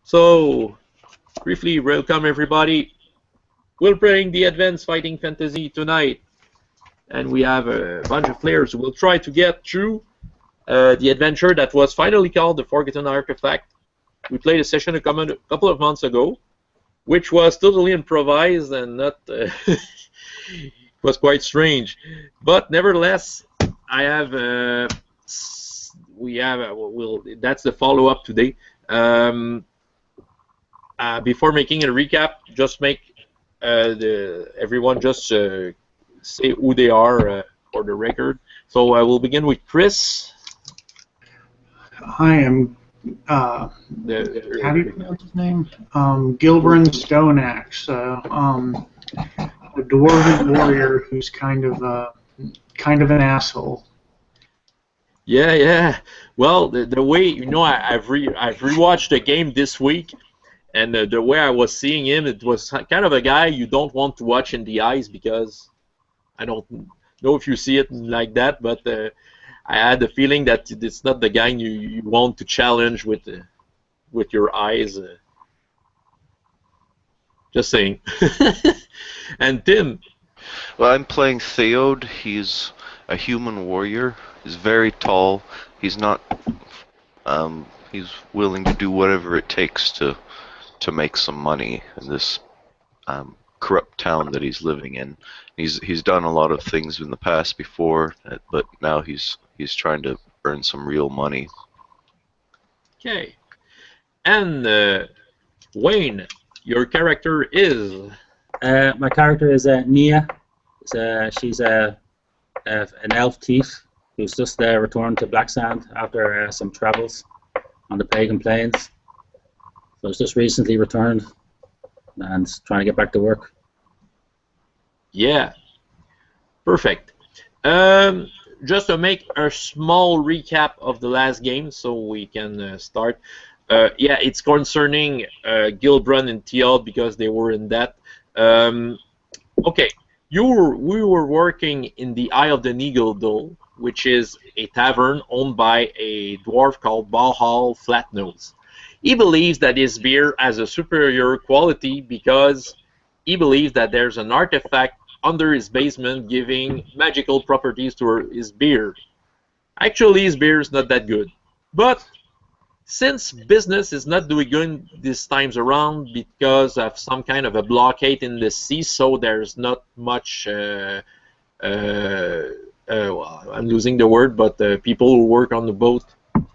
So, briefly, welcome everybody. We're playing the Advanced Fighting Fantasy tonight, and we have a bunch of players who will try to get through the adventure that was finally called the Forgotten Artefact. We played a session a couple of months ago, which was totally improvised and not. It was quite strange, but nevertheless, I have. We have. That's the follow-up today. Before making a recap, just make everyone just say who they are for the record. So I will begin with Chris. I am. How do you pronounce his name? Gilbrin Stoneaxe, a dwarven warrior who's kind of an asshole. Yeah. Well, the way I've rewatched the game this week. And the way I was seeing him, it was kind of a guy you don't want to watch in the eyes because I don't know if you see it like that, but I had the feeling that it's not the guy you want to challenge with your eyes. Just saying. And Tim. Well, I'm playing Theod. He's a human warrior. He's very tall. He's not. He's willing to do whatever it takes to make some money in this corrupt town that he's living in. He's done a lot of things in the past before, but now he's trying to earn some real money. Okay. And Wayne, your character is? My character is Nia. She's an elf thief who's just returned to Black Sand after some travels on the Pagan Plains. So it's just recently returned and trying to get back to work. Yeah, perfect. Just to make a small recap of the last game so we can start. Yeah, it's concerning Gilbrun and Theod because they were in that. Okay, we were working in the Eye of the Eagle, though, which is a tavern owned by a dwarf called Valhall Flatnose. He believes that his beer has a superior quality because he believes that there's an artifact under his basement giving magical properties to his beer. Actually, his beer is not that good. But since business is not doing good this times around because of some kind of a blockade in the sea, so there's not much, well, I'm losing the word, but people who work on the boat.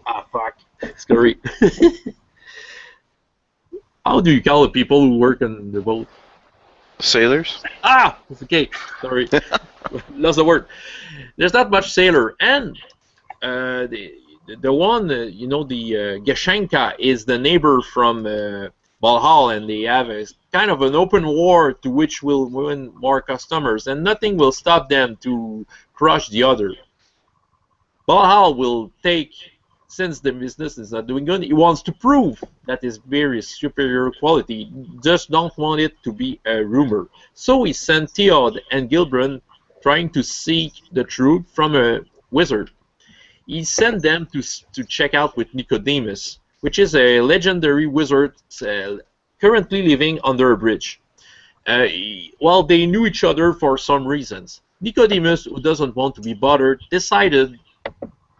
Ah, fuck. Sorry. How do you call the people who work on the boat? Sailors? Ah! Okay, sorry. Lost the word. There's not much sailor. And the one, the Geshenka is the neighbor from Valhall, and they have a kind of an open war to which will win more customers, and nothing will stop them to crush the other. Valhall will take... Since the business is not doing good, he wants to prove that his beer is superior quality. He just don't want it to be a rumor. So he sent Theod and Gilbrun trying to seek the truth from a wizard. He sent them to check out with Nicodemus, which is a legendary wizard currently living under a bridge. Well, they knew each other for some reasons. Nicodemus, who doesn't want to be bothered, decided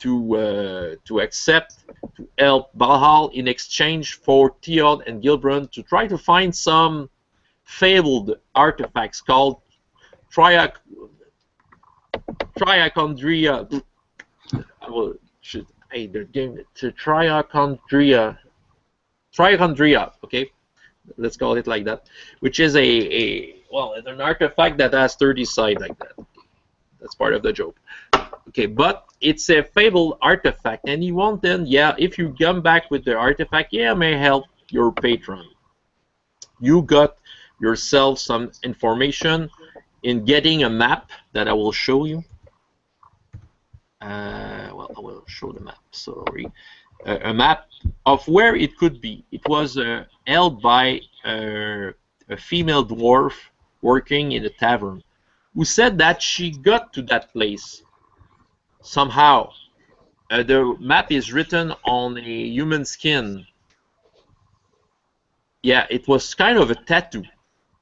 to accept to help Valhall in exchange for Theod and Gilbrun to try to find some fabled artifacts called Triachondria. Triachondria, okay? Let's call it like that. Which is an artifact that has 30 sides like that. That's part of the joke. Okay, but it's a fabled artifact, and you want then, yeah, if you come back with the artifact, yeah, may help your patron. You got yourself some information in getting a map that I will show you. Well, I will show the map, sorry. A map of where it could be. It was held by a female dwarf working in a tavern who said that she got to that place somehow. The map is written on a human skin. yeah, it was kind of a tattoo.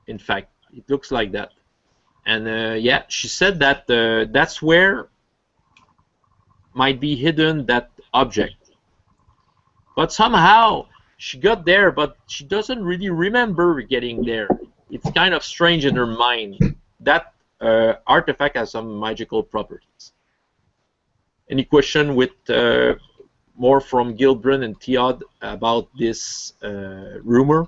In fact, it looks like that. And yeah, she said that that's where might be hidden that object. But somehow she got there, but she doesn't really remember getting there. It's kind of strange in her mind. That artifact has some magical properties. Any question with more from Gilbrun and Theod about this rumor?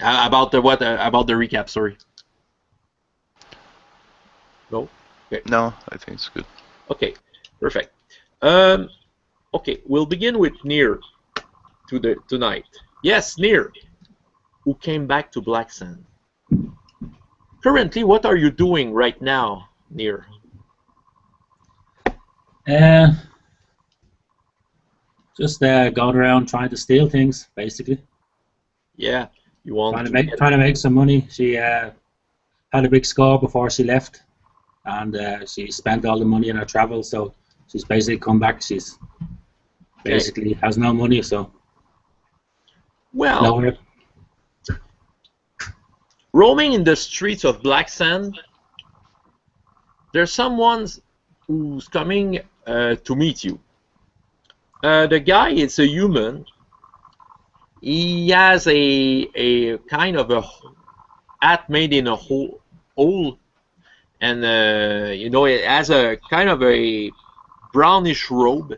About the what? About the recap? Sorry. No. Okay. No, I think it's good. Okay. Perfect. Okay, we'll begin with Nir tonight. Yes, Nir, who came back to Black Sand. Currently, what are you doing right now, Nir? Just going around trying to steal things, basically. Yeah, you want trying to make some money. She had a big score before she left, and she spent all the money in her travel. So she's basically come back. She's basically has no money. So well, nowhere. Roaming in the streets of Black Sand, there's someone who's coming to meet you. The guy is a human. He has a kind of a hat made in a hole, and you know, it has a kind of a brownish robe,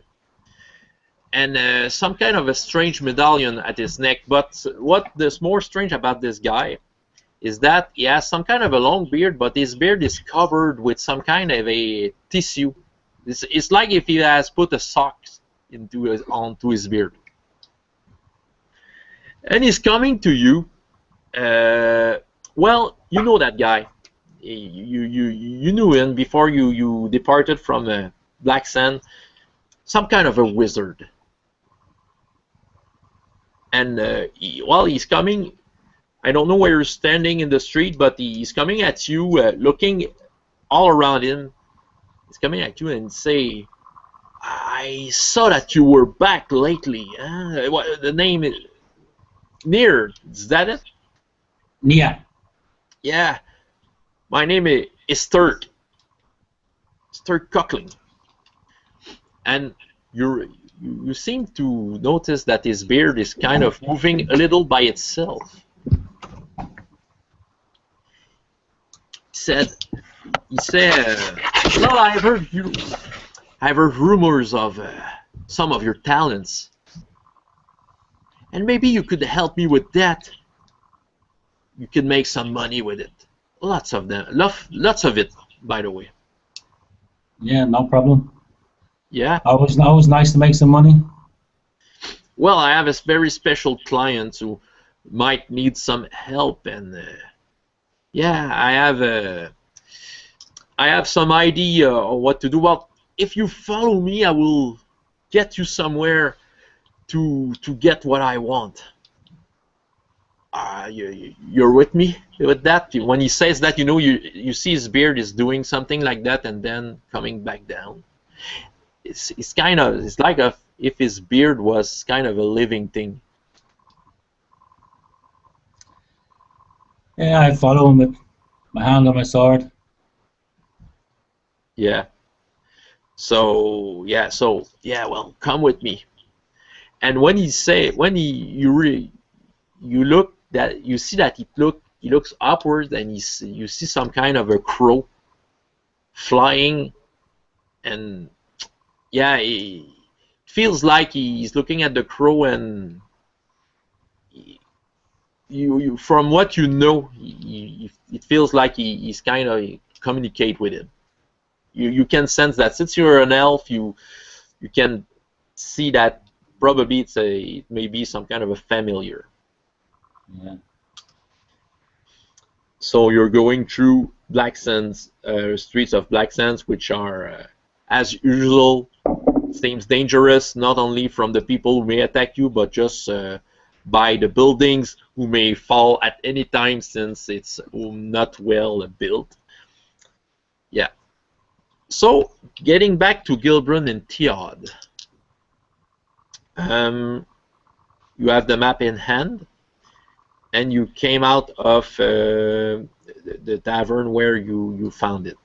and some kind of a strange medallion at his neck. But what is more strange about this guy is that he has some kind of a long beard, but his beard is covered with some kind of a tissue. It's like if he has put a sock onto his beard. And he's coming to you. Well, you know that guy. You knew him before you departed from Black Sand. Some kind of a wizard. And he's coming. I don't know where you're standing in the street, but he's coming at you, looking all around him. He's coming at you and say, "I saw that you were back lately. What the name is? Nir, is that it?" Nia. Yeah. My name is Sturt Cockling. And you seem to notice that his beard is kind of moving a little by itself. He said, well, I've heard rumors of some of your talents, and maybe you could help me with that. You could make some money with it. Lots of them, lots of it, by the way. Yeah, no problem. Yeah. Always nice to make some money. Well, I have a very special client who might need some help, and yeah, I have some idea of what to do. Well, if you follow me, I will get you somewhere to get what I want. You're with me with that? When he says that, you know, you see his beard is doing something like that and then coming back down. It's like if his beard was kind of a living thing. Yeah, I follow him with my hand on my sword. Yeah. So well, come with me. And when you see that he looks upwards, and you see some kind of a crow flying, and yeah, it feels like he's looking at the crow, and you from what you know, it feels like he's kind of communicate with him. You can sense that since you're an elf, you can see that probably it may be some kind of a familiar. Yeah. So you're going through Black Sands, streets of Black Sands, which are, as usual, seems dangerous, not only from the people who may attack you, but just by the buildings who may fall at any time, since it's not well built. Yeah. So, getting back to Gilbrun and Theod. you have the map in hand, and you came out of the tavern where you found it.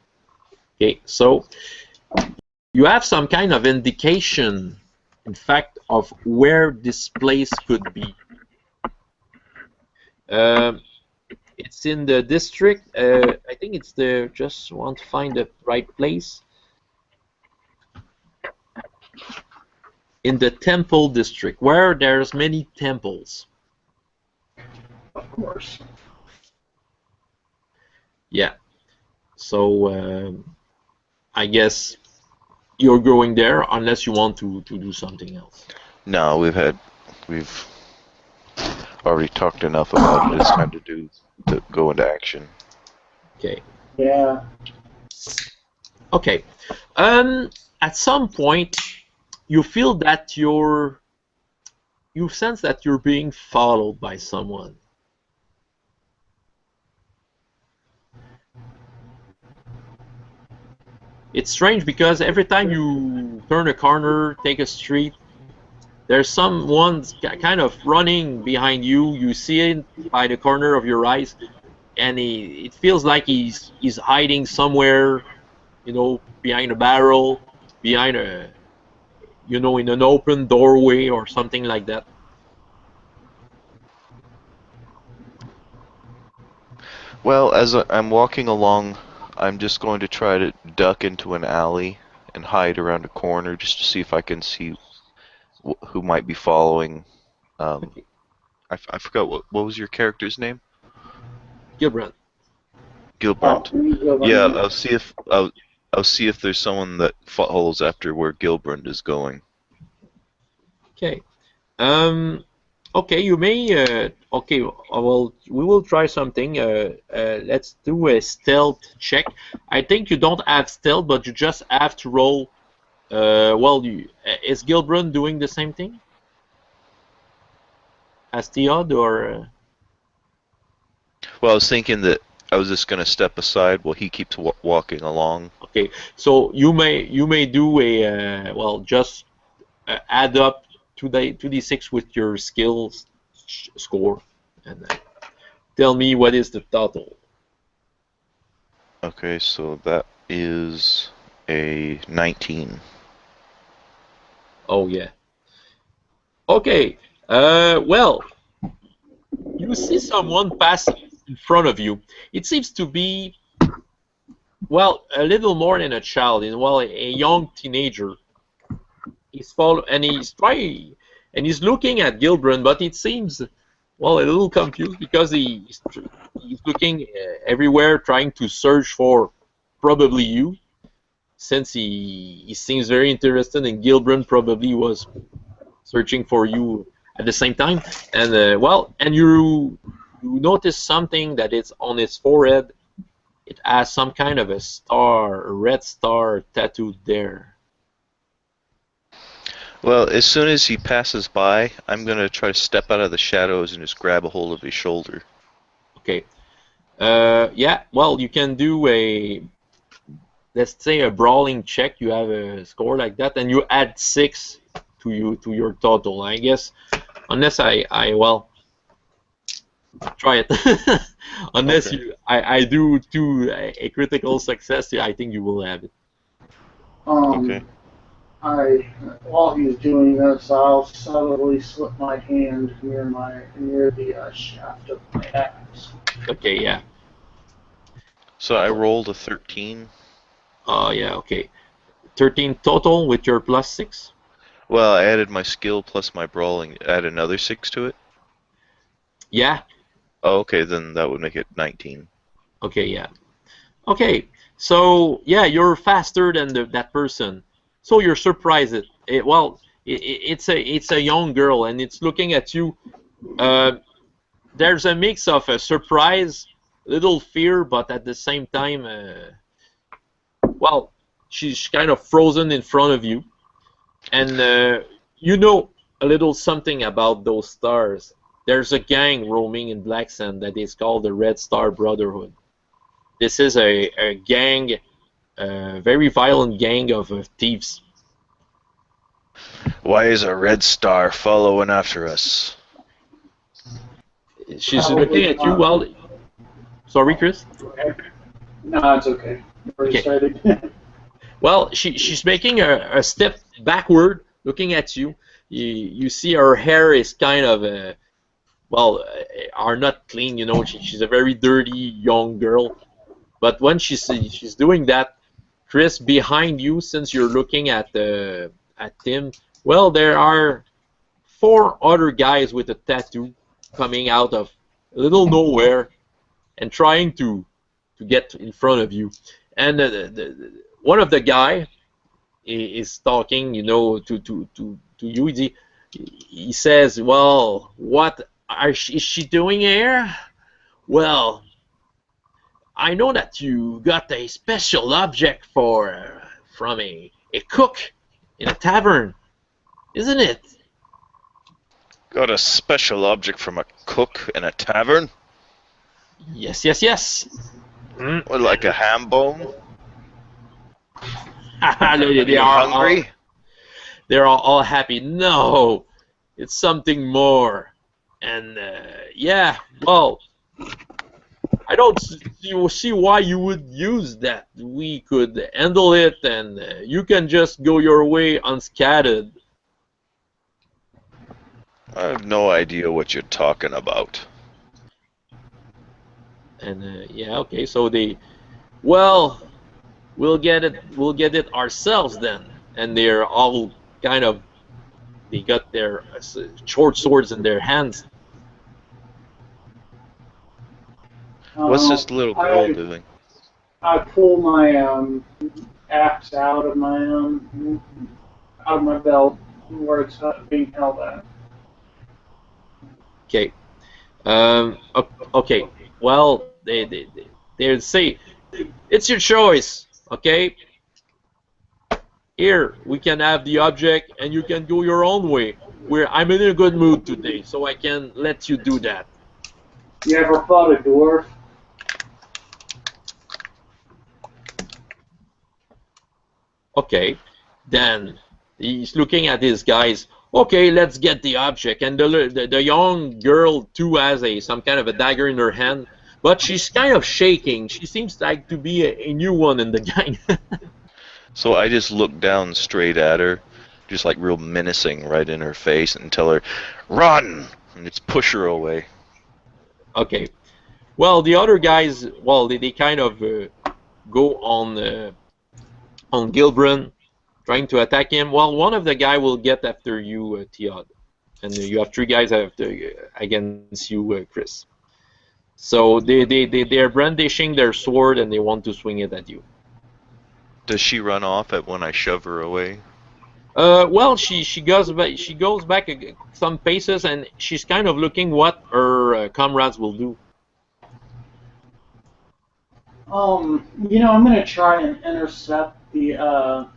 Okay, so you have some kind of indication, in fact, of where this place could be. It's in the district. I think it's the. Just want to find the right place. In the temple district, where there's many temples. Of course. Yeah. So I guess you're going there unless you want to do something else. No, we've already talked enough about it. It's time to go into action. Okay. Yeah. Okay. At some point, you feel that you sense that you're being followed by someone. It's strange because every time you turn a corner, take a street, there's someone kind of running behind you. You see it by the corner of your eyes, and it feels like he's hiding somewhere, behind a barrel, behind in an open doorway or something like that. Well, as I'm walking along, I'm just going to try to duck into an alley and hide around a corner just to see if I can see who might be following. Okay. I forgot what was your character's name? Gilbrand. Gilbrand. Yeah, I'll see if there's someone that follows after where Gilbrand is going. Okay. Okay, you may. Okay, well, we will try something. Let's do a stealth check. I think you don't have stealth, but you just have to roll. Well, is Gilbrand doing the same thing as Theod, or? Well, I was thinking that I was just going to step aside while he keeps walking along. Okay, so you may do a just add up 2d6 with your skills score, and tell me what is the total. Okay, so that is a 19. Oh yeah. Okay. Well, you see someone pass in front of you. It seems to be, well, a little more than a child, a young teenager. He's he's looking at Gilbrand, but it seems, well, a little confused because he's looking everywhere, trying to search for probably you, since he seems very interested, and Gilbrand probably was searching for you at the same time. And and you notice something that is on his forehead. It has some kind of a star, a red star tattooed there. Well, as soon as he passes by, I'm going to try to step out of the shadows and just grab a hold of his shoulder. Okay. Yeah, well, you can do let's say a brawling check. You have a score like that, and you add 6 to your total, I guess. Unless well, try it. Unless okay. I do a critical success, I think you will have it. Okay. While he's doing this, I'll subtly slip my hand near the shaft of my axe. Okay, yeah. So I rolled a 13. Yeah, okay. 13 total with your plus 6? Well, I added my skill plus my brawling. Add another 6 to it? Yeah. Oh, okay, then that would make it 19. Okay, yeah. Okay, so, yeah, you're faster than that person. So you're surprised. It's a young girl, and it's looking at you. There's a mix of a surprise, little fear, but at the same time, she's kind of frozen in front of you, and you know a little something about those stars. There's a gang roaming in Black Sand that is called the Red Star Brotherhood. This is a gang. Very violent gang of thieves. Why is a red star following after us? She's looking at you. Well, sorry, Chris. No, it's okay. Already started. Well, she's making a step backward, looking at you. You see her hair is kind of are not clean. You know, she's a very dirty young girl. But when she's doing that, Chris, behind you, since you're looking at Tim, well, there are 4 other guys with a tattoo coming out of a little nowhere and trying to get in front of you. And one of the guy is talking, you know, to you. He says, "Well, what is she doing here? Well, I know that you got a special object from a cook in a tavern, isn't it?" Got a special object from a cook in a tavern? Yes, yes, yes. What, like a ham bone? They are hungry. They're all happy. No, it's something more. And yeah, well, I don't see why you would use that. We could handle it, and you can just go your way unscathed. I have no idea what you're talking about. And yeah, okay, so well, we'll get it ourselves then. And they're all kind of, they got their short swords in their hands. What's this little girl doing? I pull my axe out of my belt where it's being held at. Okay. Okay. Well, they say it's your choice. Okay. Here we can have the object, and you can go your own way. I'm in a good mood today, so I can let you do that. You ever fought a dwarf? Okay. Then he's looking at his guys. Okay, let's get the object. And the young girl too has some kind of a dagger in her hand, but she's kind of shaking. She seems like to be a new one in the gang. So I just look down straight at her, just like real menacing right in her face, and tell her, "Run!" and just push her away. Okay. Well, the other guys, well, they kind of go on Gilbrand, trying to attack him. Well, one of the guy will get after you, Theod, and you have 3 guys against you, Chris. So they're brandishing their sword and they want to swing it at you. Does she run off when I shove her away? Well, she goes back some paces, and she's kind of looking what her comrades will do. You know, I'm gonna try and intercept them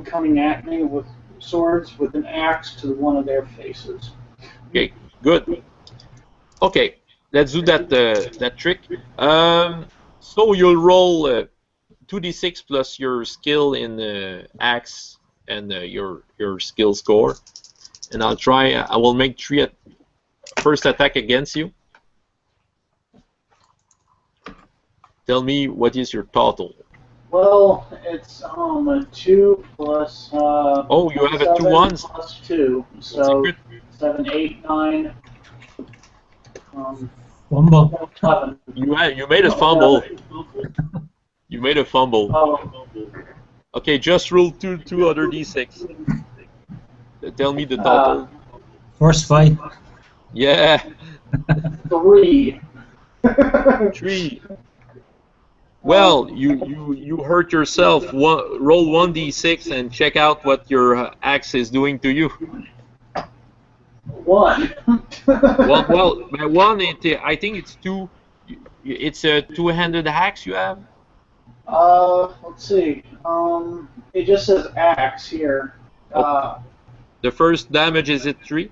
coming at me with swords with an axe to one of their faces. Okay, good. Okay, let's do that trick. So you'll roll 2d6 plus your skill in axe and your skill score, and I'll try. I will make 3 first attack against you. Tell me what is your total. Well, it's a 2 plus. Oh, you have a 2 ones. Plus 2, so 7, 8, 9. Fumble. 11. You made a fumble. You made a fumble. Oh. Okay, just roll two other d6. Tell me the total. First fight. Yeah. 3. 3. Well, you hurt yourself. Roll 1d6 and check out what your axe is doing to you. 1. Well, my 1, I think it's 2. It's a 2-handed axe you have. Let's see. It just says axe here. The first damage, is it 3?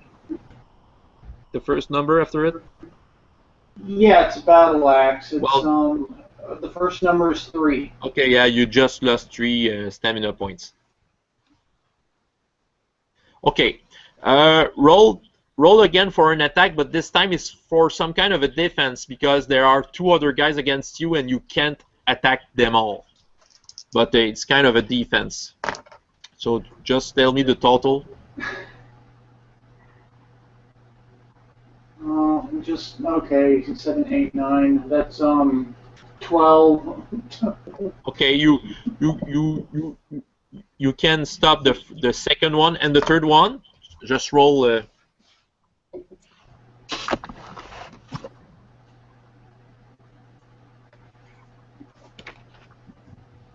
The first number after it? Yeah, it's a battle axe. It's Well, the first number is 3. okay, yeah, you just lost 3 stamina points. Okay, roll roll again for an attack, but this time it's for some kind of a defense because there are 2 other guys against you and you can't attack them all. But it's kind of a defense. So just tell me the total. Okay, 7, 8, 9. That's 12. Okay, you can stop the second one and the third one. Just roll.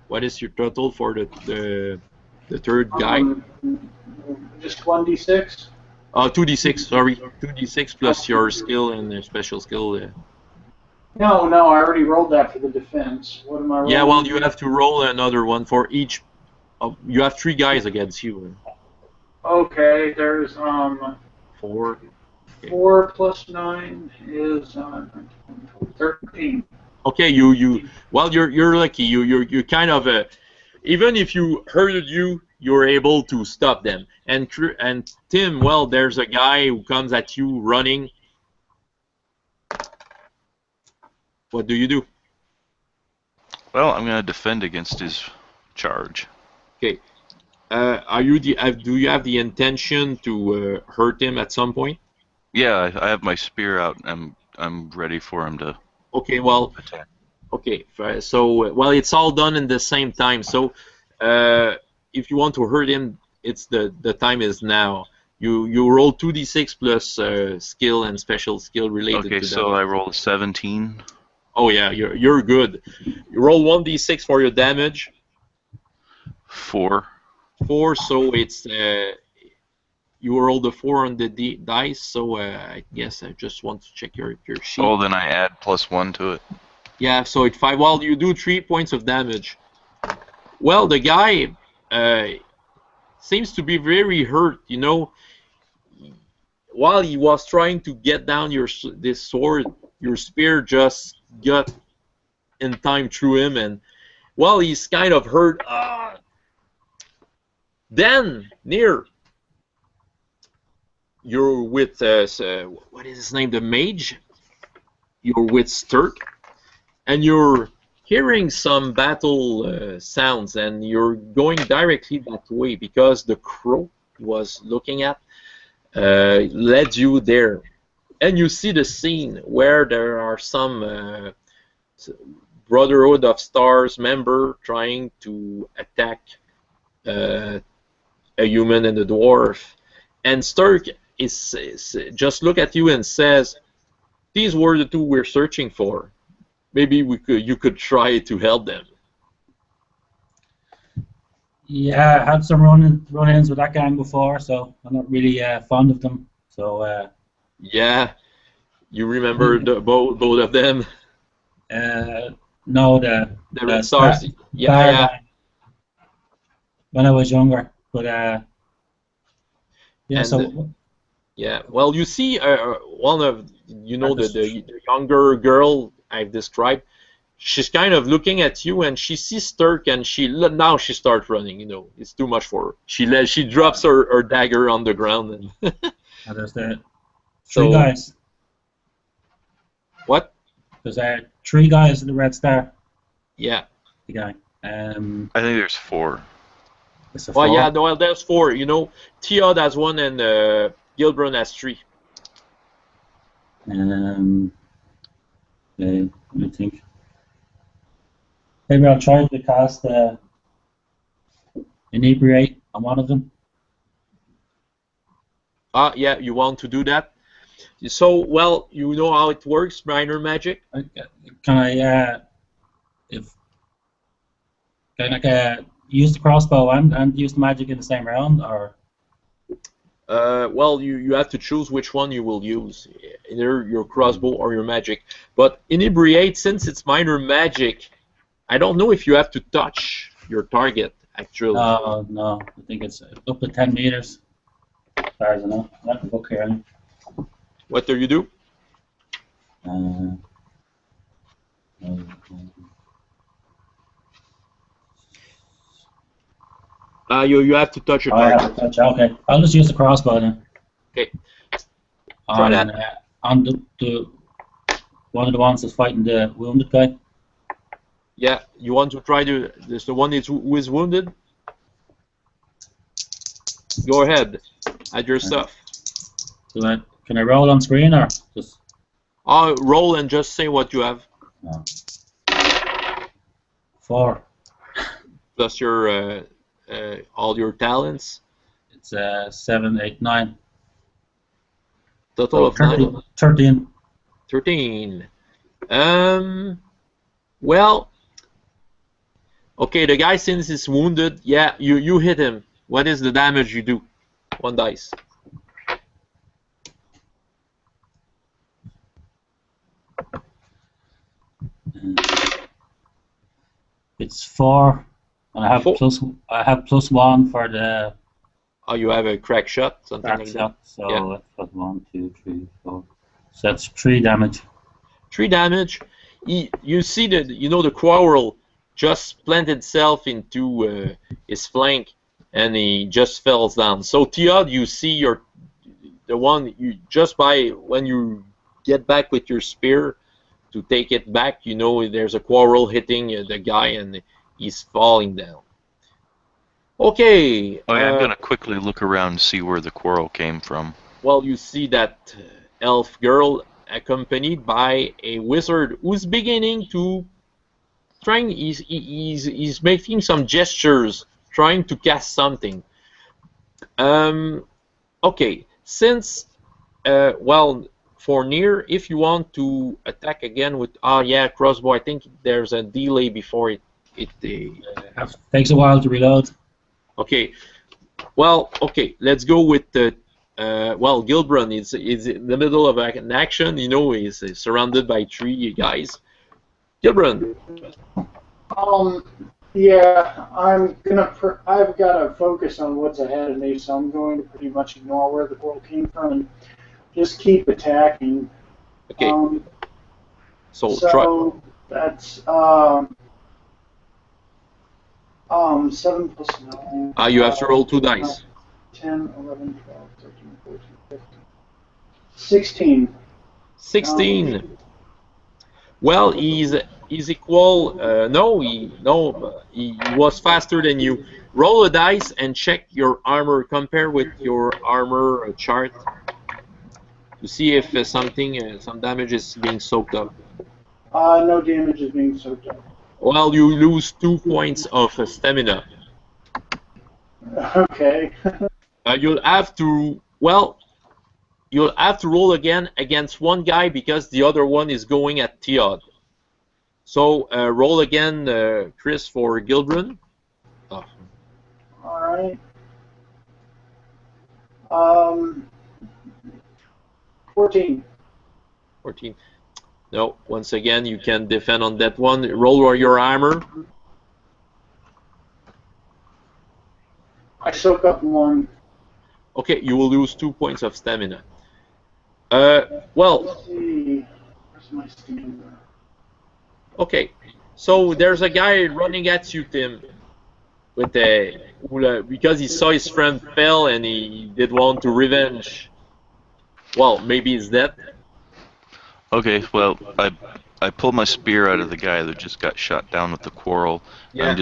What is your total for the third guy? Just 1d6. 2d6. Sorry, 2d6 plus your skill and special skill. No, I already rolled that for the defense. What am I rolling? Yeah, well, you have to roll another one for each. You have 3 guys against you. Okay, there's 4. Okay. 4 plus 9 is 13. Okay, well, you're lucky. You kind of even if you hurted you're able to stop them. And Tim, well, there's a guy who comes at you running. What do you do? Well, I'm going to defend against his charge. Okay. Do you have the intention to hurt him at some point? Yeah, I have my spear out. I'm ready for him to. Okay. Well. Attack. Okay. So well, it's all done in the same time. So if you want to hurt him, the time is now. You roll 2d6 plus skill and special skill related to that. Okay, so I roll a 17. Oh yeah, you're good. You roll 1d6 for your damage. 4. 4, so it's you roll the 4 on the dice. So I guess I just want to check your sheet. Oh, then I add +1 to it. Yeah, so it's 5. Well, you do 3 points of damage. Well, the guy seems to be very hurt. You know, while he was trying to get down this sword, your spear just got in time through him, and well, he's kind of hurt. Then you're with what is his name? The mage. You're with Sturk, and you're hearing some battle sounds, and you're going directly that way because the crow he was looking at led you there. And you see the scene where there are some Brotherhood of Stars member trying to attack a human and a dwarf. And Sturk is just look at you and says, "These were the 2 we're searching for. Maybe you could try to help them." Yeah, I had some run-ins with that gang before, so I'm not really fond of them. So. Yeah, you remember both of them? No, the Red Stars. Yeah. When I was younger, but yeah. And so. Yeah. Well, you see, one of the younger girl I've described. She's kind of looking at you, and she sees Sturk, and now she starts running. You know, it's too much for her. She drops her dagger on the ground, and. And there's the 3 guys. What? There's 3 guys in the Red Star. Yeah. The guy. I think there's 4. It's a 4? Well, yeah, no, there's 4. You know, Theod has 1, and Gilbrun has 3. Let me think. Maybe I'll try to cast Inebriate on one of them. Yeah, you want to do that? So, well, you know how it works, minor magic? Can I use the crossbow and use the magic in the same round, or? Well, you have to choose which one you will use, either your crossbow or your magic. But Inebriate, since it's minor magic, I don't know if you have to touch your target, actually. No, I think it's up to 10 meters. As far as I know. I have the book here. What do you do? You have to touch your target. I have to touch. Okay, I'll just use the crossbow then. Okay. Try on, that. on the one of the ones that's fighting the wounded guy. Yeah, you want to try to. This the one who is wounded. Go ahead. Add your stuff. Can I roll on screen or just? I'll roll and just say what you have. 4. Plus your all your talents. It's 7, 8, 9. Total of 9. 13. 13. Well. Okay, the guy since he's wounded, yeah, you hit him. What is the damage you do? 1 dice. It's 4, and I have 4. +1 for the Oh, you have a crack shot, something crack like shot. that. So Yeah. that's got 1, 2, 3, 4. So that's 3 damage. 3 damage. You see that the quarrel just planted itself into his flank, and he just falls down. So Theod, you see the one you just by when you get back with your spear to take it back, there's a quarrel hitting the guy and he's falling down. Okay. Oh yeah, I'm gonna quickly look around and see where the quarrel came from. Well, you see that elf girl accompanied by a wizard who's beginning to he's making some gestures trying to cast something. Okay, since well, for near, if you want to attack again with crossbow, I think there's a delay before it Takes a while to reload. Okay, well, okay, let's go with the well, Gilbrun is in the middle of an action. He's surrounded by 3 guys. Gilbrun. Yeah, I've got to focus on what's ahead of me, so I'm going to pretty much ignore where the quarrel came from and just keep attacking. Okay. So try. That's 7 plus 9. You have to roll 2 dice. 10, 11, 12, 13, 14, 15. 16. 16. Well, he's equal. No, he was faster than you. Roll a dice and check your armor. Compare with your armor chart to see if some damage is being soaked up. No damage is being soaked up. Well, you lose 2 points of stamina. Okay. You'll have to roll again against one guy because the other one is going at Theod. So roll again, Chris, for Gilbrun. Oh. All right. 14. 14. No, once again, you can defend on that one. Roll your armor. I soak up 1. Okay, you will lose 2 points of stamina. Well. Let's see. Where's my stamina? Okay, so there's a guy running at you, Tim, with because he saw his friend fell and he did want to revenge. Well, maybe he's dead. Okay, well, I pulled my spear out of the guy that just got shot down with the quarrel. Yeah.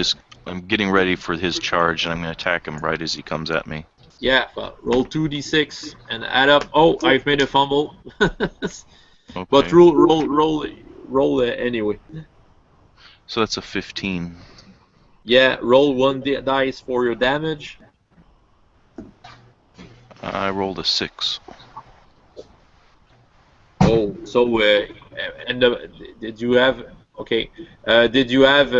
I'm getting ready for his charge, and I'm going to attack him right as he comes at me. Yeah, well, roll 2d6 and add up. Oh, I've made a fumble. Okay. But roll anyway. So that's a 15. Yeah, roll 1 dice for your damage. I rolled a 6. Oh, so did you have? Okay, did you add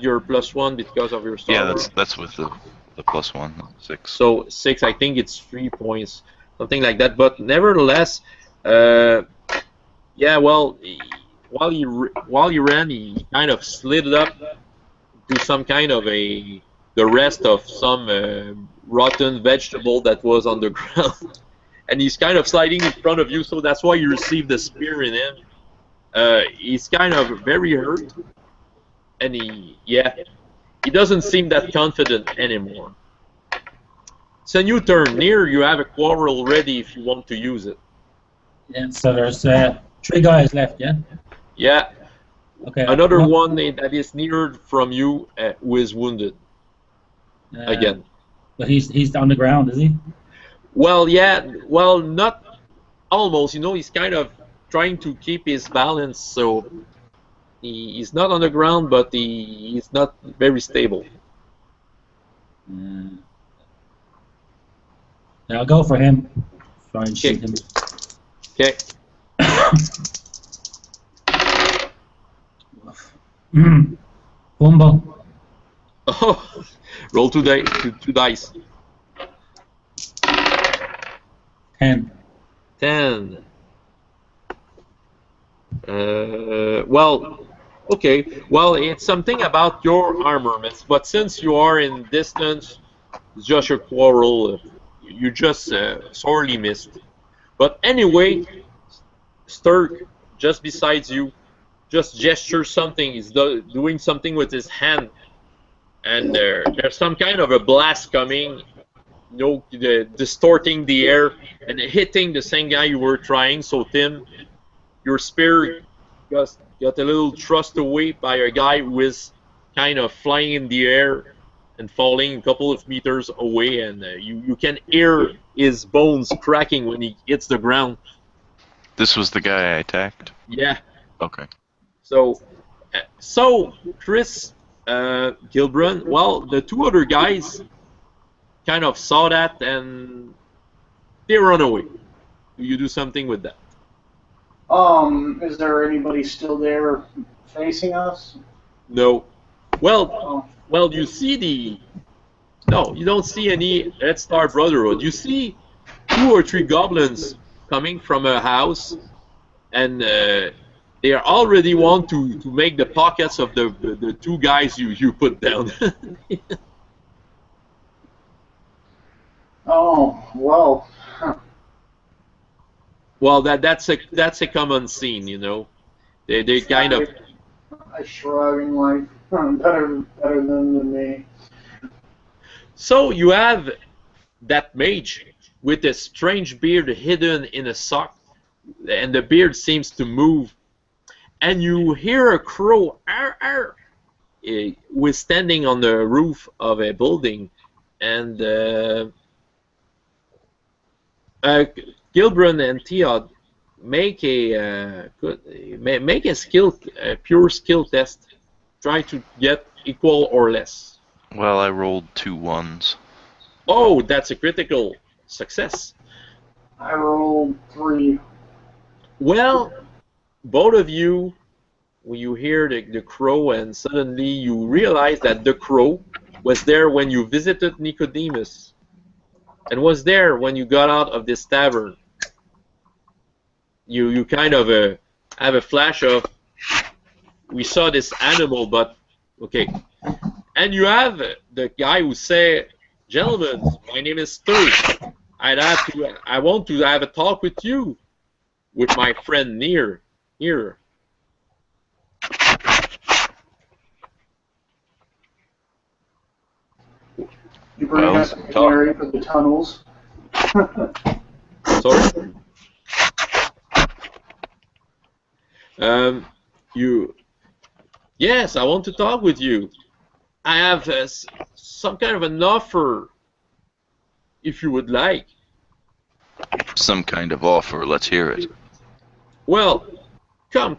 your +1 because of your star? Yeah, that's with the +1, 6. So 6, I think it's 3 points, something like that. But nevertheless, yeah. Well, while he ran, he kind of slid up to some kind of the rest of some rotten vegetable that was on the ground. And he's kind of sliding in front of you, so that's why you received the spear in him. He's kind of very hurt, and he doesn't seem that confident anymore. It's a new turn. Near, you have a quarrel ready if you want to use it. Yeah. So there's 3 guys left. Yeah. Yeah. Okay. Another one that is near from you who is wounded. Again. But he's on the ground, is he? Well, yeah. Well, not almost. You know, he's kind of trying to keep his balance, so he's not on the ground, but he's not very stable. Yeah, I'll go for him. Try and shoot him. Okay. Fumble. Oh, roll 2 dice. 10. 10. Well, okay. Well, it's something about your armaments, but since you are in distance, it's just your quarrel. You just sorely missed. But anyway, Sturk, just beside you, just gestures something. He's doing something with his hand, and there's some kind of a blast coming. You know, distorting the air and hitting the same guy you were trying. So Tim, your spear got a little thrust away by a guy who is kind of flying in the air and falling a couple of meters away, and you can hear his bones cracking when he hits the ground. This was the guy I attacked? Yeah. Okay. So Chris, Gilbrun, well, the 2 other guys kind of saw that and they run away. Do you do something with that? Is there anybody still there facing us? No. Well, you see no, you don't see any Red Star Brotherhood. You see 2 or 3 goblins coming from a house, and they are already want to make the pockets of the 2 guys you put down. Oh, well. Huh. Well, that's a common scene, you know. They kind of. I shrug and like better than me. So you have that mage with a strange beard hidden in a sock, and the beard seems to move, and you hear a crow arr, arr, who is standing on the roof of a building, and Gilbrun and Theod make a pure skill test. Try to get equal or less. Well, I rolled 2 1s. Oh, that's a critical success. I rolled 3. Well, both of you, when you hear the crow, and suddenly you realize that the crow was there when you visited Nicodemus, and was there when you got out of this tavern. You kind of have a flash of, we saw this animal, but okay. And you have the guy who say, "Gentlemen, my name is Sturk. I want to have a talk with you, with my friend Near here." You bring us a canary for the tunnels. Sorry. Yes, I want to talk with you. I have some kind of an offer, if you would like. Some kind of offer. Let's hear it. Well, come.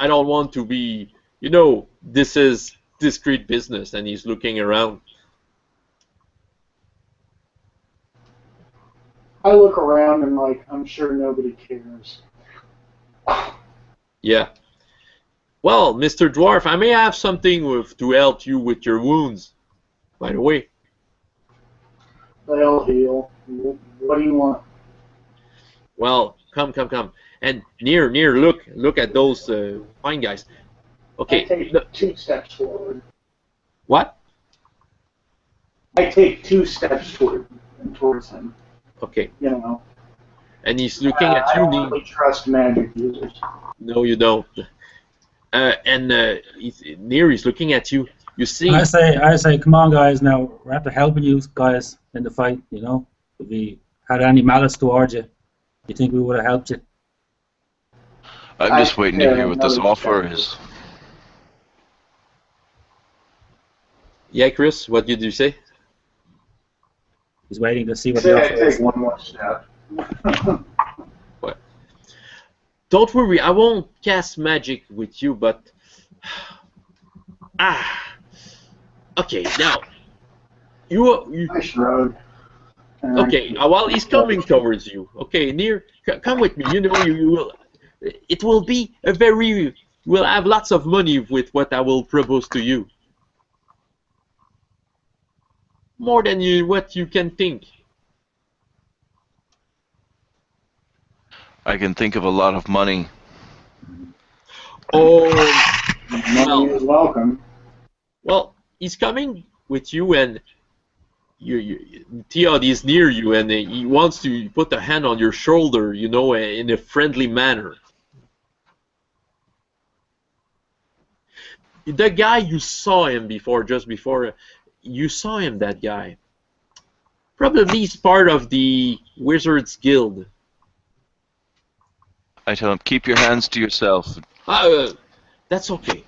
I don't want to be, you know, this is discreet business, and he's looking around. I look around and like, I'm sure nobody cares. Yeah. Well, Mr. Dwarf, I may have something to help you with your wounds, by the way. They'll heal. What do you want? Well, come. And near, look at those fine guys. Okay. I take 2 steps forward. What? I take 2 steps towards him. Okay. You know. And he's looking at you. I don't really trust magic users. No, you don't. He's looking at you. You see, I say, come on, guys. Now we're after helping you guys in the fight. You know, if we had any malice towards you, you think we would have helped you? I'm just waiting to hear what this offer is. yeah, Chris, what did you say? He's waiting to see what the offer is. Take one more step. What? Don't worry, I won't cast magic with you, but okay, now you I shrug. okay, while he's coming towards you, okay, near, come with me. You know, you will. It will be a very. We'll have lots of money with what I will propose to you. More than what you can think. I can think of a lot of money. Oh, Money is welcome. well, he's coming with you, and Theod is near you, and he wants to put a hand on your shoulder, you know, in a friendly manner. The guy you saw him before, just before, you saw him, that guy. Probably he's part of the Wizards Guild. I tell him, keep your hands to yourself. That's okay.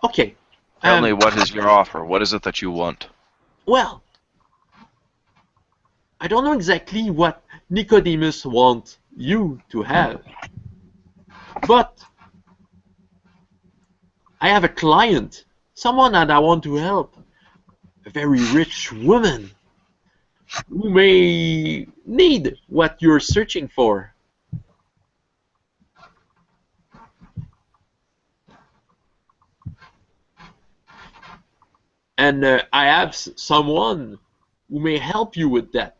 Okay. Tell me, what is your offer? What is it that you want? Well, I don't know exactly what Nicodemus wants you to have, but I have a client, someone that I want to help, a very rich woman who may need what you're searching for. And I have someone who may help you with that.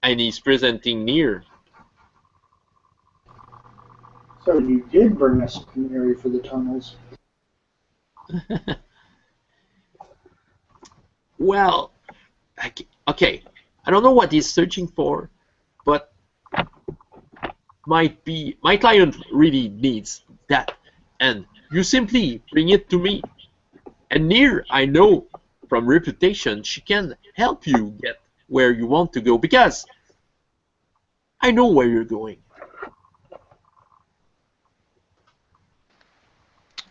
And he's presenting near. So you did bring us a canary for the tunnels. Well, okay. I don't know what he's searching for, but might be my client really needs that, and you simply bring it to me. And near, I know from reputation, she can help you get where you want to go, because I know where you're going.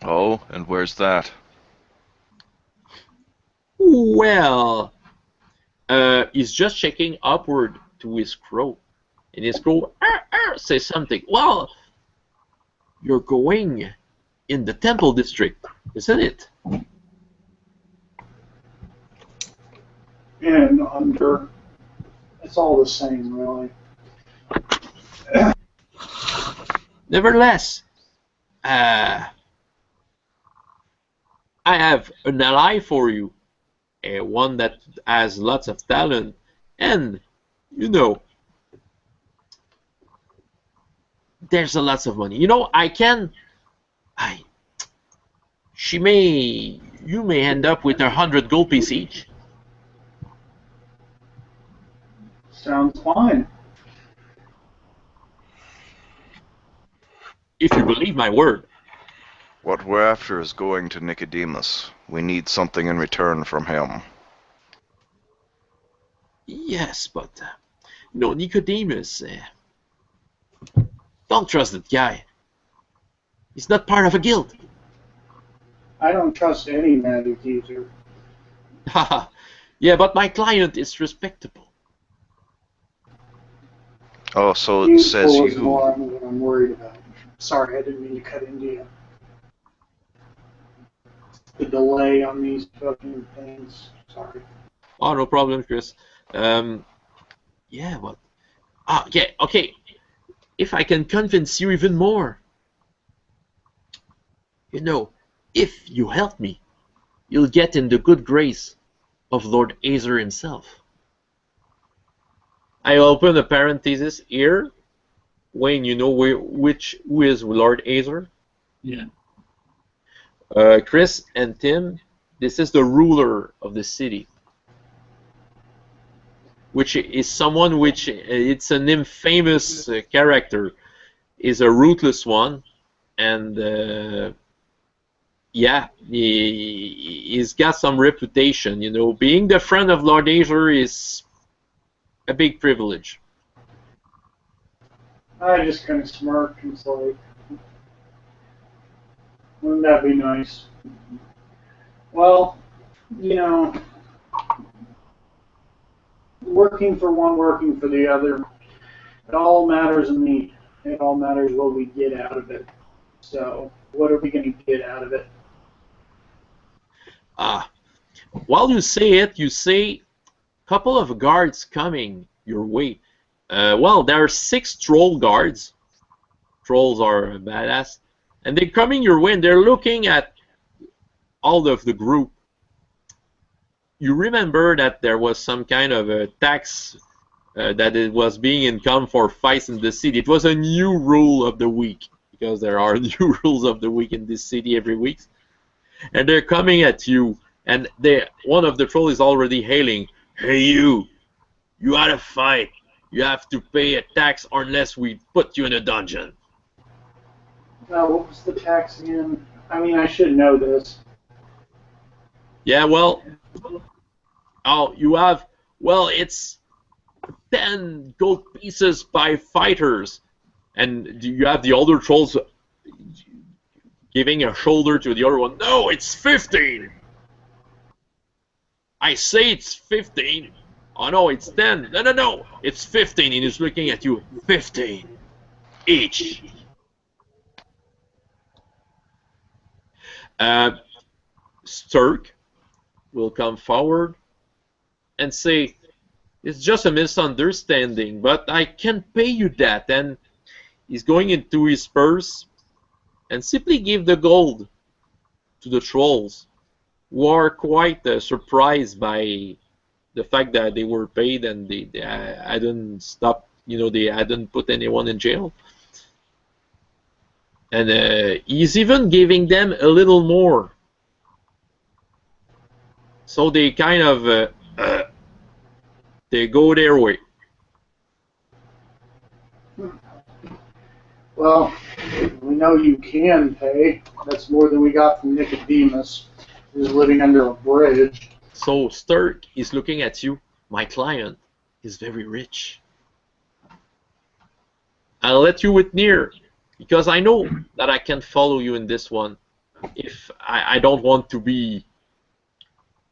Oh, and where's that? Well, he's just checking upward to his crow, and his crow says something. Well, you're going in the Temple District, isn't it? And under. It's all the same, really. Nevertheless, I have an ally for you, one that has lots of talent, and you know, there's a lots of money. You know, you may end up with 100 gold piece each. Sounds fine. If you believe my word. What we're after is going to Nicodemus. We need something in return from him. Yes, but you know, Nicodemus, don't trust that guy. He's not part of a guild. I don't trust any magic user. Haha. Yeah, but my client is respectable. Oh, so it Useful says is you. more what I'm worried about. Sorry, I didn't mean to cut into you. The delay on these fucking things. Sorry. Oh, no problem, Chris. Yeah, but okay. If I can convince you even more, you know, if you help me, you'll get in the good grace of Lord Azer himself. I open a parenthesis here. Wayne, you know who is Lord Azer? Yeah. Chris and Tim, this is the ruler of the city, which is someone which it's an infamous character, is a ruthless one, and Yeah, he's got some reputation. You know, being the friend of Lord Azer is a big privilege. I just kind of smirk and it's like, wouldn't that be nice? Well, you know, working for one, working for the other, it all matters in me. It all matters what we get out of it. So, what are we going to get out of it? While you say it, you say couple of guards coming your way. Well, there are 6 troll guards. Trolls are badass. And they're coming your way and they're looking at all of the group. You remember that there was some kind of a tax that it was being income for fights in the city. It was a new rule of the week, because there are new rules of the week in this city every week. And they're coming at you, and one of the trolls is already hailing, "Hey you gotta fight. You have to pay a tax unless we put you in a dungeon." What was the tax again? I mean, I should know this. Yeah, well, it's 10 gold pieces by fighters, and you have the older trolls giving a shoulder to the other one. "No, it's 15. I say it's 15. Oh no, it's 10. No, it's 15." And he's looking at you. 15 each. Sturk will come forward and say, "It's just a misunderstanding, but I can pay you that." And he's going into his purse and simply give the gold to the trolls, who are quite surprised by the fact that they were paid and they hadn't stopped, they hadn't put anyone in jail. And he's even giving them a little more. So they kind of they go their way. Well, we know you can pay. That's more than we got from Nicodemus, who's living under a bridge. So Sturk is looking at you. "My client is very rich. I'll let you with near, because I know that I can follow you in this one if I don't want to be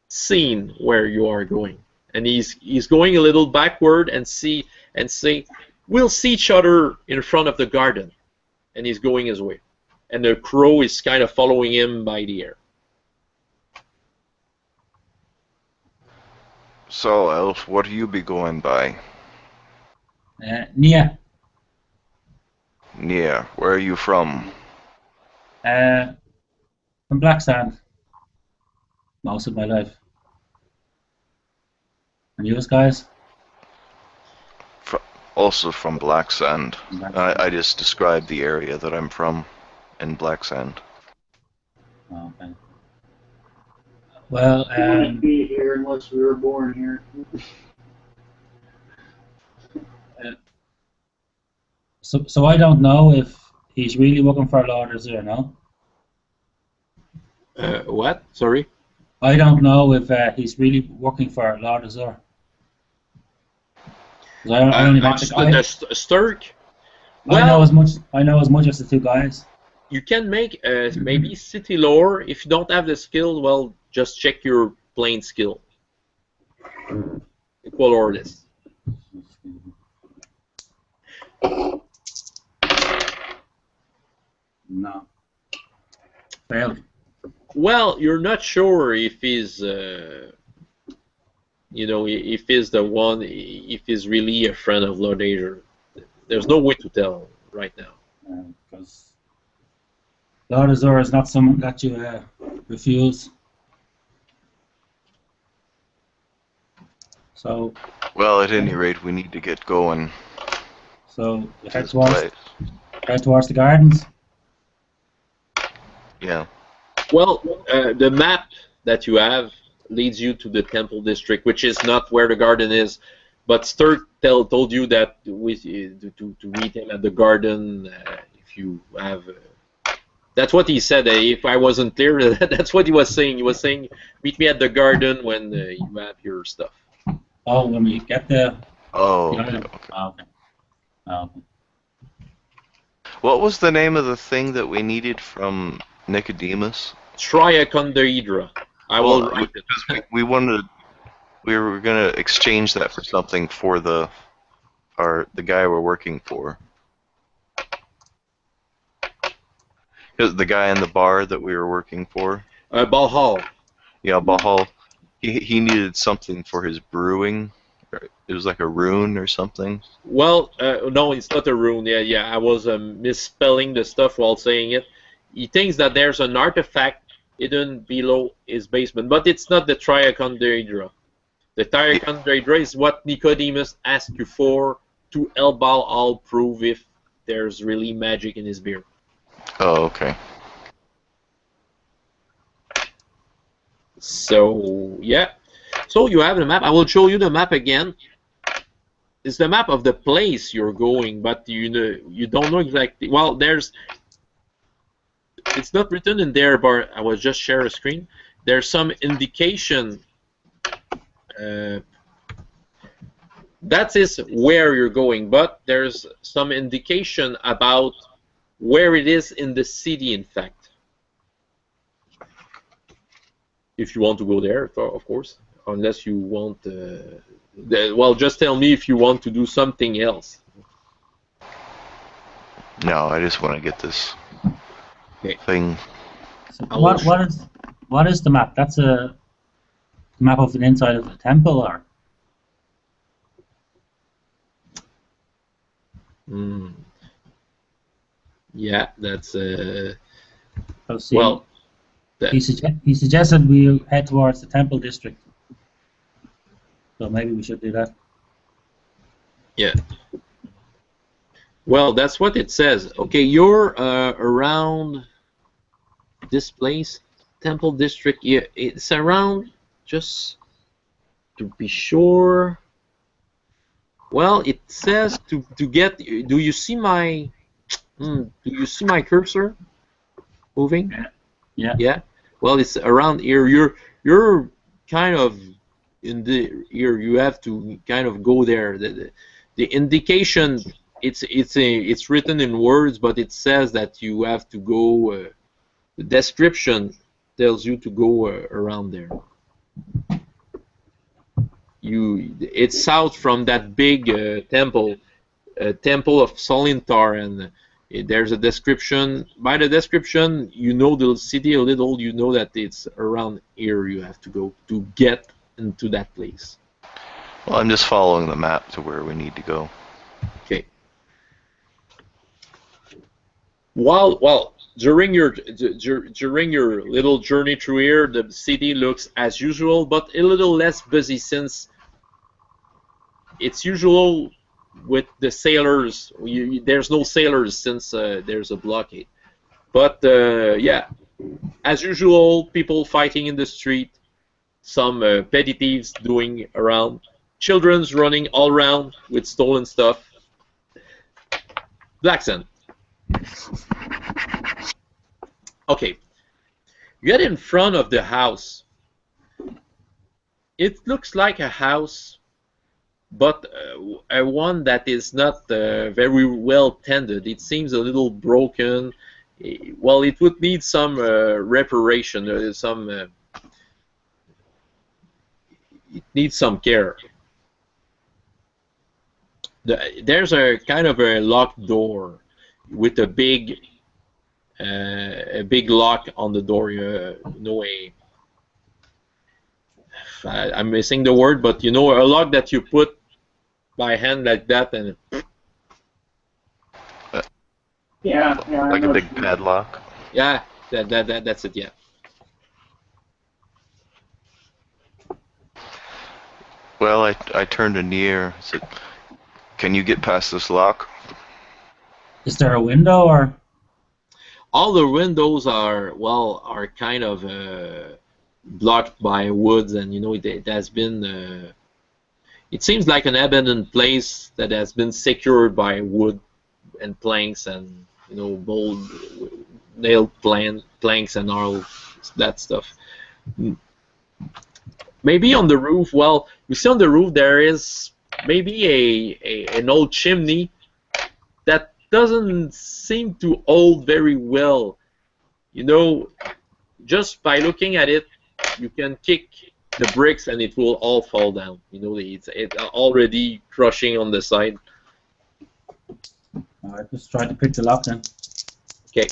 seen where you are going." And he's going a little backward and say, "We'll see each other in front of the garden." And he's going his way. And the crow is kind of following him by the air. So, Elf, what do you be going by? Nia. Nia, where are you from? From Black Sand. Most of my life. And you guys? Also from Black Sand. Black Sand. I just described the area that I'm from in Black Sand. Oh, okay. Well, We wouldn't be here unless we were born here. So I don't know if he's really working for Lord Azur, no? What? Sorry? I don't know if he's really working for Lord Azur. I only met the guy. Sturk? Well, I know as much as the 2 guys. You can make maybe city lore. If you don't have the skill, well, just check your plain skill. Equal or less. No. Failed. Well, you're not sure if he's, if he's the one, if he's really a friend of Lord Azer. There's no way to tell right now. Because Lord Azur is not someone that you refuse. So. Well, at any rate, we need to get going. So you head towards the gardens. Yeah. Well, the map that you have leads you to the temple district, which is not where the garden is. But Sturk told you that to meet him at the garden if you have That's what he said. If I wasn't clear, that's what he was saying. He was saying, meet me at the garden when you have your stuff. Oh, when we get the Oh, the okay, item. okay. Oh, okay. Oh, okay. What was the name of the thing that we needed from Nicodemus? Triacondohedra. I will Well, write it. because we were gonna exchange that for something for the guy we're working for. The guy in the bar that we were working for. Balhal. Yeah, Bahal. He needed something for his brewing. It was like a rune or something. Well, no, it's not a rune. Yeah. I was misspelling the stuff while saying it. He thinks that there's an artifact hidden below his basement, but it's not the Triacondohedra. The Triacondohedra is what Nicodemus asked you for to help Balhal prove if there's really magic in his beer. Oh, okay. So, yeah. So you have the map. I will show you the map again. It's the map of the place you're going, but you don't know exactly. Well, it's not written in there, but I will just share a screen. There's some indication. That is where you're going, but there's some indication about where it is in the city, in fact. If you want to go there, of course, unless you want. Well, just tell me if you want to do something else. No, I just want to get this Okay. thing. So what is the map? That's a map of an inside of a temple, or? Yeah, that's See, well. He suggested we head towards the temple district. So maybe we should do that. Yeah. Well, that's what it says. Okay, you're around this place, Temple District. Yeah, it's around. Just to be sure. Well, it says to get. Do you see my? Do you see my cursor moving? Yeah. Yeah. Well, it's around here. You're kind of in the here. You have to kind of go there. The indication. It's written in words, but it says that you have to go. The description tells you to go around there. It's south from that big temple, Temple of Solintar, and there's a description. By the description, you know the city a little. You know that it's around here. You have to go to get into that place. Well, I'm just following the map to where we need to go. Okay. Well, during your little journey through here, the city looks as usual, but a little less busy since it's usual with the sailors. There's no sailors since there's a blockade. But yeah, as usual, people fighting in the street, some petty thieves doing around, children's running all around with stolen stuff. Blacksand. Okay, get in front of the house. It looks like a house, but one that is not very well tended. It seems a little broken. Well, it would need some reparation. It needs some care. There's a kind of a locked door with a big lock on the door. I'm missing the word, but a lock that you put by hand like that, and Yeah. Like a big padlock. yeah, that's it. Yeah. Well, I turned to Nier. I said, "Can you get past this lock?" Is there a window, or? All the windows are kind of blocked by woods, and it has been. It seems like an abandoned place that has been secured by wood and planks and bold nailed planks and all that stuff. Maybe on the roof. Well, you see on the roof there is maybe an old chimney that doesn't seem to hold very well. You know, just by looking at it, you can kick the bricks and it will all fall down. You know, it's already crushing on the side. Alright, just try to pick the lock then. Okay.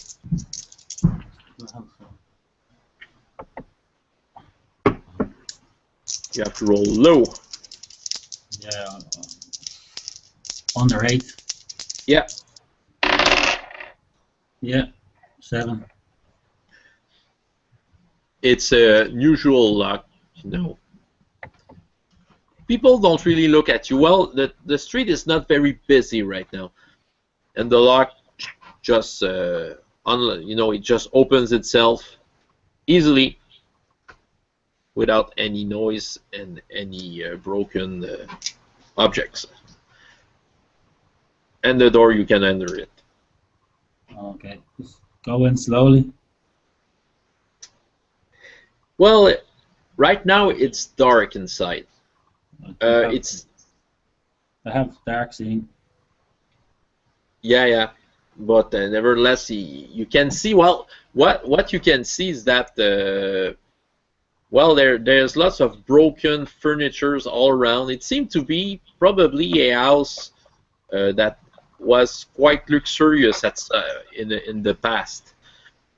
You have to roll low. Yeah, under 8. Yeah. Yeah, 7. It's a unusual lock, you know. People don't really look at you. Well, the street is not very busy right now, and the lock just you know, it just opens itself easily without any noise and any broken objects. And the door, you can enter it. Okay, just go in slowly. Well, right now it's dark inside. I have dark seeing. Yeah, but nevertheless, you can see. Well, what you can see is that well, there's lots of broken furnitures all around. It seemed to be probably a house that was quite luxurious in the past.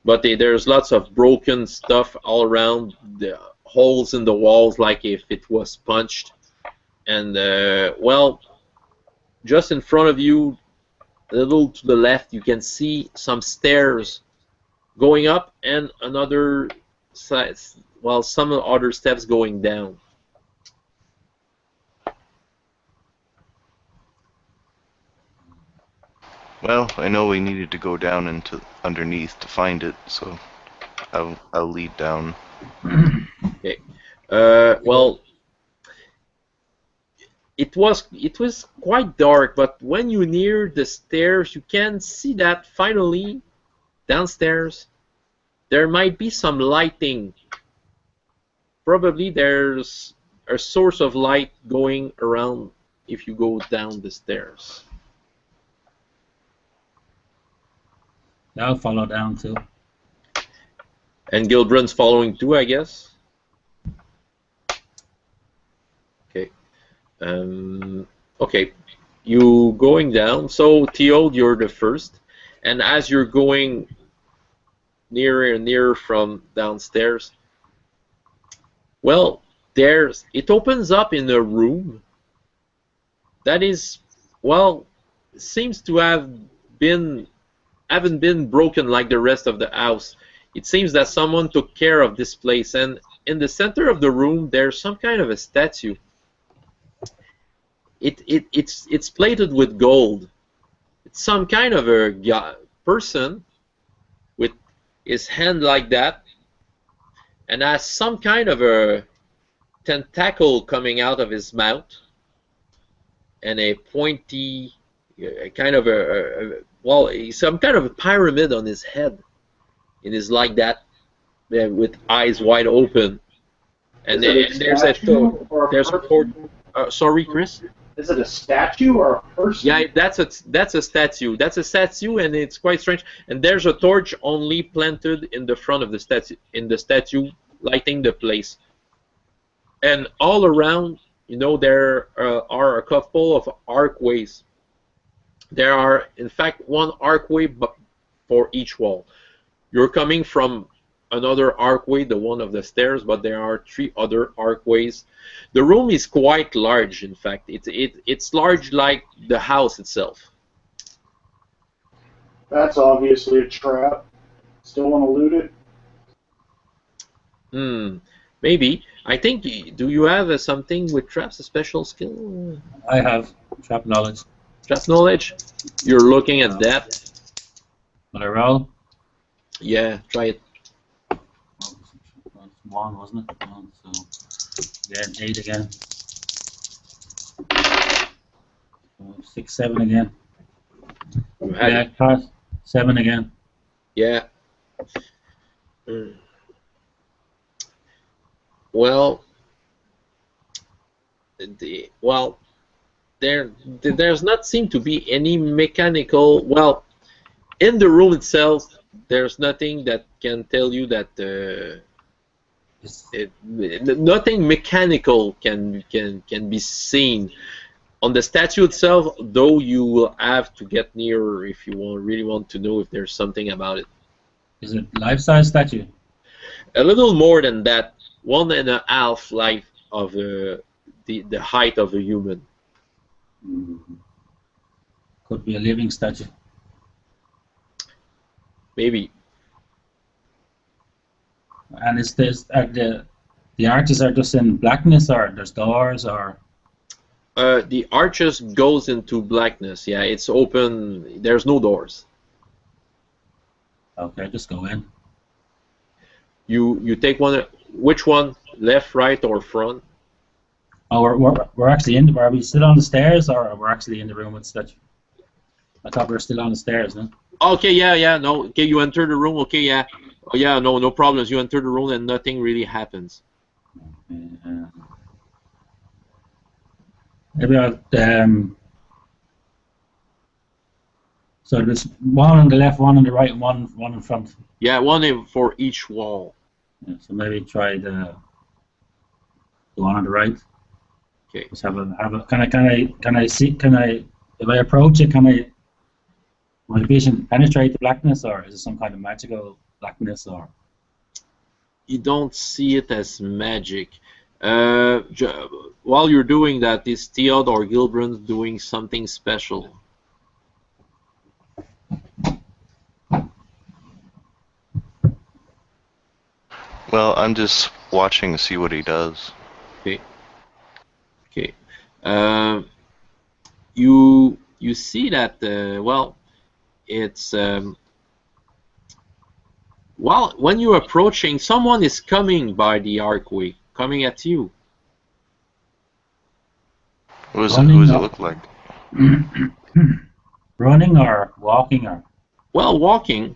But there's lots of broken stuff all around, the holes in the walls like if it was punched. And, well, just in front of you, a little to the left, you can see some stairs going up and another side, well, some other steps going down. Well, I know we needed to go down into underneath to find it, so I'll lead down. Okay. Well, it was quite dark, but when you near the stairs, you can see that finally downstairs there might be some lighting. Probably there's a source of light going around if you go down the stairs. I'll follow down too. And Gilbrand's following too, I guess. Okay. Okay. You going down. So Theo, you're the first, and as you're going nearer and nearer from downstairs, well, it opens up in a room that is, well, seems to haven't been broken like the rest of the house. It seems that someone took care of this place, and in the center of the room there's some kind of a statue. It's plated with gold. It's some kind of a person with his hand like that, and has some kind of a tentacle coming out of his mouth, and a pointy kind of well, some kind of a pyramid on his head. It is like that, with eyes wide open. And there's a torch. Sorry, Chris. Is it a statue or a person? Yeah, that's a statue. That's a statue, and it's quite strange. And there's a torch only planted in the front of the statue, lighting the place. And all around, you know, there are a couple of archways. There are, in fact, one archway for each wall. You're coming from another archway, the one of the stairs, but there are 3 other archways. The room is quite large, in fact. It's large like the house itself. That's obviously a trap. Still want to loot it? Maybe. I think, do you have something with traps, a special skill? I have trap knowledge. Trap knowledge? You're looking at that? Will I roll? Yeah, try it. 1, wasn't it? 1, so again, 8 again. 6, 7 again. You had Yeah, pass. 7 again. Yeah. Mm. Well, well, there's not seem to be any mechanical. Well, in the room itself, there's nothing that can tell you that nothing mechanical can be seen on the statue itself. Though you will have to get nearer if you really want to know if there's something about it. Is it life-size statue? A little more than that, 1.5 life of the height of a human. Could be a living statue. Maybe. And is this the arches are just in blackness, or there's doors, or? The arches goes into blackness. Yeah, it's open. There's no doors. Okay, just go in. You take one. Which one? Left, right, or front? Oh, we're actually in. Are we still on the stairs, or we're actually in the room with statue? I thought we were still on the stairs, no? Okay, yeah, no. Okay, you enter the room. Okay, yeah. Oh, yeah, no problems. You enter the room and nothing really happens. Maybe I'll, so there's one on the left, one on the right, and one in front. Yeah, one for each wall. Yeah, so maybe try the one on the right. Okay. Just have a. Can I see? If I approach it, will the vision penetrate the blackness, or is it some kind of magical blackness, or? You don't see it as magic. While you're doing that, is Theod or Gilbrand doing something special? Well, I'm just watching to see what he does. Okay. Okay. You see that well, it's well, when you're approaching, someone is coming by the archway, coming at you. Who does it look like? Running or walking or? Well, walking.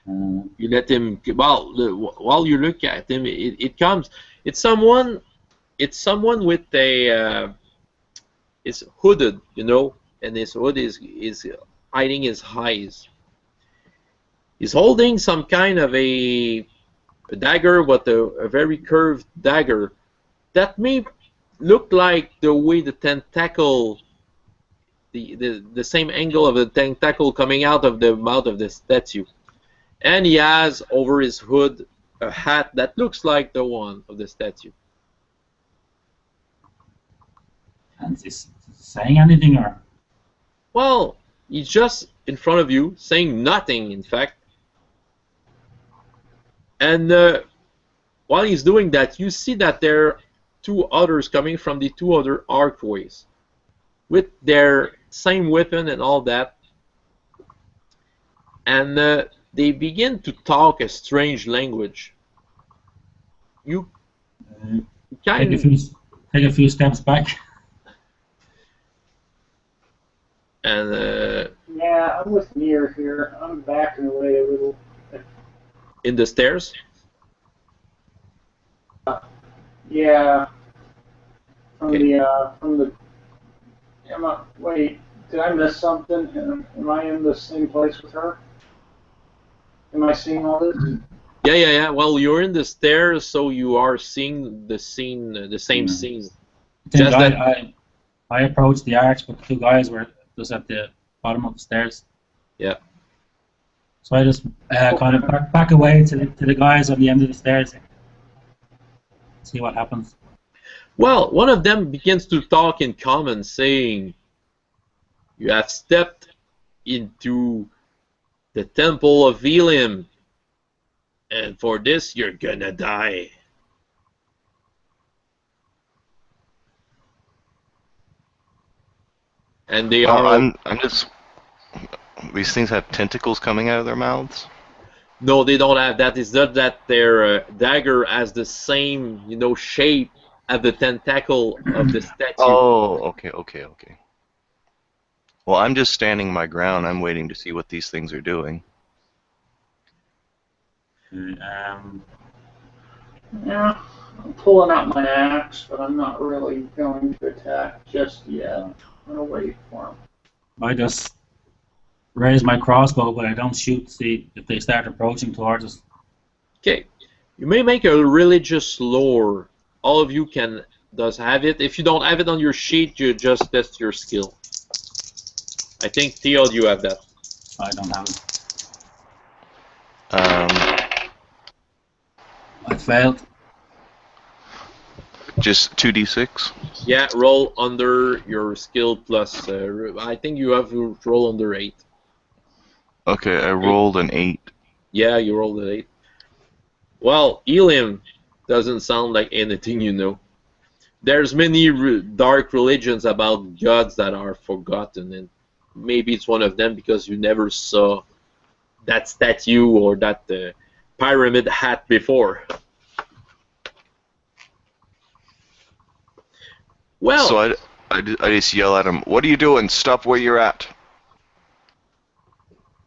You let him. Well, while you look at him, it comes. It's someone. It's someone with a. It's hooded, you know, and his hood is hiding his eyes. He's holding some kind of a dagger, but a very curved dagger that may look like the way the tentacle, the same angle of the tentacle coming out of the mouth of the statue. And he has over his hood a hat that looks like the one of the statue. And is he saying anything, or? Well, he's just in front of you, saying nothing, in fact. And while he's doing that, you see that there are two others coming from the two other archways with their same weapon and all that. And they begin to talk a strange language. You take a few steps back. And yeah, I'm with Nier here. I'm backing away a little. In the stairs? Yeah. From Okay. the. Wait, did I miss something? Am I in the same place with her? Am I seeing all this? Yeah. Well, you're in the stairs, so you are seeing the scene, the same scene. Just I approached the arch, but the two guys were just at the bottom of the stairs. Yeah. So I just kind of back away to the guys on the end of the stairs. See what happens. Well, one of them begins to talk in common, saying, "You have stepped into the temple of Elim, and for this you're gonna die." And they are. I'm just. These things have tentacles coming out of their mouths. No, they don't have that. It's not that their dagger has the same, shape as the tentacle of the statue. Oh, okay. Well, I'm just standing my ground. I'm waiting to see what these things are doing. Yeah, I'm pulling out my axe, but I'm not really going to attack just yet. I'm gonna wait for him. I just raise my crossbow, but I don't shoot to see if they start approaching towards us. Okay. You may make a religious lore. All of you does have it. If you don't have it on your sheet, you just test your skill. I think, Theo, you have that. I don't have it. I failed. Just 2d6? Yeah, roll under your skill plus. I think you have to roll under 8. Okay, I rolled an 8. Yeah, you rolled an 8. Well, Elim doesn't sound like anything you know. There's many dark religions about gods that are forgotten, and maybe it's one of them because you never saw that statue or that pyramid hat before. Well, So I just yell at him, "What are you doing? Stop where you're at."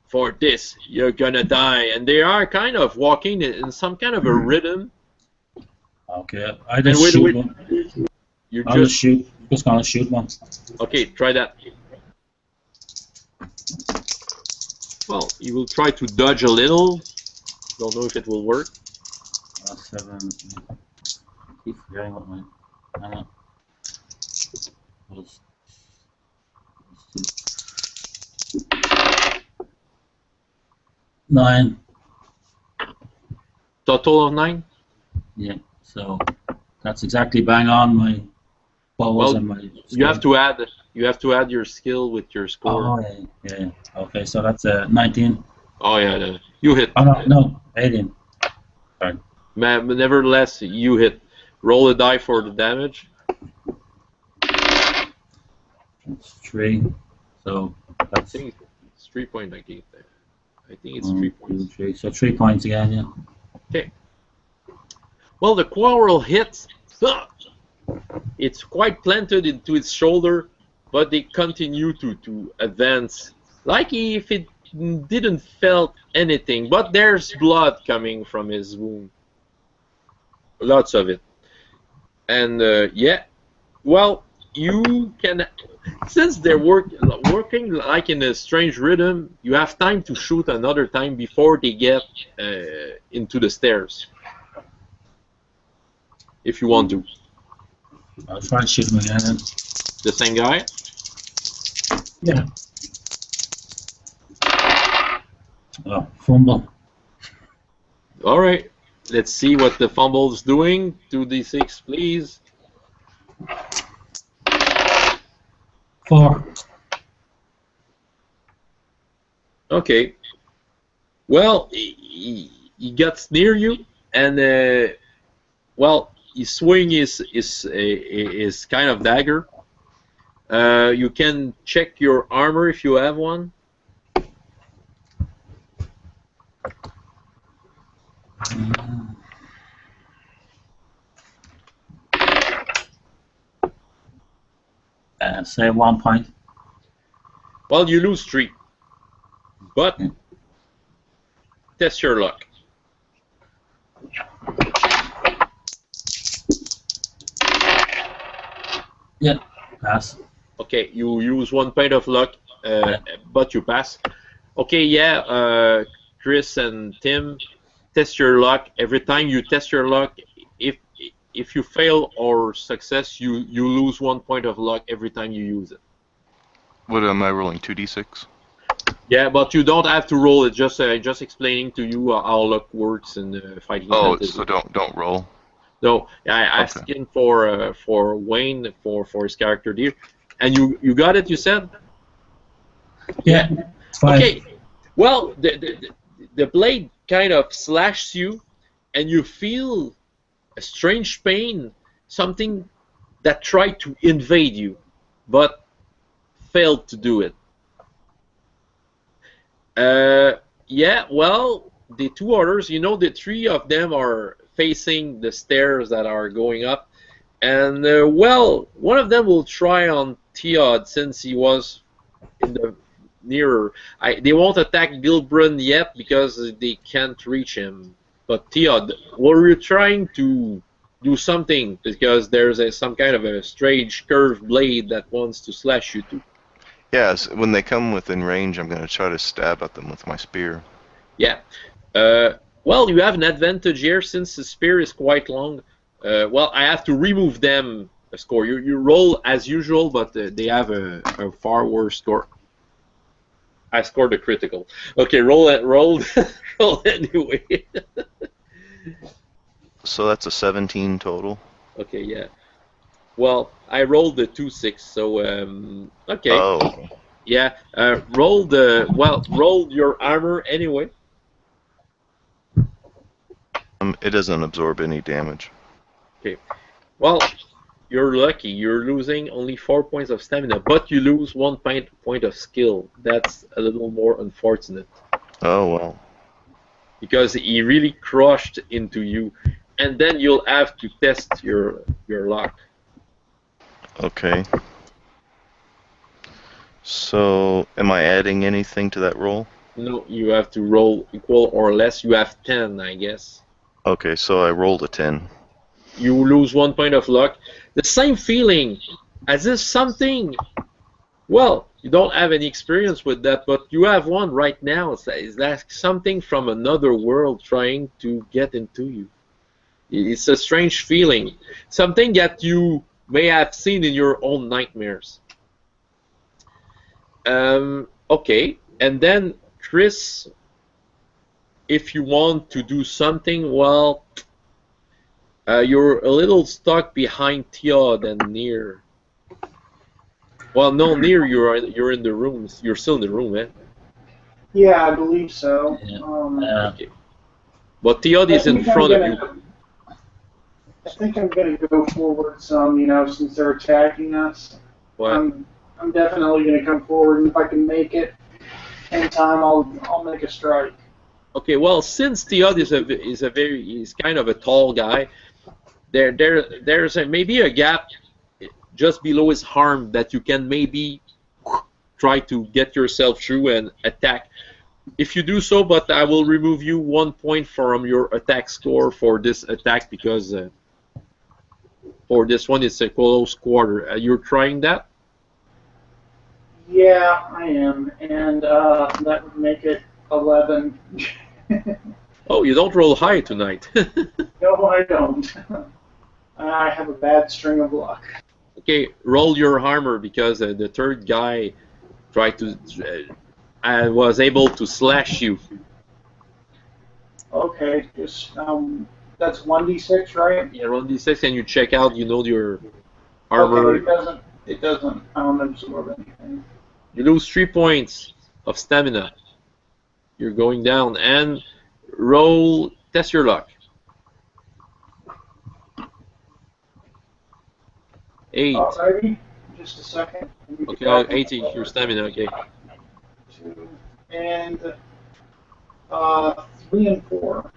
for this, you're gonna die. And they are kind of walking in some kind of a rhythm. Okay, I just shoot one. You're I'll just shoot. Just gonna shoot one. Okay, try that. Well, you will try to dodge a little. Don't know if it will work. 7. Keep forgetting what my. I know. Nine. Total of 9? Yeah, so that's exactly bang on my balls Well, and my. you have to add your skill with your score. Oh yeah. Okay, so that's 19. Oh yeah, you hit. Oh no, 18. Sorry. Nevertheless, you hit. Roll a die for the damage. It's 3. So I that's think it's 3.98 there. I think it's 3 points. 3. So 3 points again, yeah. Okay. Well, the quarrel hits. It's quite planted into its shoulder, but they continue to advance, like if it didn't felt anything. But there's blood coming from his wound, lots of it. And yeah, well, you can, since they're working like in a strange rhythm, you have time to shoot another time before they get into the stairs. If you want to. I'll try to shoot him again then. The same guy? Yeah. Oh, fumble. Alright. Let's see what the fumble's doing. 2d6, please. 4. Okay. Well, he gets near you, and well, he swing is kind of dagger. You can check your armor if you have one. Say 1 point. Well, you lose 3, but test your luck. Yeah, pass. Okay, you use 1 point of luck, but you pass. Okay, yeah, Chris and Tim, test your luck. Every time you test your luck, if you fail or success, you lose 1 point of luck every time you use it. What am I rolling? 2d6? Yeah, but you don't have to roll it. Just explaining to you how luck works in fighting. Oh, fantasy. so don't roll. No, I asked him for Wayne for his character there, and you got it. You said. Yeah. It's fine. Okay. Well, the blade kind of slashes you, and you feel a strange pain, something that tried to invade you, but failed to do it. Yeah, well, the 2 others, you know, the 3 of them are facing the stairs that are going up, and well, one of them will try on Theod since he was in the nearer. They won't attack Gilbrun yet because they can't reach him. But Theod, were you trying to do something because there's some kind of a strange curved blade that wants to slash you too? Yes, when they come within range, I'm going to try to stab at them with my spear. Yeah. Well, you have an advantage here since the spear is quite long. Well, I have to remove them a score. You roll as usual, but they have a far worse score. I scored a critical. Okay, roll roll anyway. So that's a 17 total. Okay, yeah. Well, I rolled the 2-6, so okay. Oh. Yeah, roll your armor anyway. It doesn't absorb any damage. Okay. Well, you're lucky. You're losing only 4 points of stamina, but you lose 1 point of skill. That's a little more unfortunate. Oh, well. Because he really crushed into you, and then you'll have to test your luck. Okay. So, am I adding anything to that roll? No, you have to roll equal or less. You have 10, I guess. Okay, so I rolled a 10. You lose 1 point of luck. The same feeling as if something. Well, you don't have any experience with that, but you have one right now. It's like something from another world trying to get into you. It's a strange feeling. Something that you may have seen in your own nightmares. Okay, and then Chris, if you want to do something, well, you're a little stuck behind Theod and Near. Well, no, Near, you're in the rooms. You're still in the room, eh? Yeah, I believe so. Yeah. Okay. But Theod is in front of you. I think I'm going to go forward some, since they're attacking us. What? I'm definitely going to come forward, and if I can make it in time, I'll make a strike. Okay, well, since Theod is kind of a tall guy, there's maybe a gap just below his arm that you can maybe try to get yourself through and attack. If you do so, but I will remove you 1 point from your attack score for this attack because for this one it's a close quarter. You're trying that? Yeah, I am, and that would make it 11. Oh, you don't roll high tonight. No, I don't. I have a bad string of luck. Okay, roll your armor because the third guy tried to was able to slash you. Okay, just that's 1d6, right? Yeah, roll d6 and you check out. Your armor. Okay, it doesn't absorb anything. You lose 3 points of stamina. You're going down and test your luck. 8. Alrighty, just a second. Okay, 80. Your stamina. Okay. 2 and 3 and 4.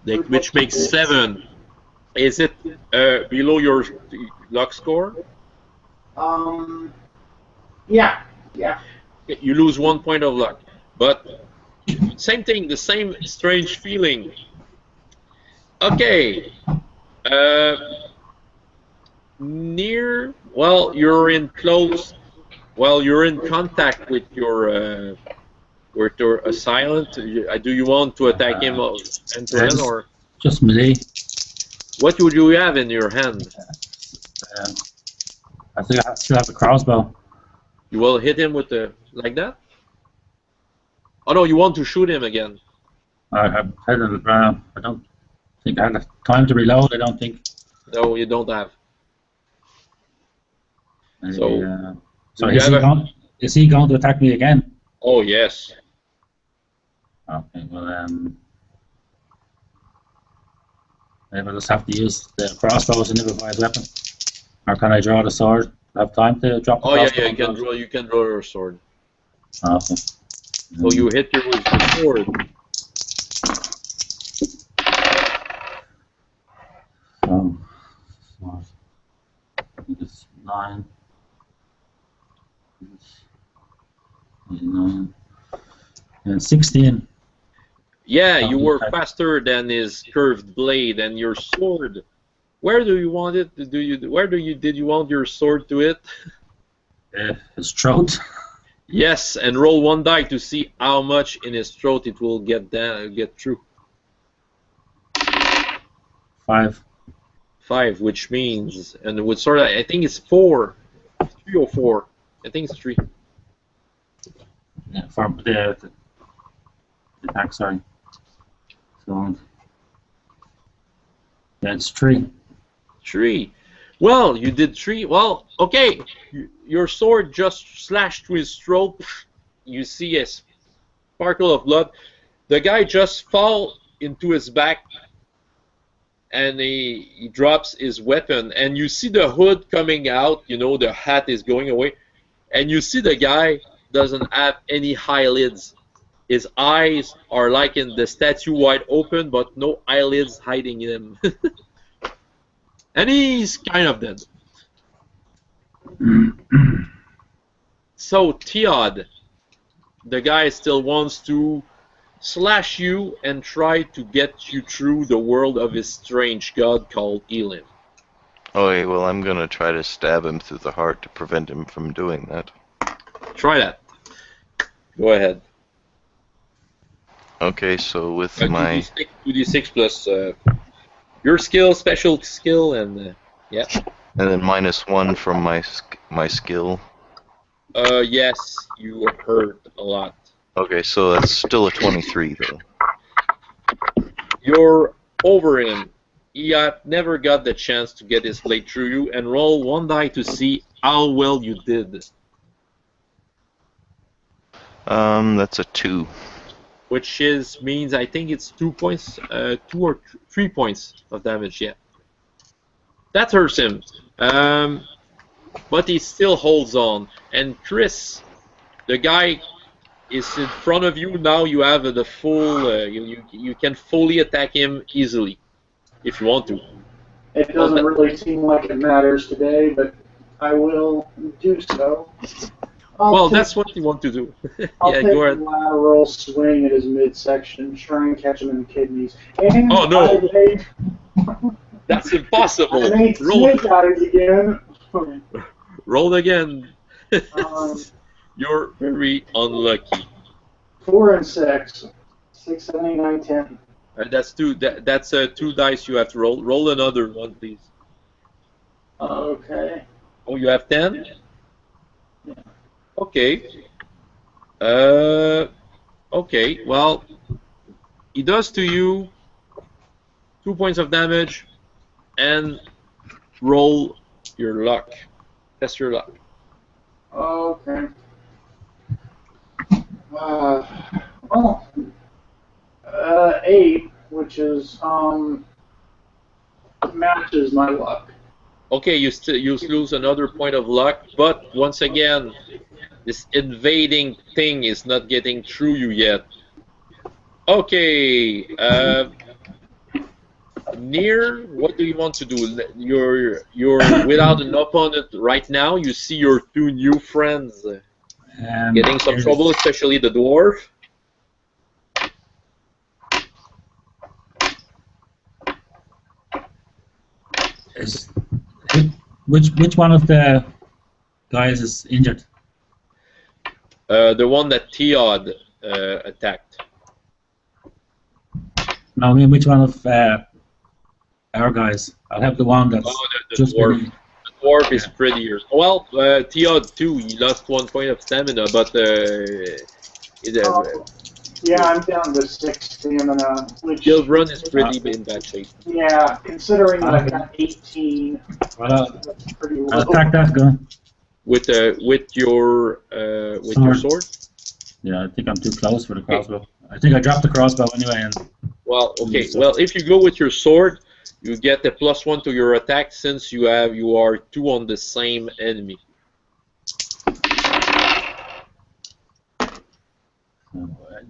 Which makes 7. Is it below your luck score? Yeah. You lose 1 point of luck, but same thing, the same strange feeling. Okay. Well, you're in contact with your assailant. Do you want to attack him end to end, or just melee? What would you have in your hand? I think I still have a crossbow. You will hit him with like that? Oh no, you want to shoot him again? I don't think I have time to reload. I don't think. No, you don't have. Maybe, So is he going to attack me again? Oh yes. Okay, well maybe I'll just have to use the crossbow as an improvised weapon. Or can I draw the sword? I have time to drop the crossbow? Yeah, you can draw your sword. Okay. So you hit your with the sword. So I think it's 9. And 16. Yeah, you were faster than his curved blade, and your sword. Where do you want it? Did you want your sword to hit? His throat. Yes, and roll one die to see how much in his throat it will get through. 5. 5, which means, and with sword, I think it's 4, 3 or 4. I think it's 3. Yeah, for the attack. Sorry. So that's 3. 3. Well, you did 3. Well, okay. Your sword just slashed through his throat. You see a sparkle of blood. The guy just falls into his back, and he drops his weapon. And you see the hood coming out. You know, the hat is going away. And you see the guy doesn't have any eyelids. His eyes are like in the statue, wide open, but no eyelids hiding him. And he's kind of dead. So, Theod, the guy still wants to slash you and try to get you through the world of his strange god called Elim. Okay, well, I'm gonna try to stab him through the heart to prevent him from doing that. Try that. Go ahead. Okay, so with my 2d6 plus your skill, special skill, and yeah. And then -1 from my skill. Yes, you hurt a lot. Okay, so that's still a 23 though. You're over him. He had never got the chance to get his blade through you, and roll one die to see how well you did. That's a 2. Which means I think it's 2 points, 2 or 3 points of damage. Yeah, that hurts him. But he still holds on. And Chris, the guy is in front of you now. You have the full. You can fully attack him easily if you want to. It doesn't really seem like it matters today, but I will do so. Well, that's what you want to do. I'll Yeah, take go a ahead. lateral swing at his midsection, try and catch him in the kidneys. And Oh, no. I made, That's impossible. I made snake eyes again. Roll again. Um, You're very unlucky. 4 and 6. 6, 7, 8, 9, 10. That's 2. That's 2 dice you have to roll. Roll another one, please. Okay. Oh, you have 10? Yeah. Okay. Okay. Well, he does to you 2 points of damage, and roll your luck. Test your luck. Okay. 8, which is matches my luck. Okay, you lose another point of luck, but once again, this invading thing is not getting through you yet. Okay, Near, what do you want to do? You're without an opponent right now. You see your 2 new friends getting some trouble, especially the dwarf. Which one of the guys is injured? The one that Theod attacked. No, I mean which one of our guys? I'll have the one that's the just dwarf. been... The dwarf is prettier. Well, Theod too. He lost 1 point of stamina, but yeah, I'm down to 6 stamina. Which Gilbrun is pretty in bad shape. Yeah, considering that I got 18. Well, That's pretty low. I'll attack that gun. With your sword. Yeah, I think I'm too close for the crossbow. I think I dropped the crossbow anyway. And well, okay. Well, if you go with your sword, you get a +1 to your attack since you are 2 on the same enemy.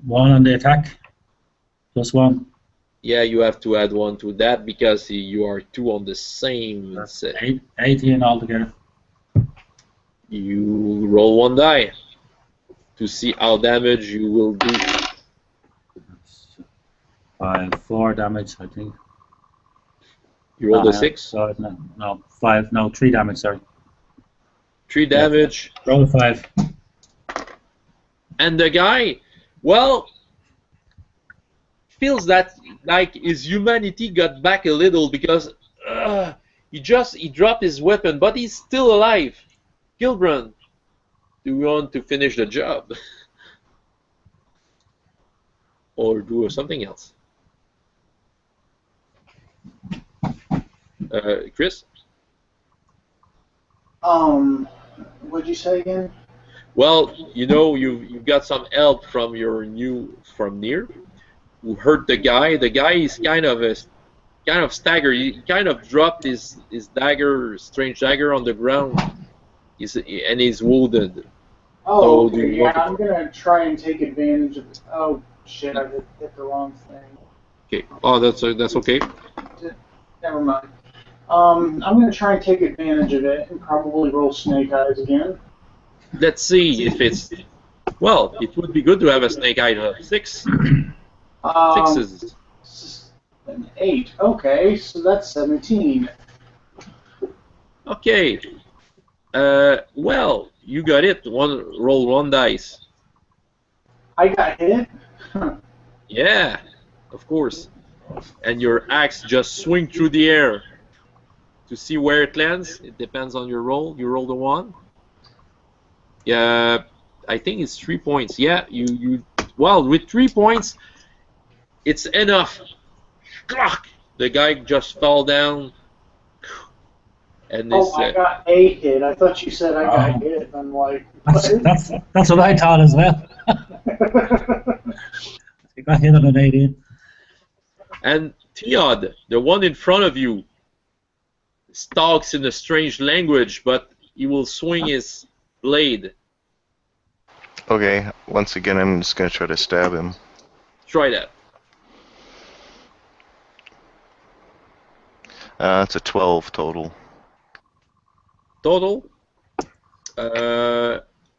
One on the attack, +1. Yeah, you have to add 1 to that because you are 2 on the same. That's 18 altogether. You roll one die to see how damage you will do. 4 damage, I think. You roll the 6. So no, 5. No, 3 damage. Sorry. 3 damage. Yeah, roll 5. And the guy, well, feels that like his humanity got back a little because he dropped his weapon, but he's still alive. Gilbrand, do you want to finish the job? Or do something else? Chris? What'd you say again? Well, you know, you've got some help from from near, who hurt the guy. The guy is kind of staggered. He kind of dropped his dagger, strange dagger, on the ground. And he's wounded. Oh, So okay, yeah, I'm gonna try and take advantage of. Oh shit, I hit the wrong thing. Okay. Oh, that's okay. Never mind. I'm gonna try and take advantage of it and probably roll snake eyes again. Let's see if it's. Well, it would be good to have a snake eye of 6. 6s. An 8. Okay, so that's 17. Okay. Well, you got it. Roll 1 dice. I got hit. Yeah, of course. And your axe just swing through the air to see where it lands. It depends on your roll. You roll the 1. Yeah, I think it's 3 points. Yeah, you. Well, with 3 points, it's enough. The guy just fell down. And I got a hit. I thought you said I got hit. I'm like, that's what I thought as well. You got hit on an 18. And Theod, the one in front of you, talks in a strange language, but he will swing his blade. Okay, once again, I'm just going to try to stab him. Try that. It's a 12 total. Total.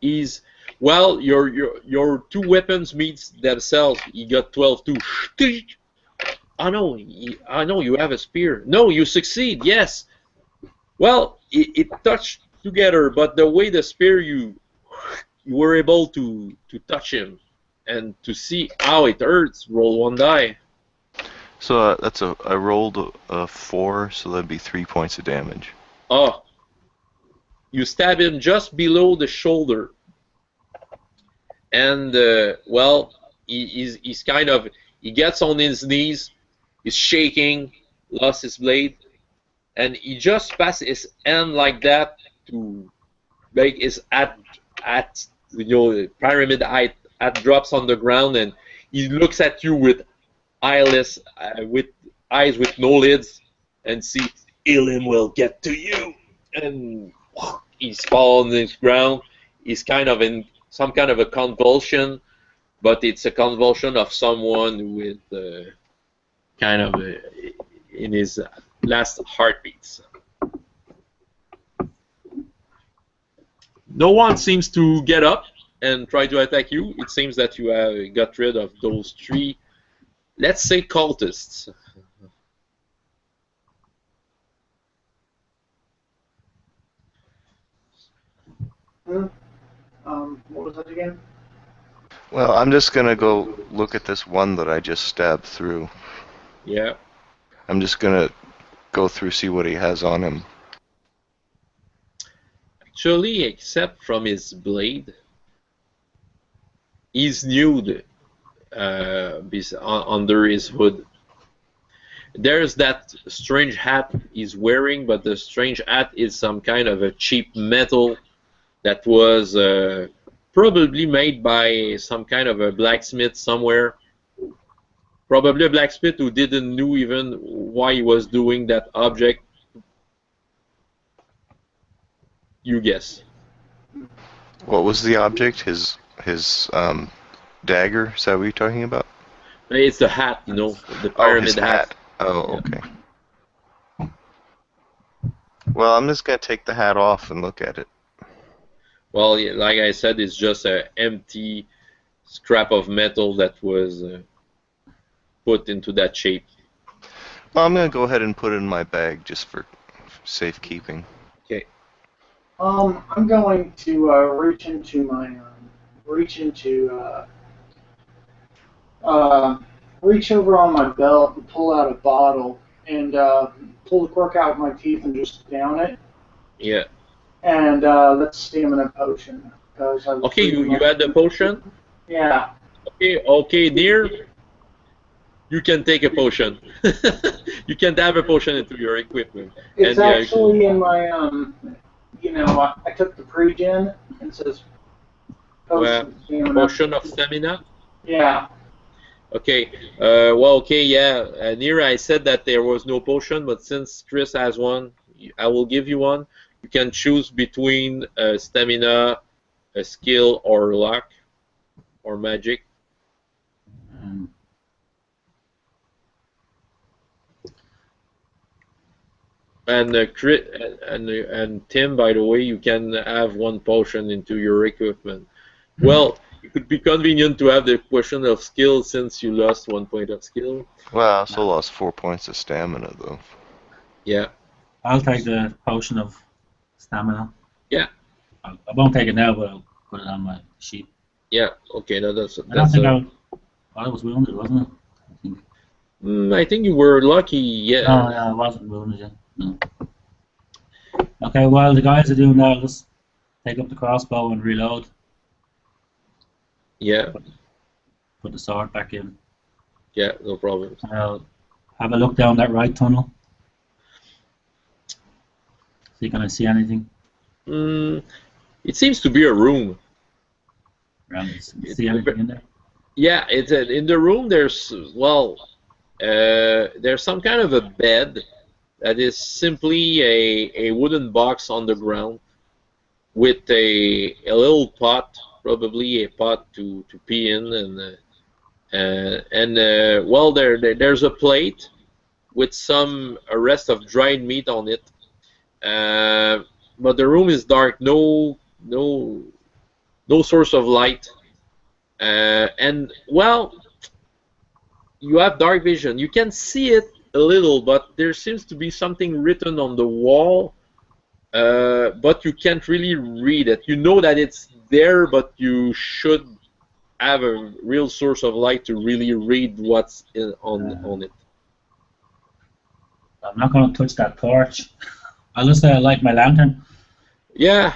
Is well, your 2 weapons meet themselves. You got 12 too. I know you have a spear. No, you succeed. Yes. Well, it touched together, but the way the spear you were able to touch him and to see how it hurts. Roll 1 die. So I rolled a 4, so that'd be 3 points of damage. Oh, you stab him just below the shoulder, and well, he's kind of, he gets on his knees, he's shaking, lost his blade, and he just passes his hand like that to make his at pyramid height, drops on the ground, and he looks at you with eyeless, with eyes with no lids, and see, Elim will get to you, and he's fallen on the ground. He's kind of in some kind of a convulsion, but it's a convulsion of someone with kind of in his last heartbeats. No one seems to get up and try to attack you. It seems that you have got rid of those 3, let's say, cultists. What was that again? Well, I'm just going to go look at this one that I just stabbed through. Yeah. I'm just going to go through, see what he has on him. Actually, except from his blade, he's nude under his hood. There's that strange hat he's wearing, but the strange hat is some kind of a cheap metal that was probably made by some kind of a blacksmith somewhere. Probably a blacksmith who didn't know even why he was doing that object. You guess. What was the object? His dagger? Is that what you're talking about? It's the hat, you know, the pyramid his hat. Oh, okay. Well, I'm just going to take the hat off and look at it. Well, like I said, it's just an empty scrap of metal that was put into that shape. Well, I'm gonna go ahead and put it in my bag just for safekeeping. Okay. I'm going to reach over on my belt and pull out a bottle and pull the cork out with my teeth and just down it. Yeah. And that's stamina potion. Okay, you had the potion? Yeah. Okay, dear. You can take a potion. You can have a potion into your equipment. It's and, actually in my, I took the pre-gen and it says potion stamina. Potion of stamina? Yeah. Okay. Well, okay, yeah. Near I said that there was no potion, but since Chris has one, I will give you one. You can choose between stamina, a skill, or luck, or magic. And and Tim, by the way, you can have one potion into your equipment. Well, it could be convenient to have the question of skill since you lost 1 point of skill. Well, I also lost 4 points of stamina, though. Yeah. I'll take the potion of stamina. Yeah. I won't take it now, but I'll put it on my sheet. Yeah. Okay. Now that's. I don't think I was wounded, wasn't it? I think you were lucky. Yeah. Oh, yeah, I wasn't wounded yet. No. Okay, while the guys are doing that, let's take up the crossbow and reload. Yeah. Put the sword back in. Yeah, no problem. I'll have a look down that right tunnel. See, can I see anything? It seems to be a room. See anything in there? Yeah, it's in the room. There's there's some kind of a bed that is simply a wooden box on the ground with a little pot, probably a pot to pee in, and there's a plate with a rest of dried meat on it. But the room is dark, no source of light, and well, you have dark vision. You can see it a little, but there seems to be something written on the wall, but you can't really read it. You know that it's there, but you should have a real source of light to really read what's on it. I'm not going to touch that torch. I'll just light my lantern. Yeah.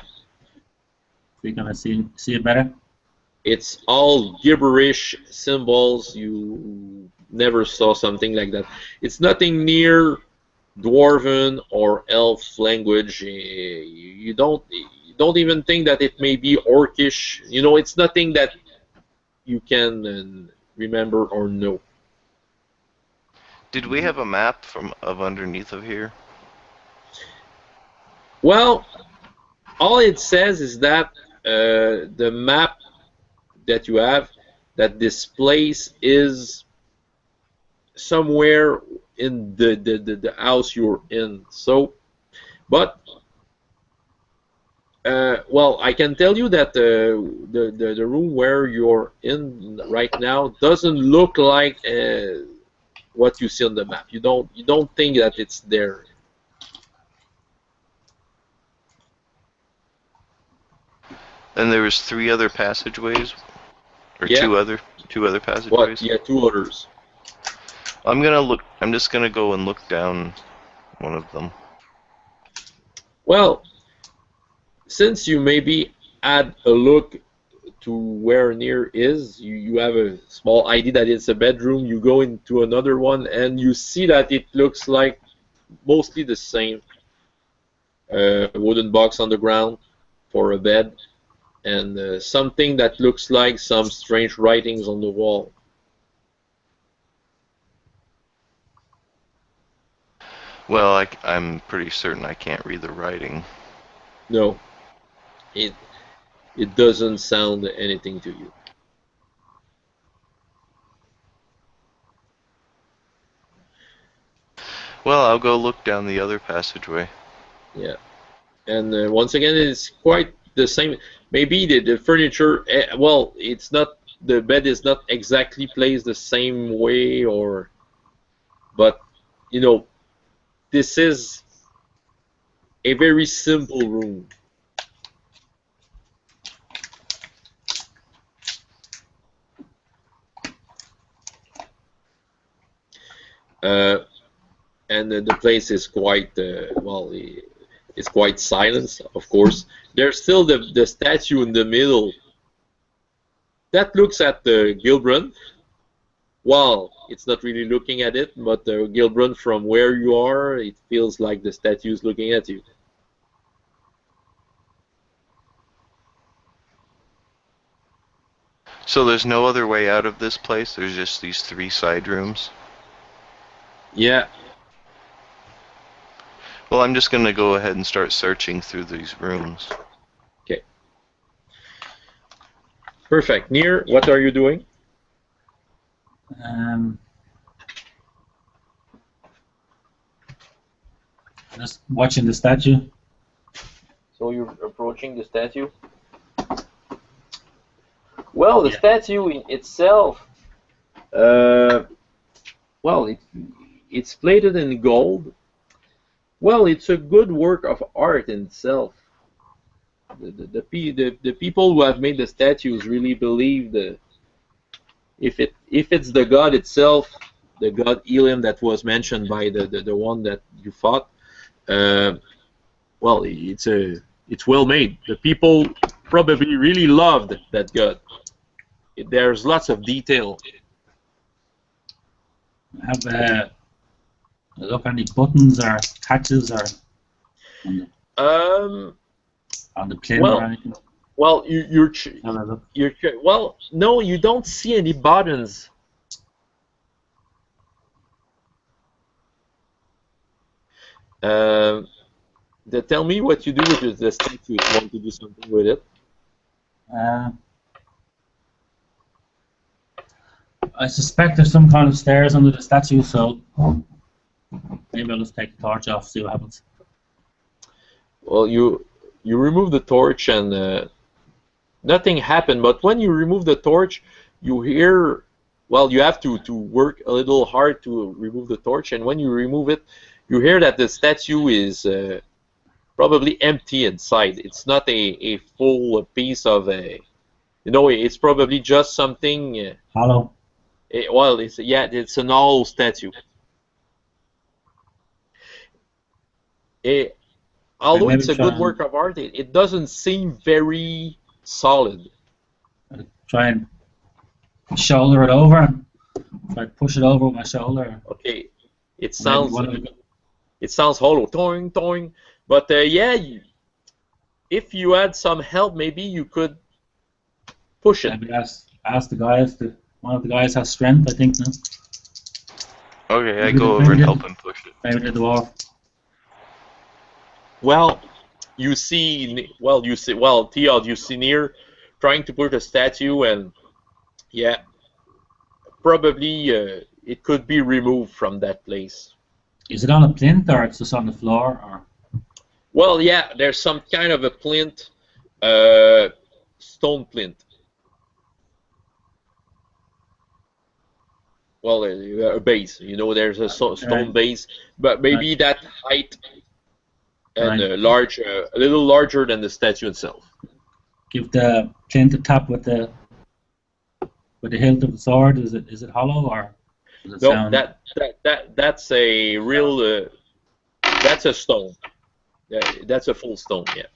So you can see it better? It's all gibberish symbols. You never saw something like that. It's nothing near Dwarven or Elf language. You don't even think that it may be Orcish. You know, it's nothing that you can remember or know. Did we have a map of underneath of here? Well, all it says is that the map that you have, that this place is somewhere in the house you're in. So, but well, I can tell you that the room where you're in right now doesn't look like what you see on the map. You don't think that it's there. And there was 3 other passageways, or Yeah. two other passageways. What? Yeah, 2 others. I'm just gonna go and look down one of them. Well, since you maybe add a look to where near is, you have a small idea that it's a bedroom. You go into another one and you see that it looks like mostly the same. Wooden box on the ground for a bed, and something that looks like some strange writings on the wall. Well, I'm pretty certain I can't read the writing. No, it doesn't sound anything to you. Well, I'll go look down the other passageway. Yeah, and once again, it's quite the same. Maybe the furniture. Well, it's not. The bed is not exactly placed the same way, but you know, this is a very simple room. And the place is quite well. It's quite silent, of course. There's still the statue in the middle. That looks at Gilbrun. Well, it's not really looking at it, but Gilbrun, from where you are, it feels like the statue is looking at you. So there's no other way out of this place? There's just these 3 side rooms? Yeah. Well, I'm just going to go ahead and start searching through these rooms. Okay. Perfect. Near, what are you doing? Just watching the statue. So you're approaching the statue? Well, the statue in itself, well, it's plated in gold. Well, it's a good work of art in itself. The people who have made the statues really believe that if it's the god itself, the god Elim that was mentioned by the one that you fought, well, it's well made. The people probably really loved that god. There's lots of detail. Have look any buttons or patches or on the pin or anything? Well, well, no, you don't see any buttons. Tell me what you do with the statue if you want to do something with it. I suspect there's some kind of stairs under the statue, so maybe I'll just take the torch off, see what happens. Well, you remove the torch and nothing happened. But when you remove the torch, you hear. Well, you have to work a little hard to remove the torch, and when you remove it, you hear that the statue is probably empty inside. It's not a full piece of a. You know, it's probably just something. Hollow. Well, it's an hollow statue. Although it's a good work of art, it doesn't seem very solid. Try and shoulder it over. Try to push it over with my shoulder. Okay, it sounds hollow, toing, toing. But yeah, if you had some help, maybe you could push it. Maybe ask the guys. One of the guys has strength, I think. No? Okay, I go over and help him push it. Maybe the dwarf. Well, you see, Theod, you see near trying to push a statue, and yeah, probably it could be removed from that place. Is it on a plinth or it's just on the floor? Or? Well, yeah, there's some kind of a plinth, stone plinth. Well, a base. You know, there's a stone base, but maybe that height and a little larger than the statue itself. Give the plinth a tap with the hilt of the sword. Is it hollow or? Does it sound... that's a real. That's a stone. That's a full stone. Yeah.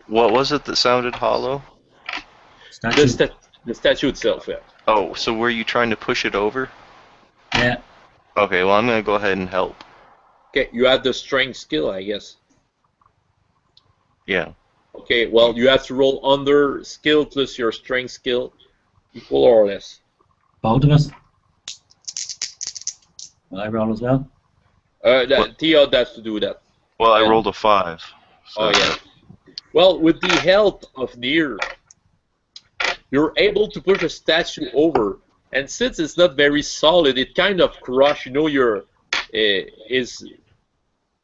What was it that sounded hollow? The statue itself. Yeah. Oh, so were you trying to push it over? Yeah. Okay, well I'm gonna go ahead and help. Okay, you have the strength skill, I guess. Yeah. Okay, well you have to roll under skill plus your strength skill, equal or less. Both of us. Will I roll as well? Theo has to do that. Well, I rolled a 5. So. Oh yeah. Well, with the help of Nier, you're able to push a statue over. And since it's not very solid, it kind of crushes. You know, the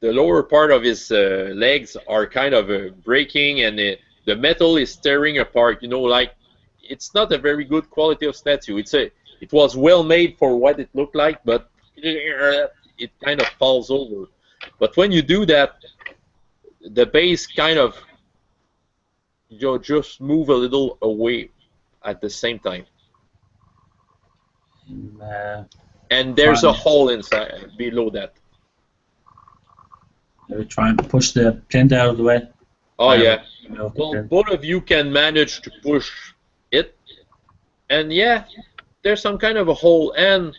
lower part of his legs are kind of breaking, and the metal is tearing apart. You know, like it's not a very good quality of statue. It was well made for what it looked like, but it kind of falls over. But when you do that, the base kind of just move a little away at the same time. And there's a hole inside below that. Maybe try and push the plinth out of the way. Oh yeah. Well, both of you can manage to push it, and yeah, there's some kind of a hole. And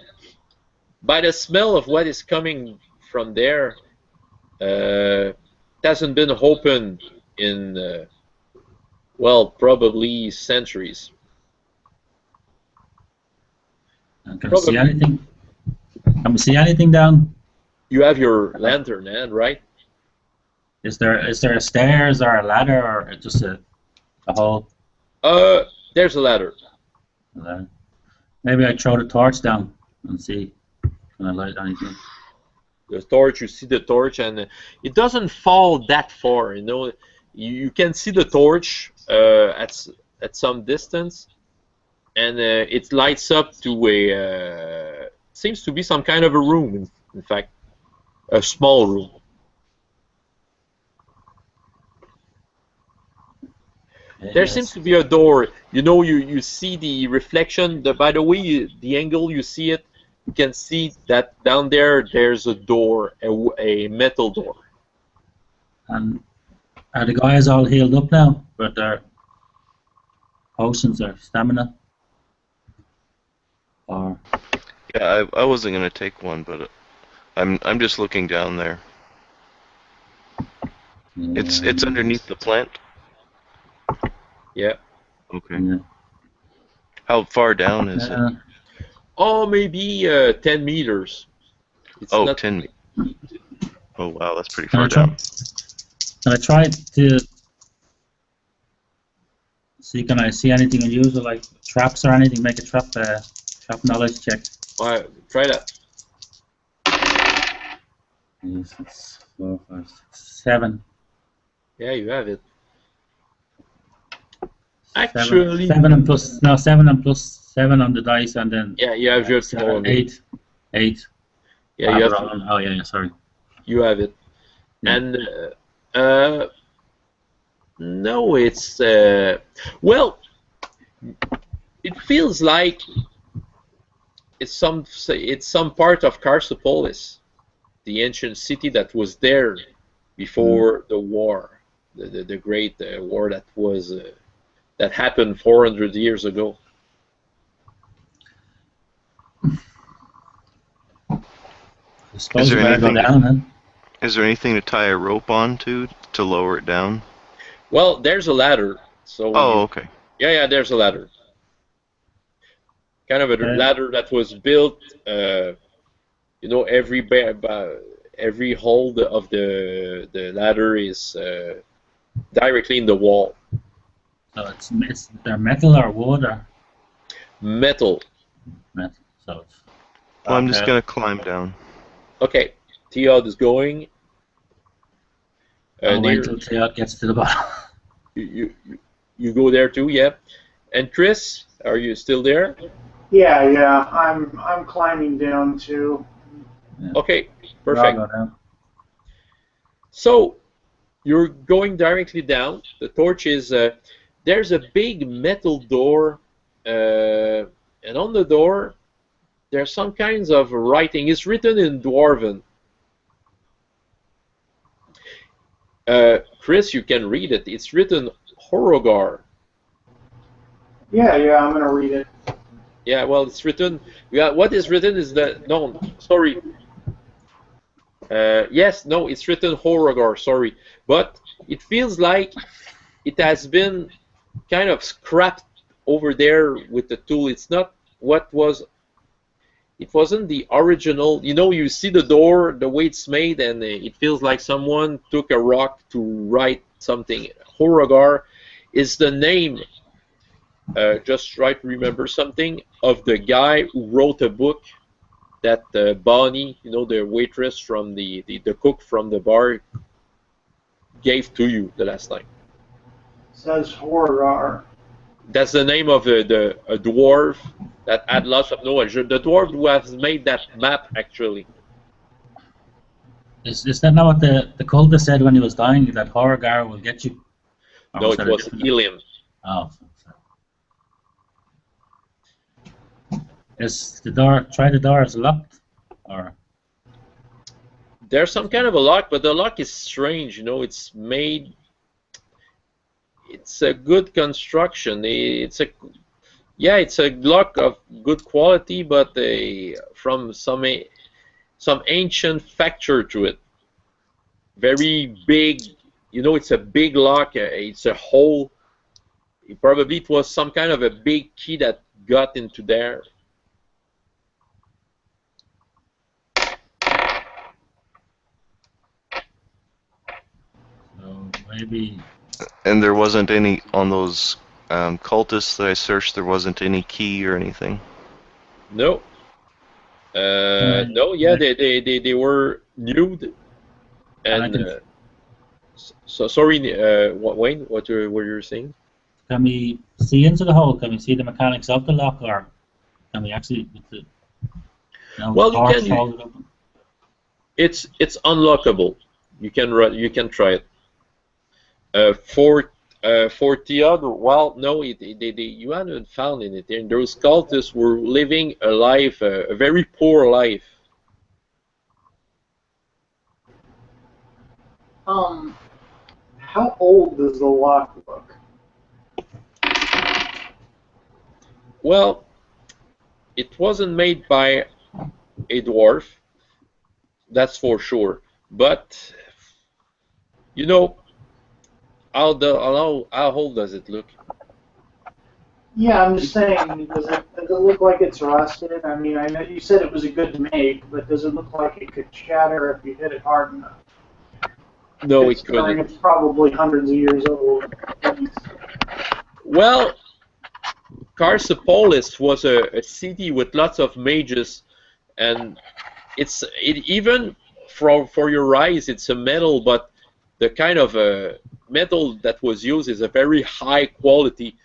by the smell of what is coming from there, it hasn't been opened in well, probably centuries. Can we see anything? Can we see anything down? You have your lantern, man, right? Is there a stairs or a ladder or just a hole? There's a ladder. Maybe I throw the torch down and see can I light anything. The torch, you see the torch, and it doesn't fall that far. You know, you can see the torch at some distance, and it lights up to a seems to be some kind of a room. In fact, a small room. There seems to be a door. You know, you see the reflection. By the way, the angle you see it, you can see that down there's a door, a metal door. And are the guys all healed up now with their potions or stamina? Or Yeah, I wasn't gonna take one, but I'm just looking down there. It's underneath the plant. Yeah. Okay. Yeah. How far down is it? Oh, maybe 10 meters. It's Oh, not 10 meters. Oh, wow, that's pretty Can far I try? down. Can I try to see? Can I see anything unusual, like traps or anything? Make a trap knowledge check. All right, try that. Yes, it's 4, 5, 6, 7. Yeah, you have it. Actually, 7 and plus 7 on the dice, and then yeah, you have your 8. Yeah, you have. Oh yeah, sorry. You have it. Yeah. And no, it's well, it feels like it's some part of Carsopolis, the ancient city that was there before the war, the great war that was that happened 400 years ago. I suppose there we better go anything- down, then. Is there anything to tie a rope on to lower it down? Well, there's a ladder. So Oh, okay. yeah, there's a ladder. Kind of a ladder that was built. You know, every hold of the ladder is directly in the wall. So it's they're metal or wood or Metal. metal. So it's Well, I'm just gonna climb down. Okay, Theod is going. I'll wait Near, till Theod gets to the bottom. you go there too, yeah. And Chris, are you still there? Yeah, I'm climbing down too. Okay, We'll perfect. go down. So you're going directly down. The torch is there's a big metal door, and on the door there's some kinds of writing. It's written in Dwarven. Chris, you can read it. It's written Horogar. Yeah, I'm gonna read it. Yeah, well, it's written. Yeah, what is written is that no, sorry. Yes, no, it's written Horogar. Sorry, but it feels like it has been kind of scrapped over there with the tool. It's not what was. It wasn't the original. You know, you see the door, the way it's made, and it feels like someone took a rock to write something. Horogar is the name. Just try to remember something of the guy who wrote a book that Bonnie, you know, the waitress from the cook from the bar, gave to you the last time. says horror. That's the name of a dwarf that had lots of knowledge. The dwarf who has made that map, actually. Is that not what the cultist said when he was dying? That Horror will get you? Or No, was it that a was different- helium. Oh. Is the door? Try the door. Is it locked? Or There's some kind of a lock, but the lock is strange. You know, it's made. It's a good construction. It's a lock of good quality, but from some ancient factor to it. Very big. You know, it's a big lock. It's a hole. Probably it was some kind of a big key that got into there. so maybe And there wasn't any on those cultists that I searched. There wasn't any key or anything. No. No. Yeah, they were nude. And so sorry, Wayne. What were you saying? can we see into the hole? Can we see the mechanics of the lock, or can we actually with the Well, you torch can. hold it open? It's unlockable. You can try it. For Theod, well, no, you haven't found anything. Those cultists were living a life, a very poor life. How old does the lock look? Well, it wasn't made by a dwarf, that's for sure. But you know, how old does it look? Yeah, I'm just saying, does it look like it's rusted? I mean, I know you said it was a good make, but does it look like it could shatter if you hit it hard enough? No, it Considering couldn't. it's probably hundreds of years old. Well, Carsopolis was a city with lots of mages, and even for your eyes, it's a metal, but the kind of metal that was used is a very high quality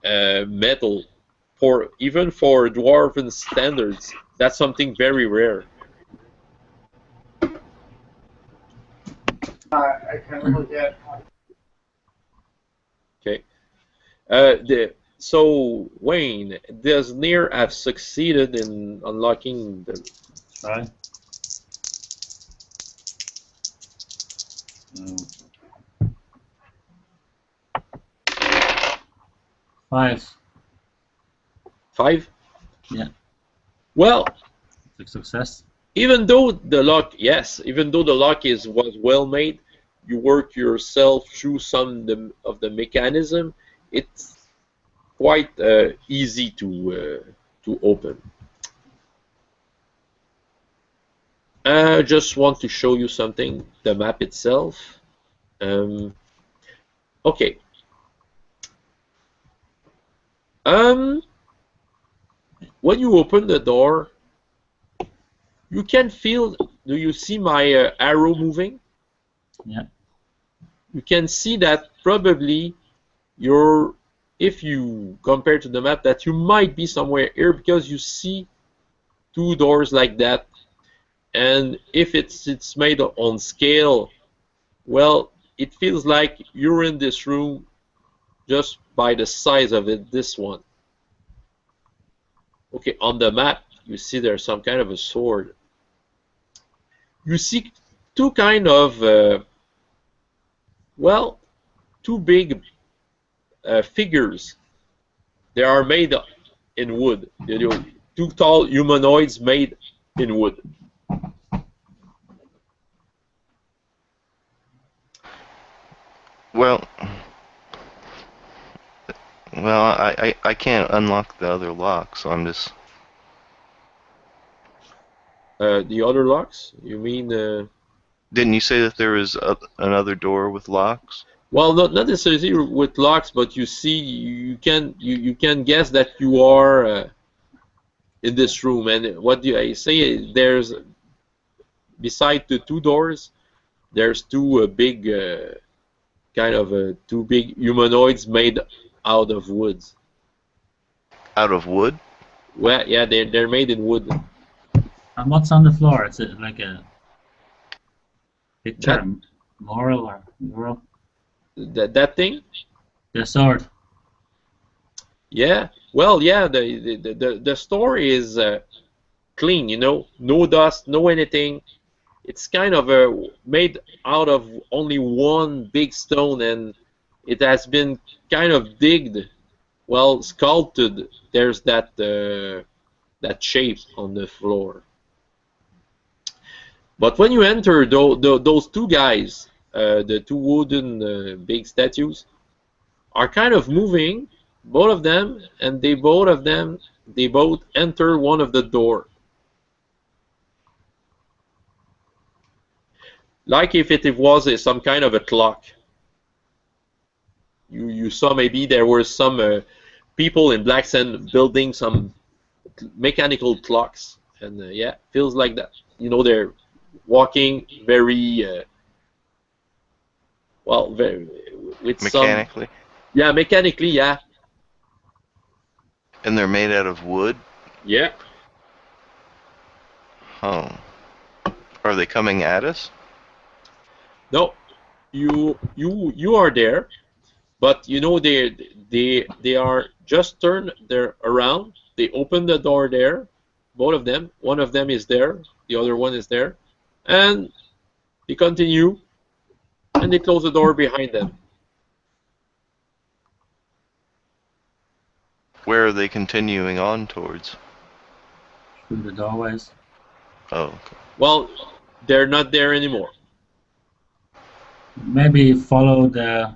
metal even for dwarven standards. That's something very rare. I can't really get. Okay. So Wayne, does Nier have succeeded in unlocking the? Try. Five. 5? Yeah. Well, It's a success. even though the lock was well made, you work yourself through some of the mechanism. It's quite easy to open. I just want to show you something. The map itself. Okay. When you open the door, you can feel. Do you see my arrow moving? Yeah. You can see that probably if you compare to the map, that you might be somewhere here because you see 2 doors like that. And if it's made on scale, well, it feels like you're in this room just by the size of it. This one. Okay, on the map, you see there's some kind of a sword. You see 2 kind of, 2 big figures. They are made in wood. 2 tall humanoids made in wood. Well, I can't unlock the other lock, so I'm just. The other locks? You mean? Didn't you say that there was another door with locks? Well, not necessarily with locks, but you see, you can guess that you are in this room. And what do I say? There's beside the 2 doors, there's 2 big kind of two big humanoids made out of wood. Out of wood? Well, yeah, they're made in wood. And what's on the floor? Is it like a picture, That- moral or mural? That thing? The sword. Yeah. Well, yeah. The story is clean. You know, no dust, no anything. It's kind of made out of only one big stone, and it has been kind of digged, well, sculpted. There's that shape on the floor. But when you enter, those two guys, the two wooden big statues, are kind of moving, both of them, and they both enter one of the door. Like if it was some kind of a clock. You saw maybe there were some people in black sand building some mechanical clocks, and yeah, feels like that. You know, they're walking very well, very with Mechanically? Yeah, mechanically, yeah. And they're made out of wood? Yeah. Oh. Are they coming at us? No, you are there, but you know they are just turned there around. They open the door there, both of them. One of them is there, the other one is there, and they continue, and they close the door behind them. Where are they continuing on towards? Through the doorways. Oh, okay. Well, they're not there anymore. Maybe follow the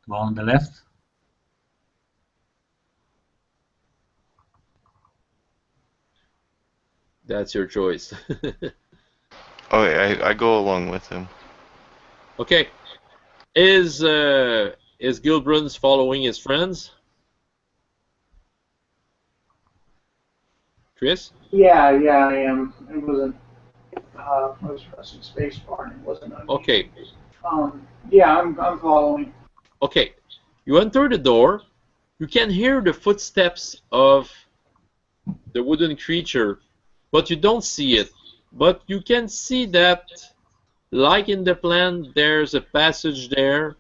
one on the left. That's your choice. Oh, I go along with him. Okay. Is Gilbrun's following his friends? Chris? Yeah, I am. It wasn't. I was pressing spacebar and it wasn't on. Okay. Yeah, I'm following. Okay. You enter the door. You can hear the footsteps of the wooden creature, but you don't see it. But you can see that, like in the plan, there's a passage there.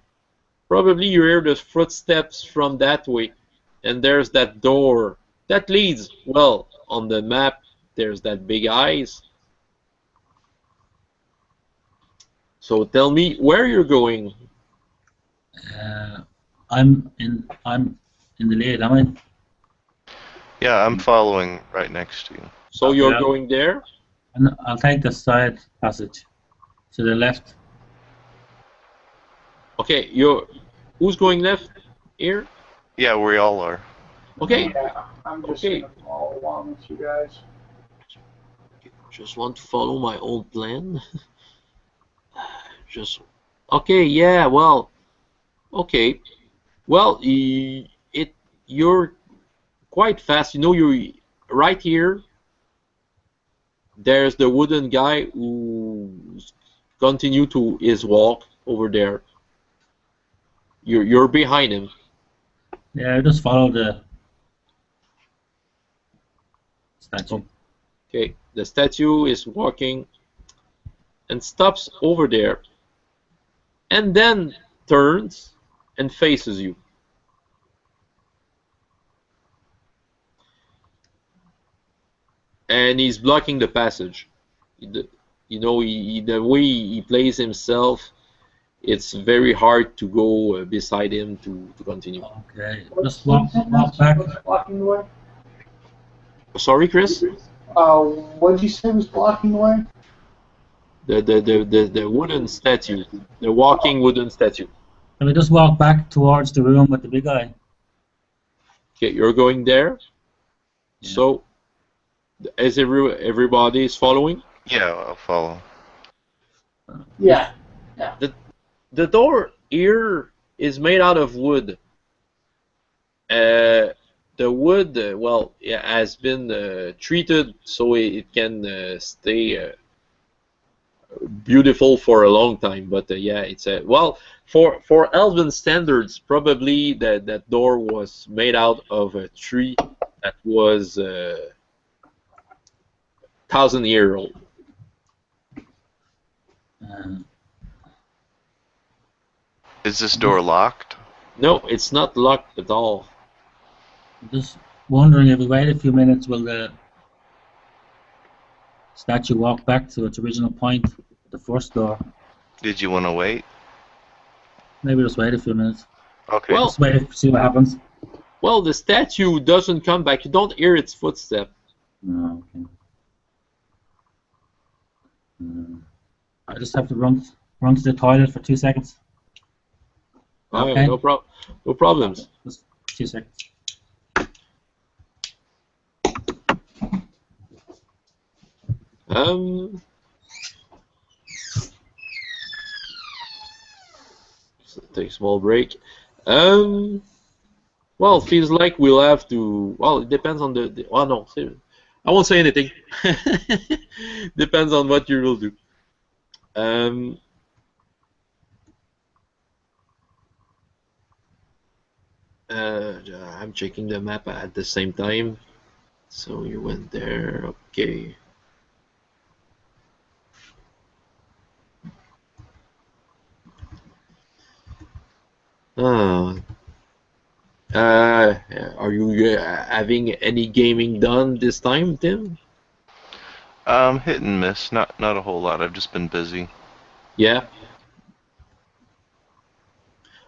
Probably you hear the footsteps from that way. And there's that door that leads, well, on the map, there's that big eyes. So tell me where you're going. I'm in the lead, am I? Yeah, I'm following right next to you. So you're Yeah. going there? And I'll take the side passage to the left. Okay, who's going left here? Yeah, we all are. Okay. Yeah, I'm just Okay. gonna follow along with you guys. Just want to follow my own plan. Just okay, yeah, well, okay. Well, you're quite fast. You know, you're right here. There's the wooden guy who continue to his walk over there. You're behind him. Yeah, just follow the statue. Okay, the statue is walking and stops over there, and then turns and faces you. And he's blocking the passage. You know, the way he plays himself, it's very hard to go beside him to continue. Okay, just walk back. What's blocking the way? Sorry, Chris? What did you say was blocking the way? The wooden statue, the walking wooden statue. Can we just walk back towards the room with the big eye? Okay, you're going there. Yeah. So, is everybody is following? Yeah, I'll follow. Yeah. The door here is made out of wood. The wood, well, yeah, has been treated so it can stay beautiful for a long time. But yeah, it's a well for Elven standards, probably that door was made out of a tree that was 1,000-year old. Is this door locked? No, it's not locked at all. Just wondering, if we wait a few minutes, will the statue walk back to its original point, the first door? Did you want to wait? Maybe just wait a few minutes. Okay. Well, Just wait to see what happens. Well, the statue doesn't come back. You don't hear its footstep. No, okay. I just have to run to the toilet for 2 seconds. Oh, Okay. no problems. Just 2 seconds. Take a small break. Well, it feels like we'll have to. Well, it depends on the oh no, I won't say anything. Depends on what you will do. I'm checking the map at the same time. So you went there, okay. Are you having any gaming done this time, Tim? Hit and miss. Not a whole lot. I've just been busy. Yeah.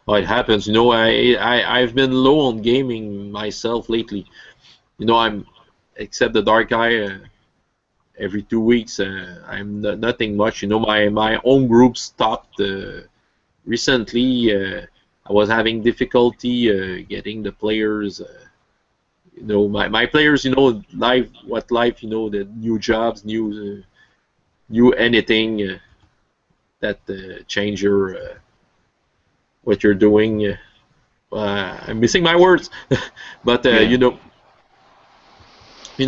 Well, it happens. You know, I've been low on gaming myself lately. You know, except the Dark Eye, every 2 weeks. I'm nothing much. You know, my own group stopped recently. I was having difficulty getting the players. You know, my players. You know, life. You know, the new jobs, new anything that change your what you're doing. I'm missing my words, but Yeah. you know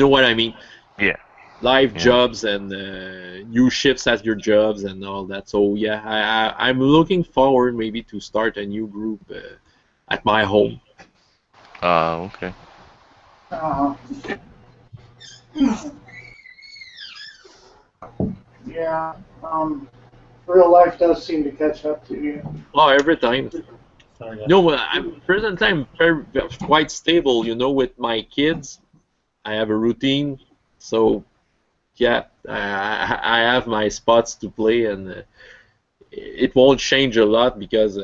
what I mean. Yeah. Live Yeah. jobs and new shifts at your jobs and all that. So yeah, I'm looking forward maybe to start a new group at my home. Okay. Yeah. Real life does seem to catch up to you. Oh, every time. Sorry, No, presently I'm quite stable. You know, with my kids, I have a routine. So yeah, I have my spots to play, and it won't change a lot because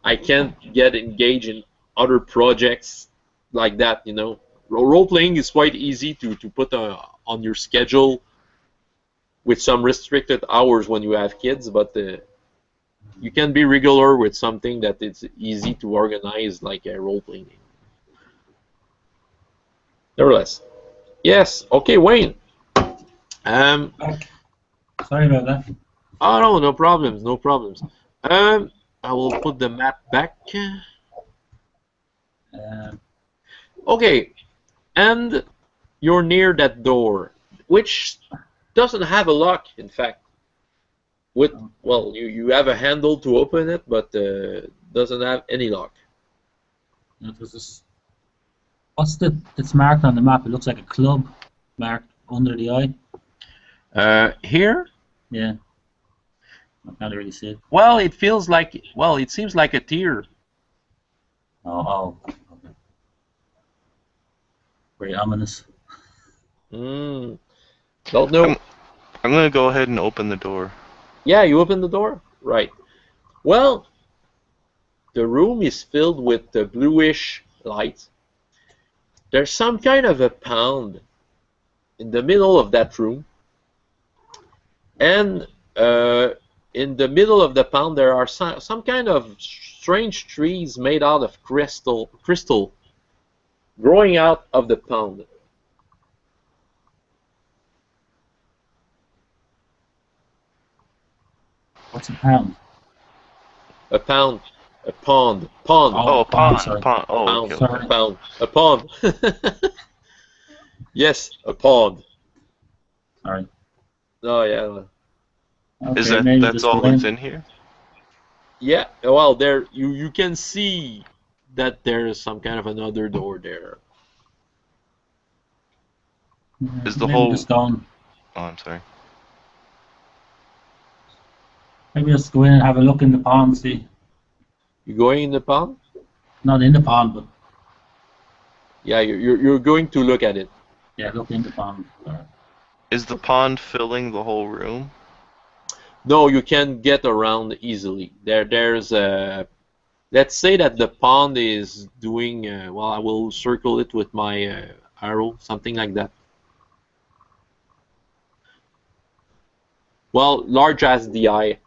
I can't get engaged in other projects like that. You know, role playing is quite easy to put on your schedule with some restricted hours when you have kids, but you can be regular with something that it's easy to organize, like a role playing game. Nevertheless, yes. Okay, Wayne. Sorry about that. Oh no, no problems, no problems. I will put the map back. Okay, and you're near that door, which doesn't have a lock, in fact. Well, you have a handle to open it, but doesn't have any lock. What's that's marked on the map? It looks like a club marked under the eye. Here? Yeah. I can't really see it. Well, it feels like. Well, it seems like a tear. Oh. Okay. Very ominous. Don't know. I'm gonna go ahead and open the door. Yeah, you open the door? Right. Well, the room is filled with the bluish light. There's some kind of a pound in the middle of that room. And in the middle of the pound there are some kind of strange trees made out of crystal growing out of the pound. What's a pound? A pound. A pond. Oh, a pond. sorry. Pond. Oh, Pound. okay. Sorry. A pound. A pond. Yes, a pond. Sorry. Oh yeah. Okay, maybe that's just all go in. that's in here? Yeah, well, there you can see that there is some kind of another door there. Is the Maybe whole... just go in. Oh, I'm sorry. Maybe just go in and have a look in the pond. See, You going in the pond? not in the pond, but Yeah, you're going to look at it. yeah, look in the pond. Is the pond filling the whole room? No, you can get around easily. There's a. Let's say that the pond is doing. Well, I will circle it with my arrow, something like that. Well, large as the eye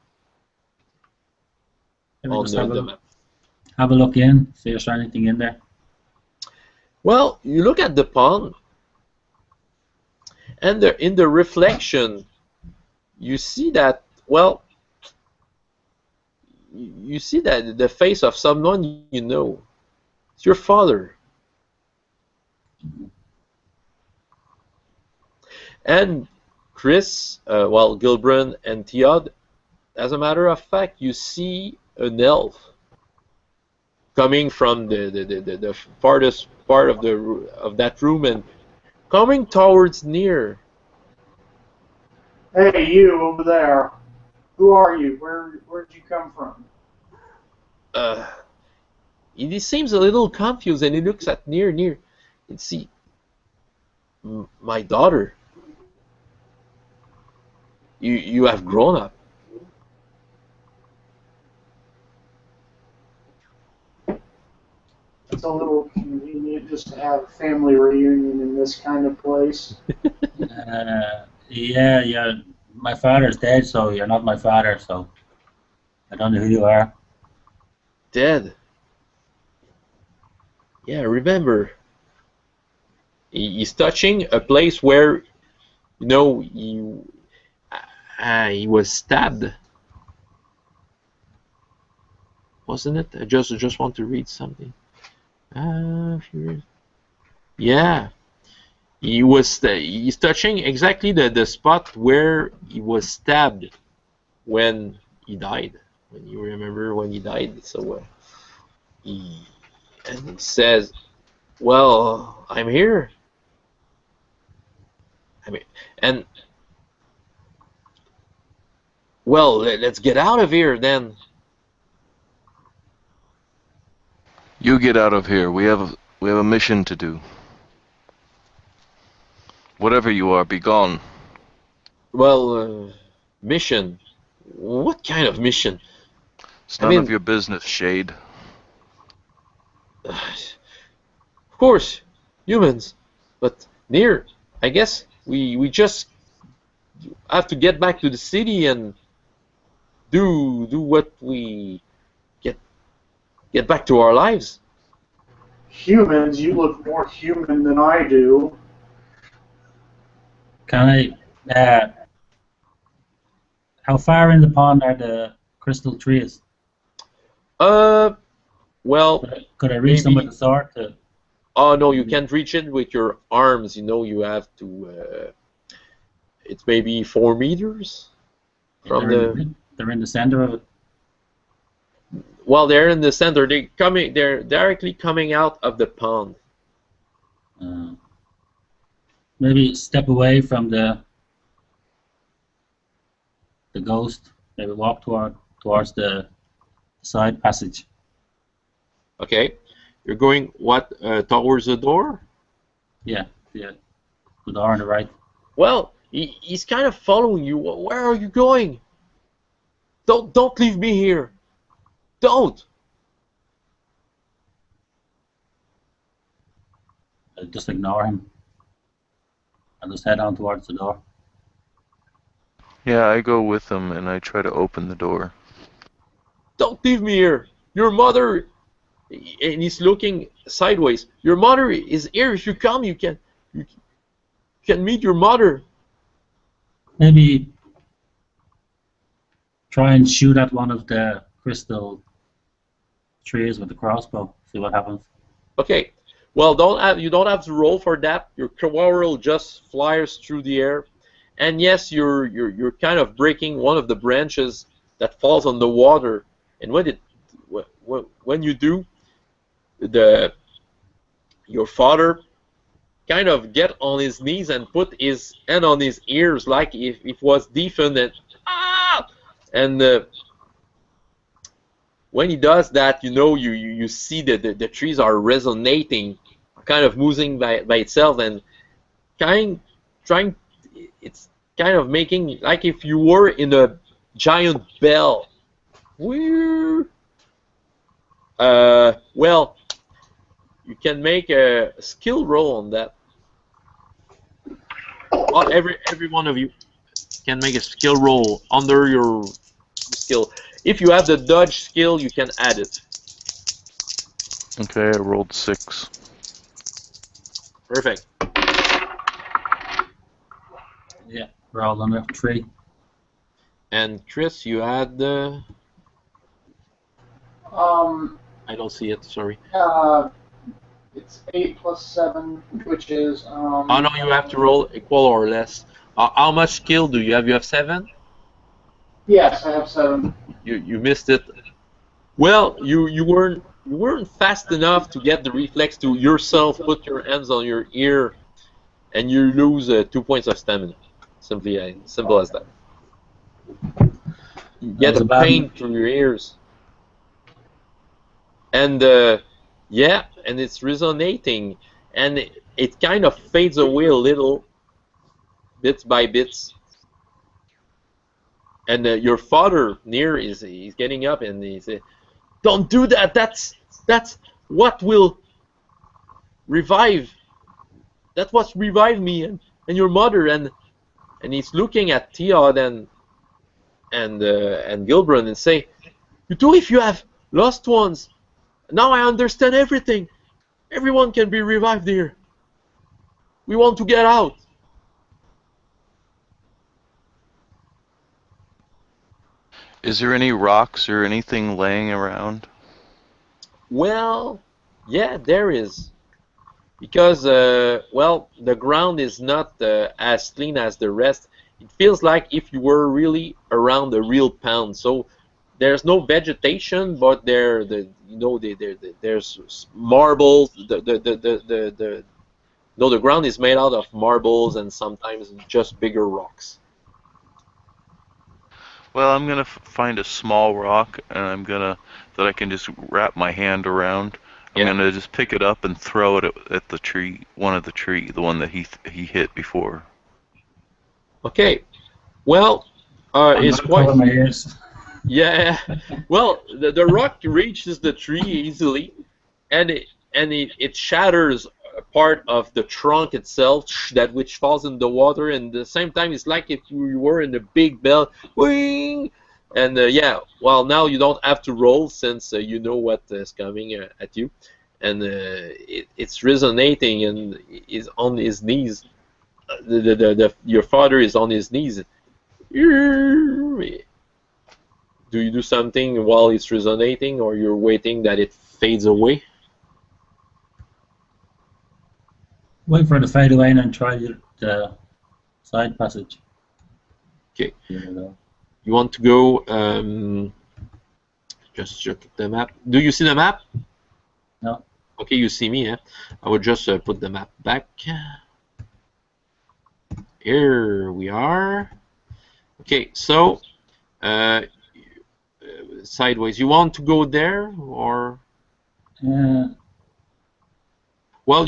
Maybe on just the map. have a look in. See if there's anything in there. Well, you look at the pond, and in the reflection, you see that. Well, you see that the face of someone you know. It's your father. And Chris, well, Gilbrun and Theod, as a matter of fact, you see an elf coming from the farthest part of that room and coming towards near. Hey, you over there. Who are you? Where'd you come from? He seems a little confused and he looks at near. And see, my daughter. You have grown up. It's a little convenient just to have a family reunion in this kind of place. Yeah. My father's dead, so you're not my father. So I don't know who you are. Dead. Yeah, remember. He's touching a place where, you know, he was stabbed. Wasn't it? I just want to read something. Yeah. He's touching exactly the spot where he was stabbed when he died. When you remember when he died. So he says, "Well, I'm here." I mean, and well, let's get out of here then. You get out of here. We have a mission to do. Whatever you are, be gone. Well, mission. What kind of mission? It's none of your business, Shade. Of course, humans. But near, I guess we just have to get back to the city and do what we get back to our lives. Humans, you look more human than I do. Can I? How far in the pond are the crystal trees? Well, could I reach them with the sword? Oh no, you can't reach it with your arms. You know, you have to. It's maybe 4 meters from They're in the center of it. Well, they're in the center. They're directly coming out of the pond. Maybe step away from the ghost. Maybe walk towards the side passage. Okay, you're going what towards the door? Yeah, the door on the right. Well, he's kind of following you. Where are you going? Don't leave me here. Don't. Just ignore him. I'll just head on towards the door. Yeah, I go with him and I try to open the door. Don't leave me here. Your mother, and he's looking sideways. Your mother is here. If you come, you can meet your mother. Maybe try and shoot at one of the crystal trees with the crossbow. See what happens. Okay. Well, you don't have to roll for that. Your quarrel just flies through the air, and yes, you're kind of breaking one of the branches that falls on the water, and when you do, your father kind of get on his knees and put his hand on his ears like if it was deafened, and when he does that, you see that the trees are resonating, kind of moving by itself, and it's kind of making like if you were in a giant bell. Well, you can make a skill roll on that. Every one of you can make a skill roll under your skill. If you have the dodge skill, you can add it. Okay, I rolled 6. Perfect. Yeah, roll under 3. And Chris, you had the. I don't see it. Sorry. It's 8 plus 7, which is. Oh no, you have to roll equal or less. How much skill do you have? You have 7. Yes, I have 7. You missed it. Well, you weren't fast enough to get the reflex to yourself put your hands on your ear, and you lose 2 points of stamina. Simple as that. You get a pain through your ears, and yeah, and it's resonating, and it kind of fades away a little, bits by bits. And your father he's getting up and he says, "Don't do that. That's what will revive. That's what revived me and your mother." And he's looking at Theod and Gilbrun and say, "You too, if you have lost ones. Now I understand everything. Everyone can be revived here. We want to get out." Is there any rocks or anything laying around? Well, yeah, there is. Because, well, the ground is not as clean as the rest. It feels like if you were really around a real pound. So there's no vegetation, but there's marbles. The ground is made out of marbles and sometimes just bigger rocks. Well, I'm gonna find a small rock, and that I can just wrap my hand around. I'm gonna just pick it up and throw it at the tree, the one that he hit before. Okay. Well, it's quite. My ears. Yeah. Well, the rock reaches the tree easily, and it shatters a part of the trunk itself, which falls in the water, and at the same time it's like if you were in a big bell, wing, and yeah. Well, now you don't have to roll since you know what is coming at you, and it's resonating and is on his knees. Your father is on his knees. Do you do something while it's resonating, or you're waiting that it fades away? Wait for it to fade away and then try the side passage. Okay. You want to go, just check the map. Do you see the map? No. Okay, you see me, eh? I will just put the map back. Here we are. Okay, so sideways. You want to go there, or? Well,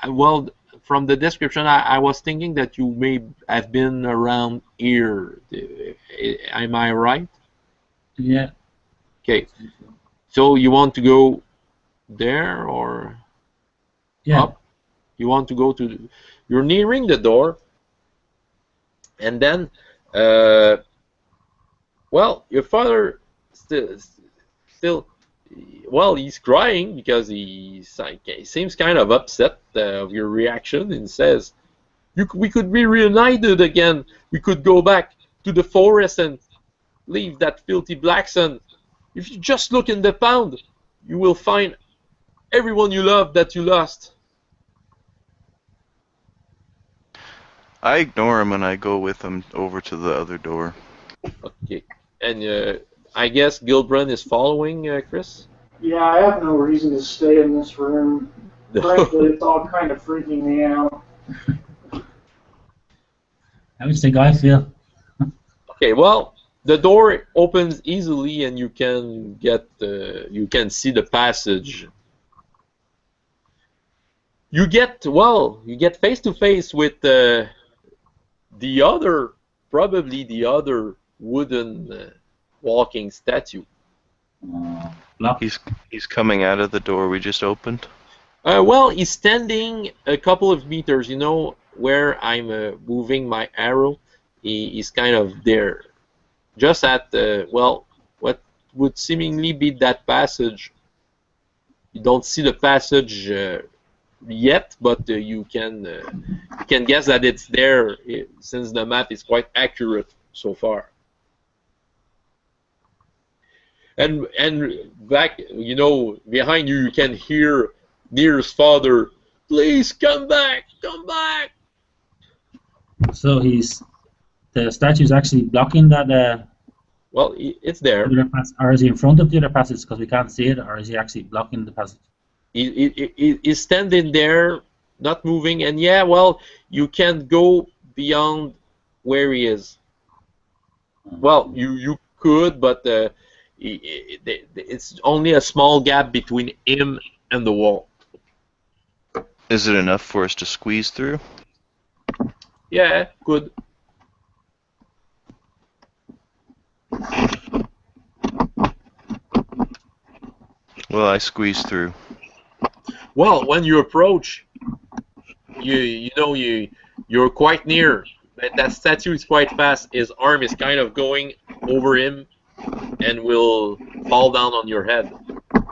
well, from the description, I was thinking that you may have been around here. Am I right? Yeah. Okay. So you want to go there, or? Yeah. Up? You want to go to? You're nearing the door, and then, well, your father still. Well, he's crying because he seems kind of upset of your reaction, and says, "We could be reunited again. We could go back to the forest and leave that filthy black sun. If you just look in the pound, you will find everyone you love that you lost." I ignore him and I go with him over to the other door. Okay. And I guess Gilbrun is following, Chris? Yeah, I have no reason to stay in this room. Frankly, it's all kind of freaking me out. How does the guy feel? Okay, well, the door opens easily and you can see the passage. You get face to face with probably the other wooden walking statue. Block. He's coming out of the door we just opened. Well, he's standing a couple of meters. You know where I'm moving my arrow? He's kind of there, just at what would seemingly be that passage. You don't see the passage yet, but you can guess that it's there since the map is quite accurate so far. And back, behind you, you can hear Nier's father, "Please come back, come back." So the statue's actually blocking that. Well, it's there. Or is he in front of the other passage because we can't see it, or is he actually blocking the passage? He's standing there, not moving, and yeah, well, you can't go beyond where he is. Well, you could, but it's only a small gap between him and the wall. Is it enough for us to squeeze through? Yeah, good. Well, I squeeze through. Well, when you approach, you're quite near. That statue is quite fast. His arm is kind of going over him and will fall down on your head.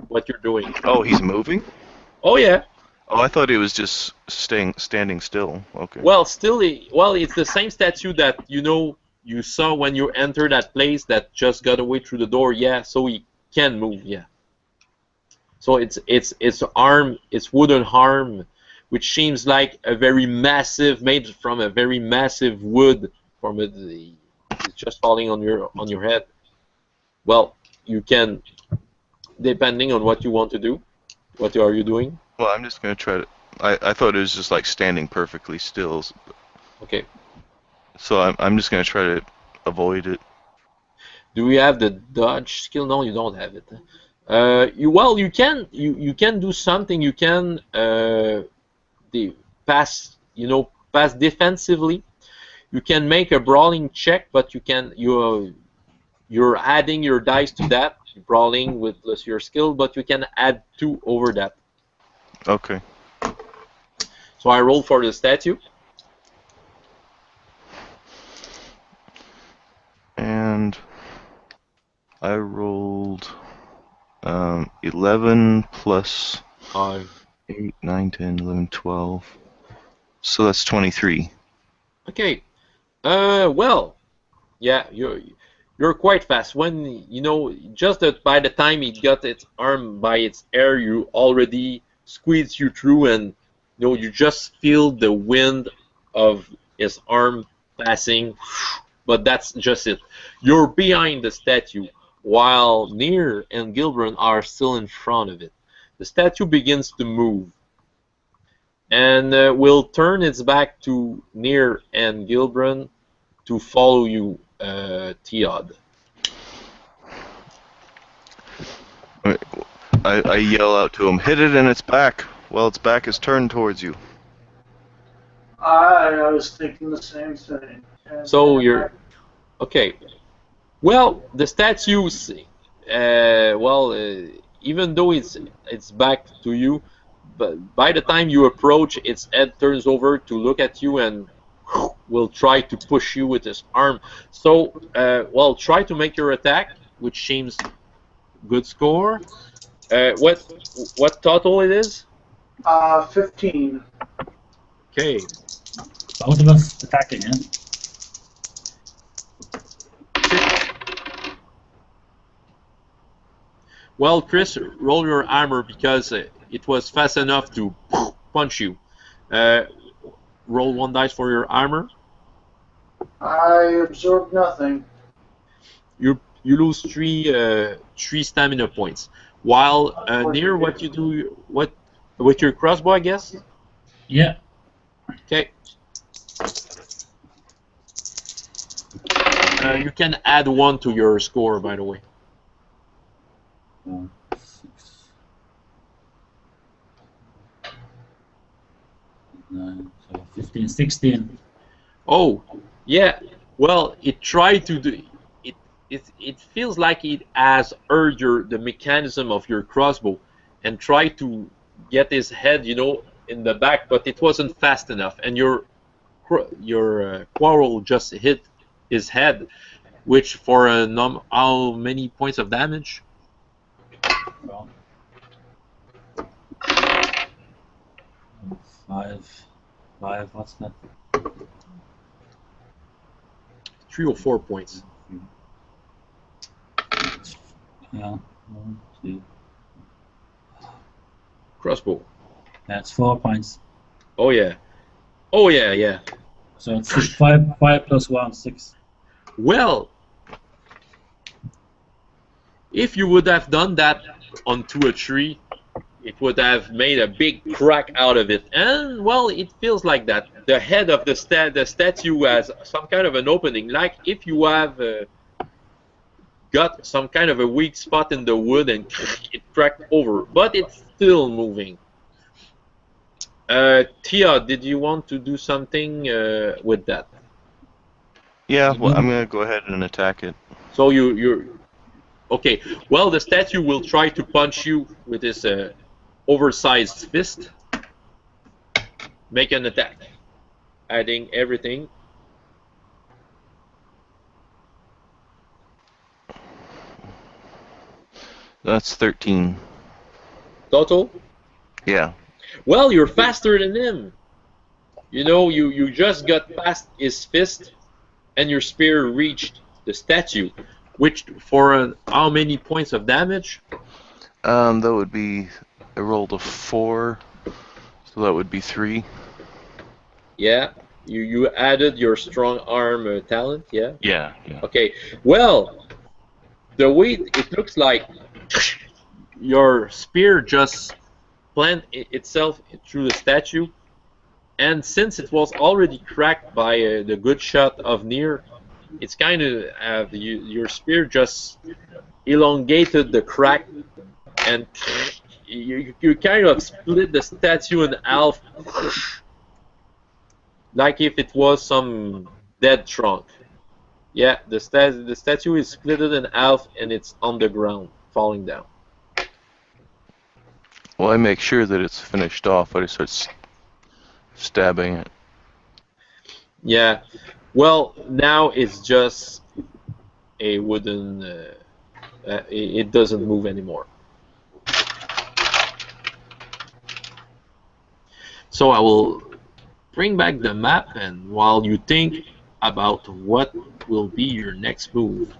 What you're doing? Oh, he's moving? Oh yeah. Oh, I thought he was just standing still. Okay. Well, it's the same statue that you saw when you entered that place that just got away through the door. Yeah, so he can move. Yeah. So it's wooden arm, which seems like made from a very massive wood. It's just falling on your head. Well, you can, depending on what you want to do. What are you doing? Well, I'm just gonna try to. I thought it was just like standing perfectly still. Okay. So I'm just gonna try to avoid it. Do we have the dodge skill? No, you don't have it. You can do something. You can pass defensively. You can make a brawling check, but you're adding your dice to that. Brawling with your skill, but you can add 2 over that. Okay. So I roll for the statue. And I rolled 11 plus 8, 9, 10, 11, 12. So that's 23. Okay. Well, yeah, you're quite fast. When just that by the time it got its arm by its hair, you already squeezed you through, and you just feel the wind of his arm passing. But that's just it. You're behind the statue, while Nier and Gilbrun are still in front of it. The statue begins to move, and will turn its back to Nier and Gilbrun to follow you, Theod. I yell out to him, "Hit it in its back!" Well, its back is turned towards you. I was thinking the same thing. So you're okay. Well, the statue, even though it's back to you, but by the time you approach, its head turns over to look at you and will try to push you with his arm. So, try to make your attack, which seems good score. What total it is? 15. Okay. Both of us attacking, yeah? Well, Chris, roll your armor because it was fast enough to punch you. Roll 1 dice for your armor. I absorbed nothing. You lose three stamina points. While near what you do, what with your crossbow, I guess. Yeah. Okay. You can add 1 to your score, by the way. 6, 9, so 15, 16. Oh, yeah. Well, it tried to do it. It feels like it has heard the mechanism of your crossbow and tried to get his head, in the back, but it wasn't fast enough, and your quarrel just hit his head, which for how many points of damage? Well, 5. What's that? 3 or 4 points. Yeah. 1, 2. Crossbow. That's 4 points. Oh yeah. Oh yeah, yeah. So it's 5 plus 1, 6. Well, if you would have done that onto a tree, it would have made a big crack out of it. And, well, it feels like that. The head of the statue has some kind of an opening, like if you have got some kind of a weak spot in the wood and it cracked over. But it's still moving. Tia, did you want to do something with that? Yeah, well, I'm gonna go ahead and attack it. So you're okay. Well, the statue will try to punch you with his oversized fist. Make an attack, adding everything. That's 13. Total. Yeah. Well, you're faster than him. You just got past his fist, and your spear reached the statue, which for how many points of damage? That would be, I rolled a 4, so that would be 3. Yeah, you added your strong arm talent, yeah? Yeah. Okay, well, the way it looks like your spear just planted itself through the statue, and since it was already cracked by the good shot of Nier, it's kind of your spear just elongated the crack, and you kind of split the statue in half, like if it was some dead trunk. Yeah, the statue is split in half and it's on the ground, falling down. Well, I make sure that it's finished off. I just start stabbing it. Yeah, well, now it's just a wooden. It doesn't move anymore. So I will bring back the map, and while you think about what will be your next move.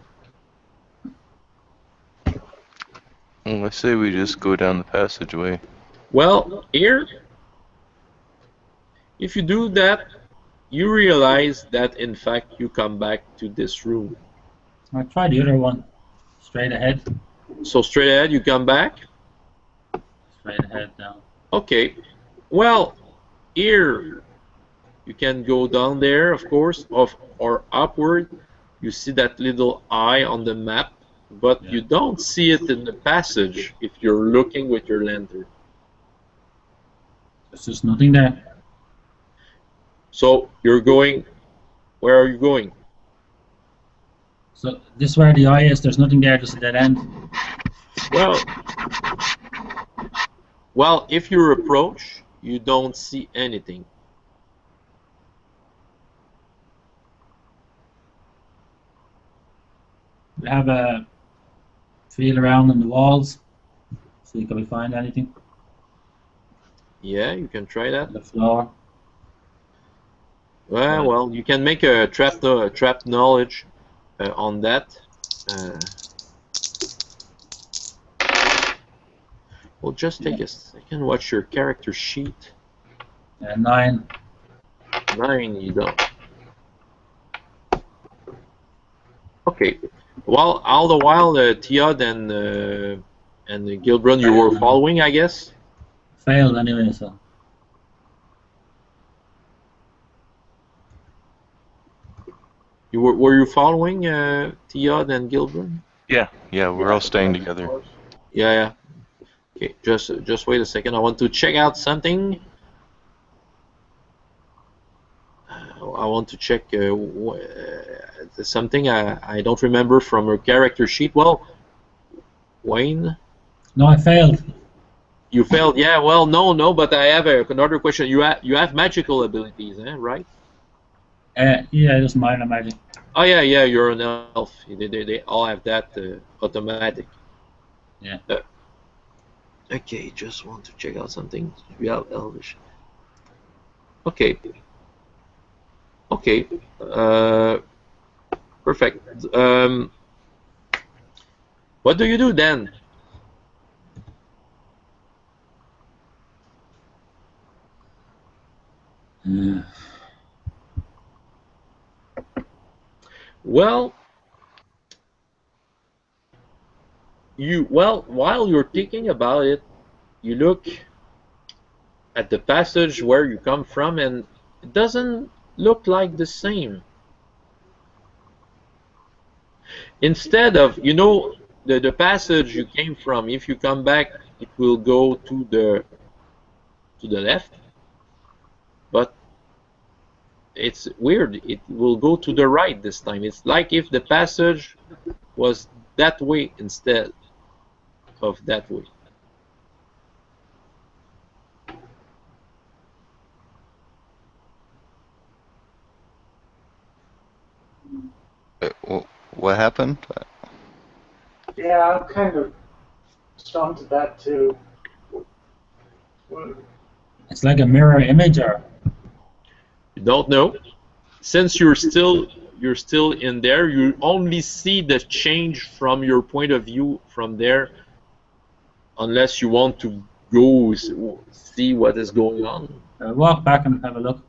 Well, I say we just go down the passageway. Well, here, if you do that, you realize that in fact you come back to this room. I'll try the other one. Straight ahead. So straight ahead, you come back? Straight ahead now. Okay. Well, here, you can go down there, of course, or upward. You see that little eye on the map, but you don't see it in the passage if you're looking with your lantern. There's just nothing there. So you're going. Where are you going? So this is where the eye is. There's nothing there. Just a dead end. Well, if you approach, you don't see anything. We have a feel around on the walls. See, can we find anything? Yeah, you can try that. On the floor. Well, you can make a trap knowledge on that. Well, just take a second. Watch your character sheet. 9. 9, you don't. Okay. Well, all the while, Tiod and Gilbrun, you were following, I guess. Failed anyway, so. Were you following Tiod and Gilbrun? Yeah, we're all staying together. Yeah. Okay, just wait a second. I want to check out something. I want to check something I don't remember from her character sheet. Well, Wayne? No, I failed. You failed? Yeah, well, no, but I have another question. You have magical abilities, right? Yeah, just minor magic. Oh, yeah, you're an elf. They all have that automatic. Yeah. Okay, just want to check out something. Yeah, elvish. Okay. Okay. Perfect. What do you do then? Well, while you're thinking about it, you look at the passage where you come from, and it doesn't look like the same. Instead of, the passage you came from, if you come back, it will go to the left, but it's weird. It will go to the right this time. It's like if the passage was that way instead of that way. What happened? Yeah, I'm kind of stumped at that too. It's like a mirror image, or You don't know. Since you're still in there, you only see the change from your point of view from there, unless you want to go see what is going on. walk back and have a look.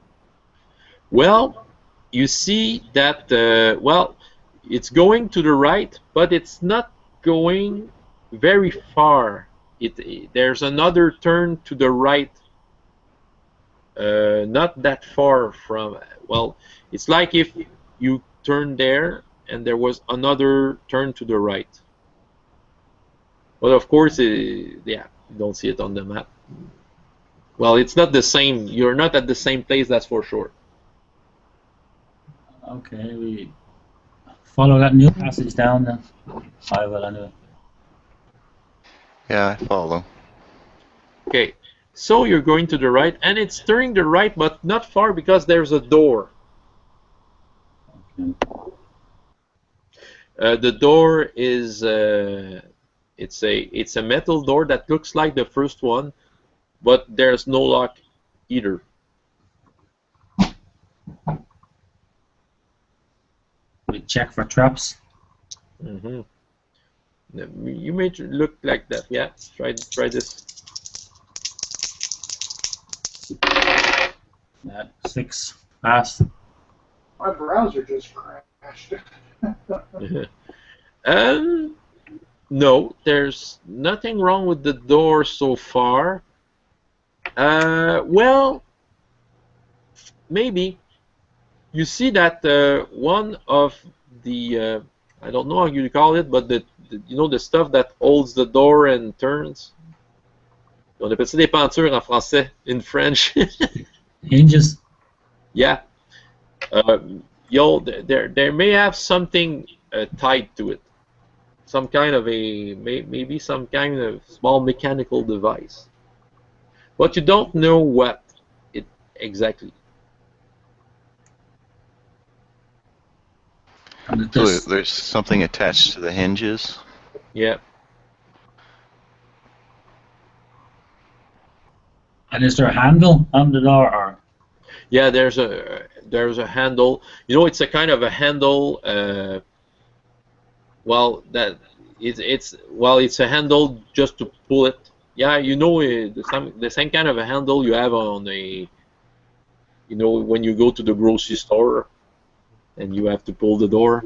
Well, you see that it's going to the right, but it's not going very far. There's another turn to the right, not that far from. Well, it's like if you turn there and there was another turn to the right. But of course, you don't see it on the map. Well, it's not the same. You're not at the same place, that's for sure. Okay, we follow that new passage down then. I will anyway. Yeah, I follow. Okay, so you're going to the right, and it's turning the right, but not far because there's a door. Okay. The door is it's a metal door that looks like the first one, but there's no lock either. We check for traps. Mm-hmm. You may look like that. Yeah, try this. 6 pass. My browser just crashed. No, there's nothing wrong with the door so far. Well, maybe. You see that one of the I don't know how you call it, but the stuff that holds the door and turns. On appelle ça des pentures en français, in French. Hinges. Yeah. There may have something tied to it. Some kind of maybe some kind of small mechanical device. But you don't know what it exactly. So there's something attached to the hinges? Yeah. And is there a handle on the door, or? Yeah, there's a handle. It's a kind of a handle. It's a handle just to pull it. Yeah, the same kind of a handle you have on when you go to the grocery store, and you have to pull the door.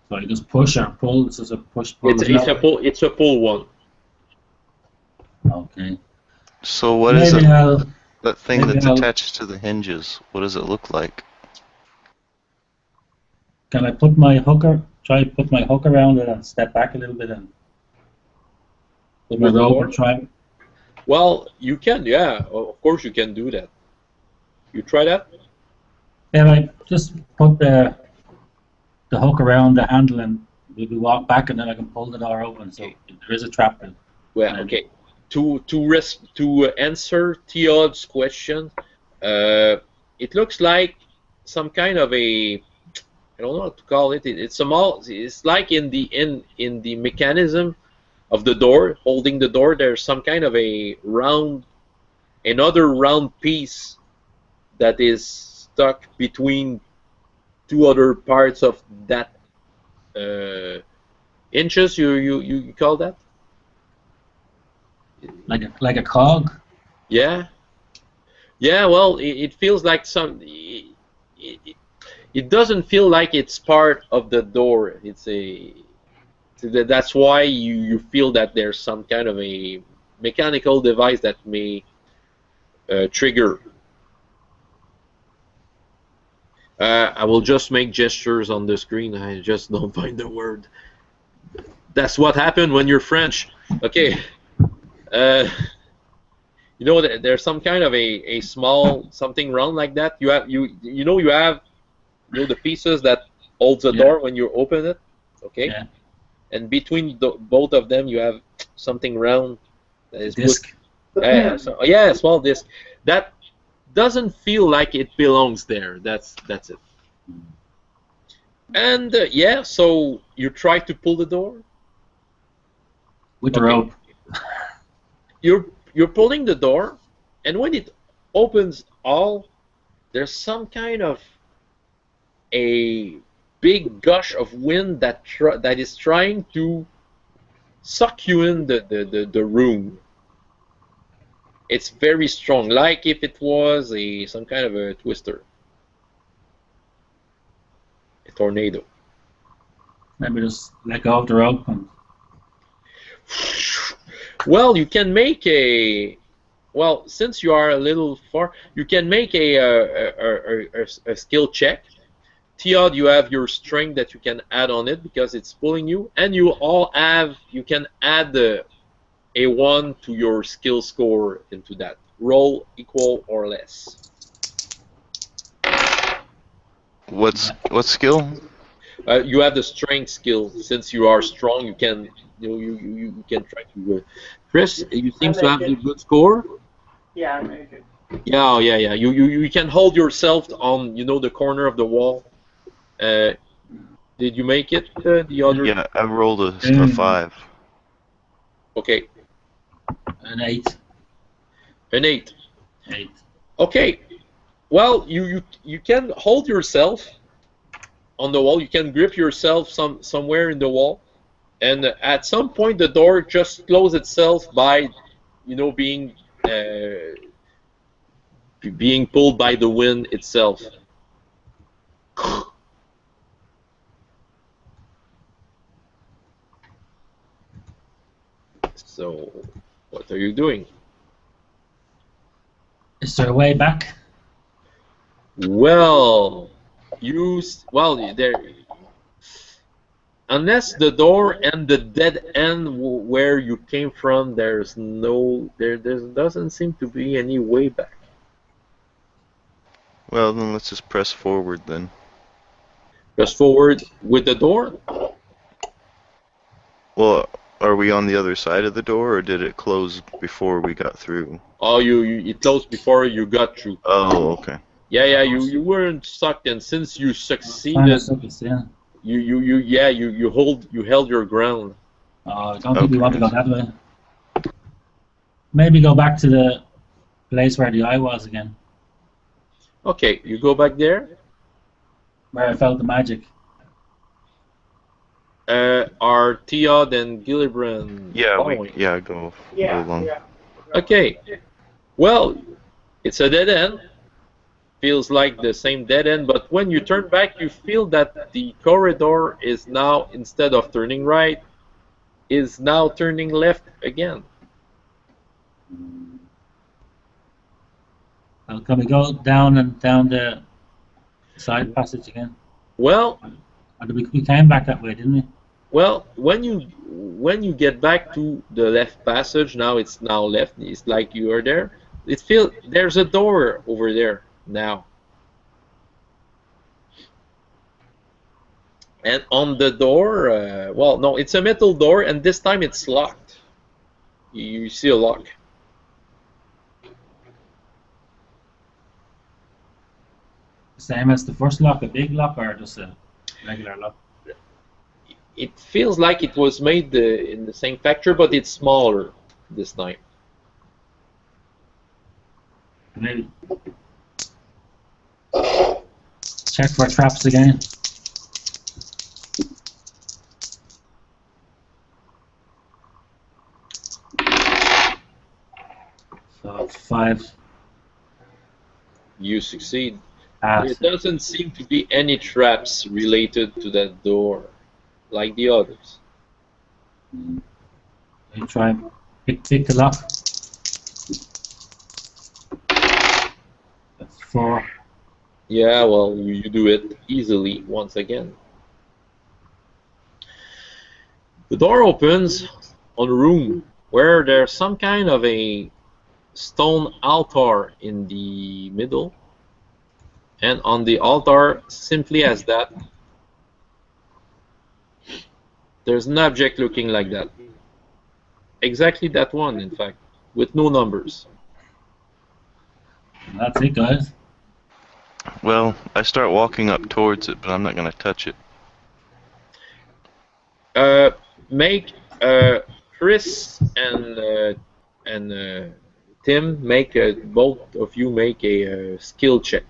So I just push or pull. This is a push pull. It's a pull one. Okay. So what is Maybe it? That thing maybe that's I'll- attached to the hinges. What does it look like? Can I put my hooker? Try to put my hook around it and step back a little bit and put my With the rope door? and try. Well, you can, yeah. Of course, you can do that. You try that? Yeah, like just put the hook around the handle and maybe walk back, and then I can pull the door open. So there is a trap. Well, okay. To answer Theod's question, it looks like some kind of a, I don't know what to call it. It's like in the mechanism of the door, holding the door. There's some kind of another round piece that is stuck between two other parts of that inches. You call that? Like a cog. Yeah. Yeah. Well, it feels like it doesn't feel like it's part of the door. That's why you feel that there's some kind of a mechanical device that may trigger. I will just make gestures on the screen. I just don't find the word. That's what happened when you're French. Okay. You know, there's some kind of a small something round like that. You have the pieces that holds the door when you open it. Okay. Yeah. And between both of them, you have something round that is Disc. a small disc that doesn't feel like it belongs there. That's it. And so you try to pull the door with the rope. You're pulling the door, and when it opens there's some kind of a big gush of wind that is trying to suck you in the room. It's very strong, like if it was some kind of a twister, a tornado. Maybe just let go of the rope. Well, you can make since you are a little far, you can make a skill check. Theod, you have your strength that you can add on it because it's pulling you, and you can add a 1 to your skill score into that. Roll equal or less. What skill? You have the strength skill. Since you are strong, you can you can try to. Chris, you seem to have a good score. Yeah, I make it. Yeah. You can hold yourself on the corner of the wall. Did you make it? The other. Yeah, I rolled a 5. Okay. An 8. An 8. 8. Okay. Well, you can hold yourself on the wall. You can grip yourself somewhere in the wall, and at some point the door just closes itself by, being pulled by the wind itself. So, what are you doing? Is there a way back? Well, there. Unless the door and the dead end where you came from, there doesn't seem to be any way back. Well, then let's just press forward then. Press forward with the door? Well, are we on the other side of the door, or did it close before we got through? Oh, it closed before you got through. Oh, okay. Yeah, you weren't sucked, and since you succeeded, you held your ground. I don't think we want to go that way. Maybe go back to the place where the eye was again. Okay, you go back there. Where I felt the magic. Are Theod and Gillibrand following? Go along. Yeah. Okay. Well, it's a dead end. feels like the same dead end, but when you turn back, you feel that the corridor is now, instead of turning right, is now turning left again. Well, can we go down the side passage again? Well, We came back that way, didn't we? well, when you get back to the left passage, now it's now left. It's like you are there. It feels there's a door over there now, and on the door, well, no, it's a metal door, and this time it's locked. You see a lock. Same as the first lock, a big lock, or just a regular lock? It feels like it was made in the same factory, but it's smaller this time. Maybe check for traps again. So 5. You succeed. Pass. There doesn't seem to be any traps related to that door, like the others. You try pick the lock. That's 4. Yeah, well, you do it easily once again. The door opens on a room where there's some kind of a stone altar in the middle, and on the altar, simply as that, there's an object looking like that. Exactly that one, in fact, with no numbers. That's it, guys. Well, I start walking up towards it, but I'm not going to touch it. Make Chris and Tim make both of you make a skill check.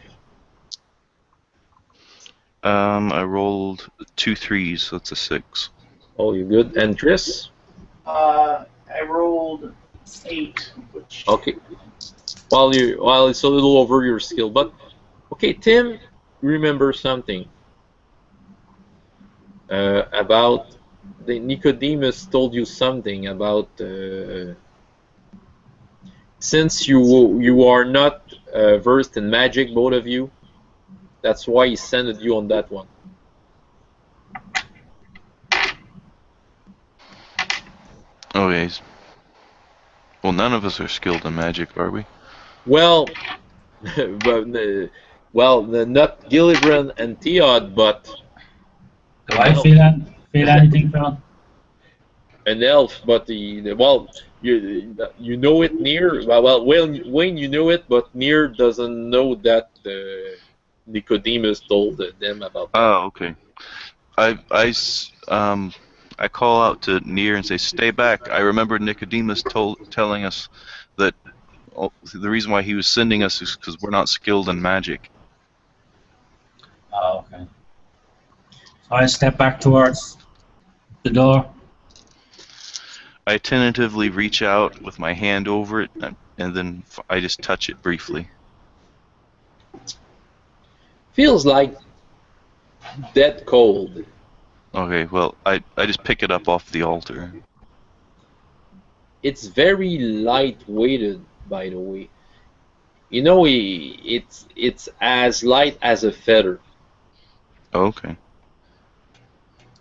I rolled 2 3s, so that's a 6. Oh, you're good. And Chris? I rolled 8, which. Okay. While it's a little over your skill, but okay, Tim, remember something about the Nicodemus told you something about since you are not versed in magic, both of you. That's why he sent you on that one. Okay. Well, none of us are skilled in magic, are we? Well, not Gillibrand and Theod, but Do I feel anything, Phil? an elf. But well, you know it near. Well, Wayne, you know it, but Near doesn't know that Nicodemus told them about that. Oh, okay. I call out to Near and say, "Stay back." I remember Nicodemus telling us that the reason why he was sending us is because we're not skilled in magic. Oh, okay. So I step back towards the door. I tentatively reach out with my hand over it, and then I just touch it briefly. Feels like dead cold. Okay, well, I just pick it up off the altar. It's very light-weighted, by the way. You know, it's as light as a feather. Okay.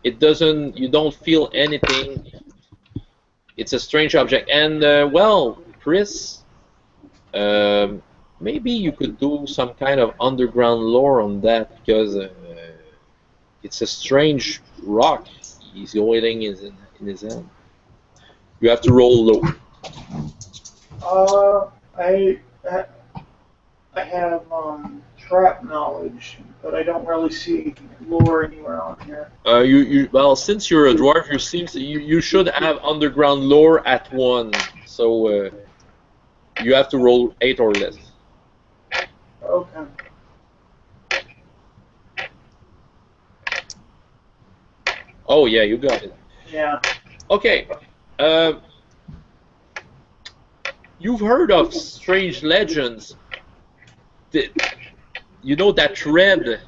It doesn't. You don't feel anything. It's a strange object. And well, Chris, maybe you could do some kind of underground lore on that, because it's a strange rock he's holding in his hand. You have to roll low. I have trap knowledge, but I don't really see lore anywhere on here. Well, since you're a dwarf, you should have underground lore at 1. So you have to roll 8 or less. Okay. Oh yeah, you got it. Yeah. Okay. You've heard of strange legends. you know that red,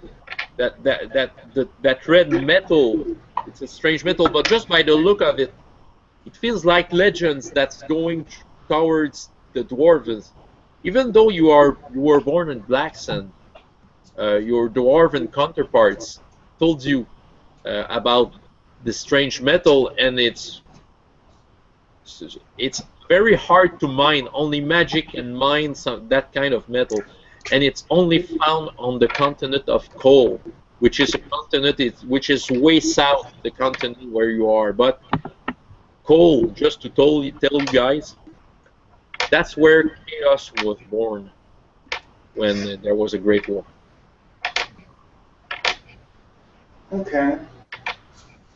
that red metal. It's a strange metal, but just by the look of it, it feels like legends that's going towards the dwarves. Even though you were born in Black Sand, your dwarven counterparts told you about the strange metal, and it's very hard to mine. Only magic can mine that kind of metal, and it's only found on the continent of Coal, which is a continent which is way south the continent where you are. But Coal, just to tell you guys, that's where chaos was born when there was a great war. Okay.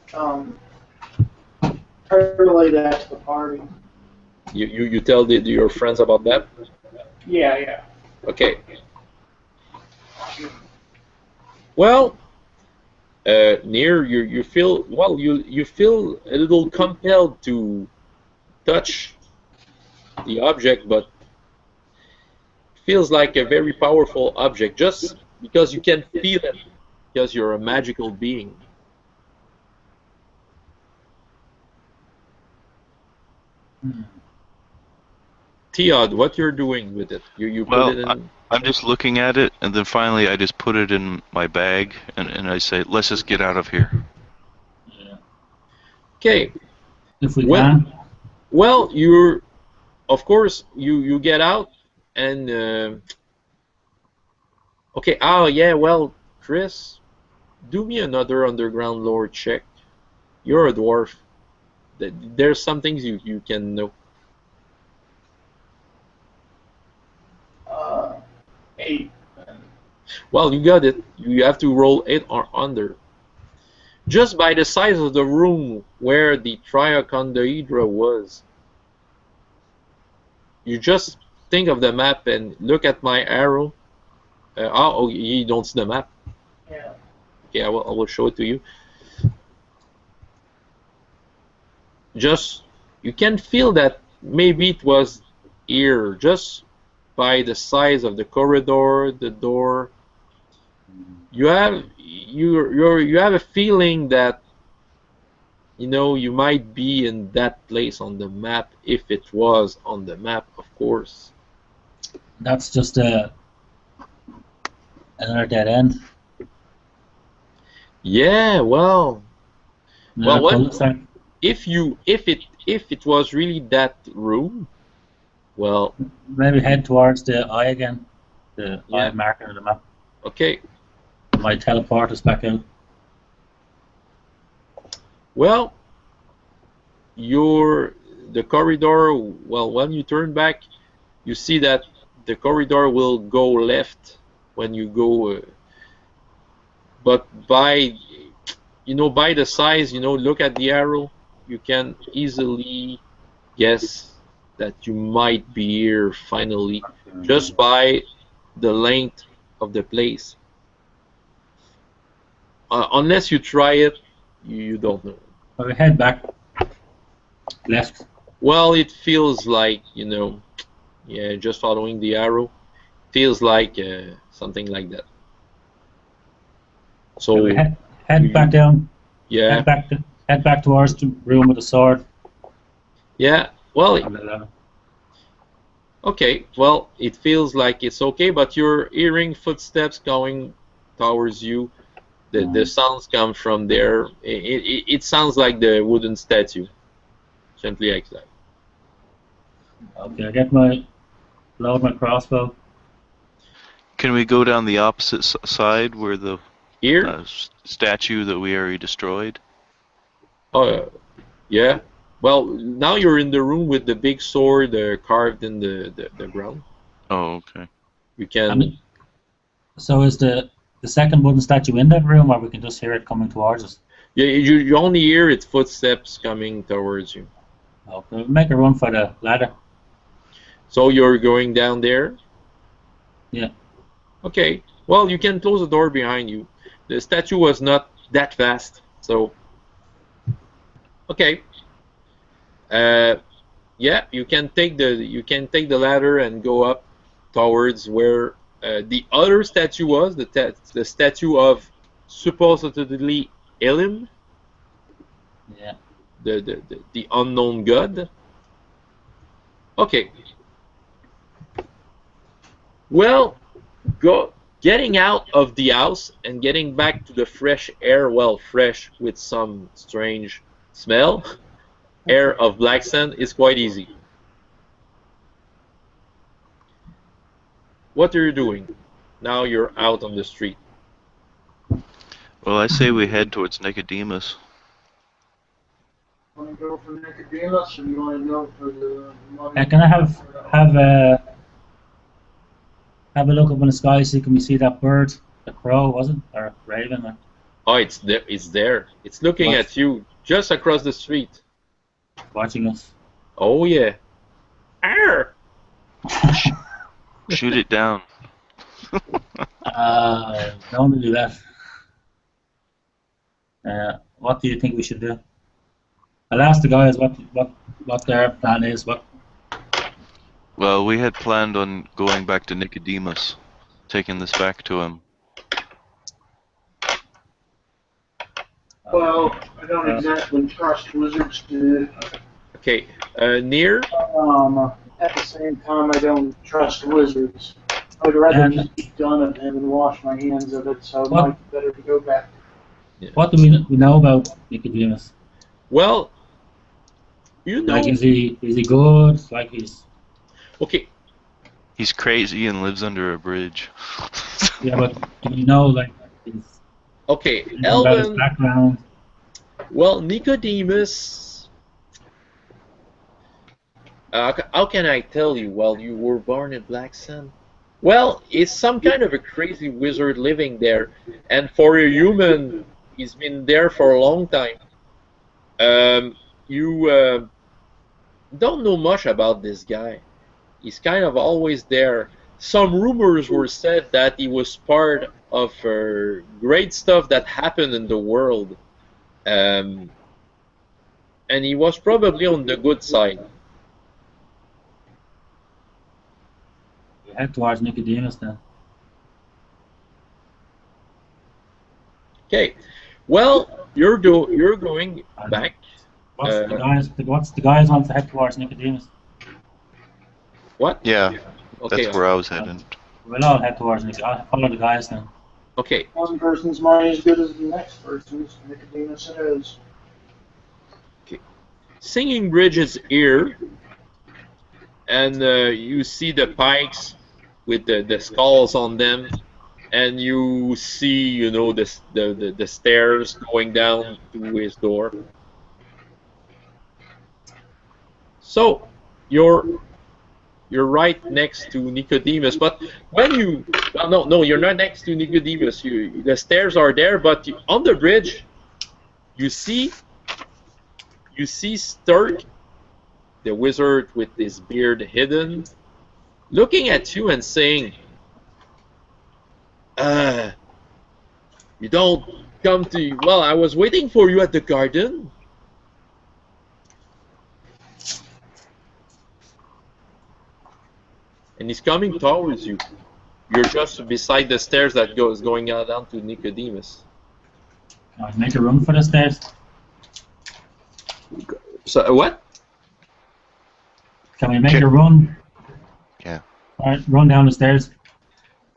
Try to relay that to the party. You tell your friends about that? Yeah, yeah. Okay. Well, Near, you feel, well, you feel a little compelled to touch the object, but it feels like a very powerful object just because you can feel it, because you're a magical being. Theod, what you're doing with it? You put it in. I'm just looking at it, and then finally I just put it in my bag, and I say, let's just get out of here. Yeah. Okay. If we can. Well, of course, you get out, and okay. Oh yeah. Well, Chris, do me another underground lore check. You're a dwarf. There's some things you can know. 8. Well, you got it. You have to roll 8 or under. Just by the size of the room where the triacondohedra was, you just think of the map and look at my arrow. Oh, you don't see the map? Yeah. Okay, I will show it to you. Just, you can feel that maybe it was here, just by the size of the corridor, the door. You have a feeling that you might be in that place on the map, if it was on the map, of course. That's just another dead end. Yeah, well, if it was really that room, well, maybe head towards the eye again, the eye marker of the map. Okay. Might teleport us back in. Well, the corridor. Well, when you turn back, you see that the corridor will go left when you go. But by the size, look at the arrow, you can easily guess that you might be here finally, just by the length of the place. Unless you try it, you don't know. Well, we head back left. Well, it feels like, just following the arrow, feels like something like that. So we head back down. Yeah. Head back towards the room with the sword. Yeah. Well. Okay. Well, it feels like it's okay, but you're hearing footsteps going towards you. The sounds come from there. It sounds like the wooden statue. Simply like that. Okay, I get load my crossbow. Can we go down the opposite side where the here statue that we already destroyed? Oh, yeah. Well, now you're in the room with the big sword carved in the ground. Oh, okay. You can. So is the second wooden statue in that room, or we can just hear it coming towards us? Yeah, you only hear its footsteps coming towards you. Okay, make a run for the ladder. So you're going down there? Yeah. Okay. Well, you can close the door behind you. The statue was not that fast, so. Okay. Yeah, you can take the ladder and go up towards where the other statue was the statue of supposedly Elim, Yeah. the unknown god. Okay. Well, getting out of the house and getting back to the fresh air, well, fresh with some strange smell, air of black sand is quite easy. What are you doing? Now you're out on the street. Well, I say we head towards Nicodemus. Want to go for Nicodemus, or you want to go for the money? Can I have a look up in the sky, see can we see that bird, the crow, was it, or raven? Or... Oh, it's there. It's there. It's looking What? at you just across the street. Watching us. Oh yeah. Arr! Shoot it down. Don't do that. What do you think we should do? I'll ask the guys what their plan is. Well, we had planned on going back to Nicodemus, taking this back to him. Well, I don't exactly trust wizards to. Okay. Near. At the same time, I don't trust wizards. I would rather just be done of him and wash my hands of it, so it might be better to go back. Yeah. What do we know about Nicodemus? Well, you know. Like, is he good? Like, he's... Okay. He's crazy and lives under a bridge. Yeah, but do you know, like, his... Okay, about his Elvin. background? Well, Nicodemus. How can I tell you? Well, you were born in Black Sand. Well, he's some kind of a crazy wizard living there, and for a human, he's been there for a long time. You don't know much about this guy. He's kind of always there. Some rumors were said that he was part of great stuff that happened in the world, and he was probably on the good side. We head towards Nicodemus then. Okay, well, you're going back. What's the guys want to head towards Nicodemus? What? Yeah, Okay. that's where I was headed. We'll all head towards Nicodemus. I'll follow the guys then. Okay. One person's money is good as the next person's. Nicodemus it is. Singing Bridge is here, and you see the pikes with the skulls on them, and you see, you know, the stairs going down to his door. So you're right next to Nicodemus, but when you no, you're not next to Nicodemus. The stairs are there, but on the bridge, you see Sturk, the wizard with his beard hidden, looking at you and saying, you don't come to... Well, I was waiting for you at the garden. And he's coming towards you. You're just beside the stairs that going down to Nicodemus. Make a room for the stairs. So what? Can we make a run? Yeah. Alright, run down the stairs.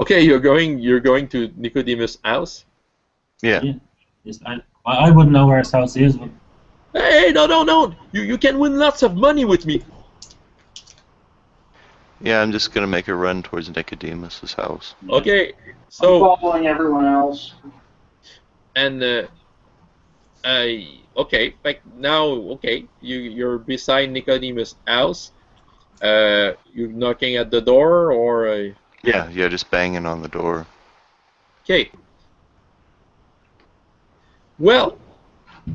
Okay, you're going to Nicodemus' house. Yeah. Yes, I wouldn't know where his house is, but Hey, no! You can win lots of money with me. Yeah, I'm just gonna make a run towards Nicodemus's house. Okay, I'm so following everyone else. and okay, like now, okay, you're beside Nicodemus' house. You're knocking at the door, or Yeah, just banging on the door. okay. Well,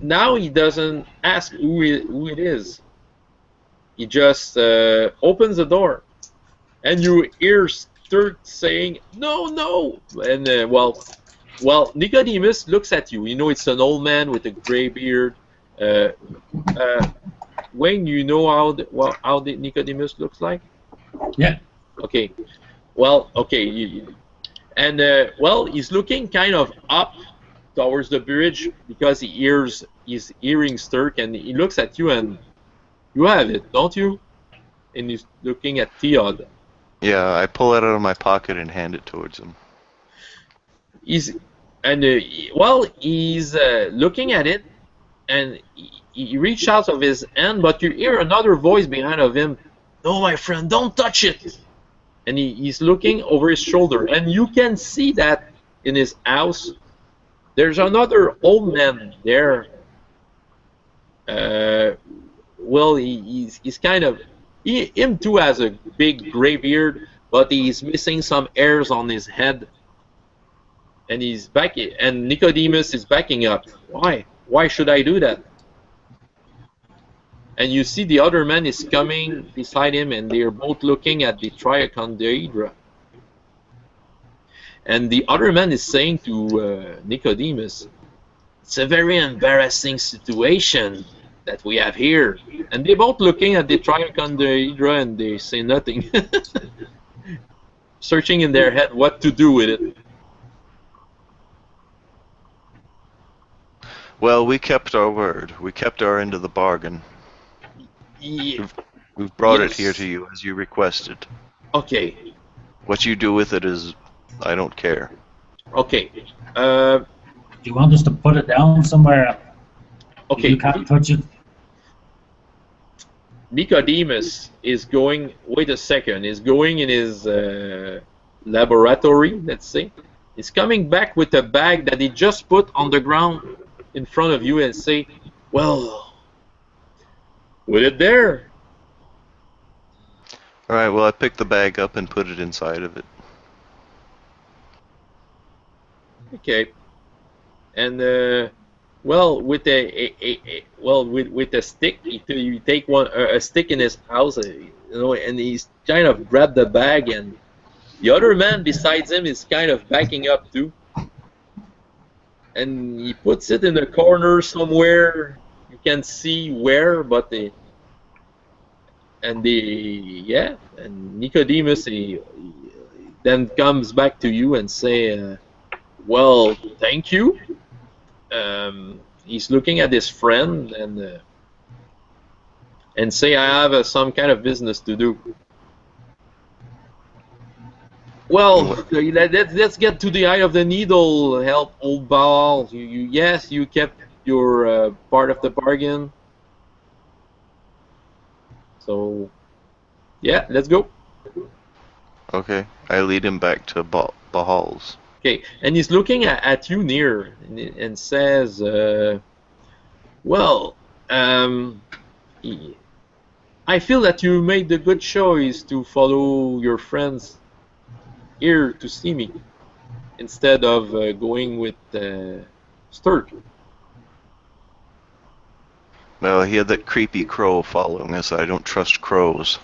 now he doesn't ask who it is. He just opens the door, and you hear Sturk saying, "No!" And well, Nicodemus looks at you. You know it's an old man with a gray beard. Wayne, you know how Nicodemus looks like? yeah. Okay. well, okay, and well, he's looking kind of up towards the bridge because he's hearing Sturk, and he looks at you, and you have it, don't you? And he's looking at Theod. Yeah, I pull it out of my pocket and hand it towards him. He's well, he's looking at it, and he reaches out of his hand, but you hear another voice behind of him. No, my friend, don't touch it. And he's looking over his shoulder, and you can see that in his house. There's another old man there. Well, he's kind of him too has a big gray beard, but he's missing some hairs on his head. And he's back, and Nicodemus is backing up. Why? Why should I do that? And you see the other man is coming beside him, and they're both looking at the triacondaedra. And the other man is saying to Nicodemus, it's a very embarrassing situation that we have here. And they're both looking at the triacondaedra, and they say nothing. Searching in their head what to do with it. Well, we kept our word. We kept our end of the bargain. Yeah. We've brought it here to you as you requested. Okay. What you do with it is, I don't care. Okay. Do you want us to put it down somewhere? Okay. You can't touch it. Nicodemus is going. Wait a second. Is going in his laboratory. Let's say. He's coming back with a bag that he just put on the ground in front of you and say, "Well, put it there." All right. Well, I picked the bag up and put it inside of it. Okay. And well, with with a stick, you take a stick in his house, you know, and he's kind of grabbed the bag, and the other man besides him is kind of backing up too, and he puts it in a corner somewhere. You can see where, but and Nicodemus he then comes back to you and say, well, thank you. He's looking at his friend and say, I have some kind of business to do. Well, let's get to the eye of the needle. Help old Baal. Yes, you kept your part of the bargain. So, yeah, let's go. Okay. I lead him back to Baal's. Okay, and he's looking at you near and says, well, I feel that you made the good choice to follow your friends here to see me instead of going with Sturk. Well, he had that creepy crow following us. I don't trust crows.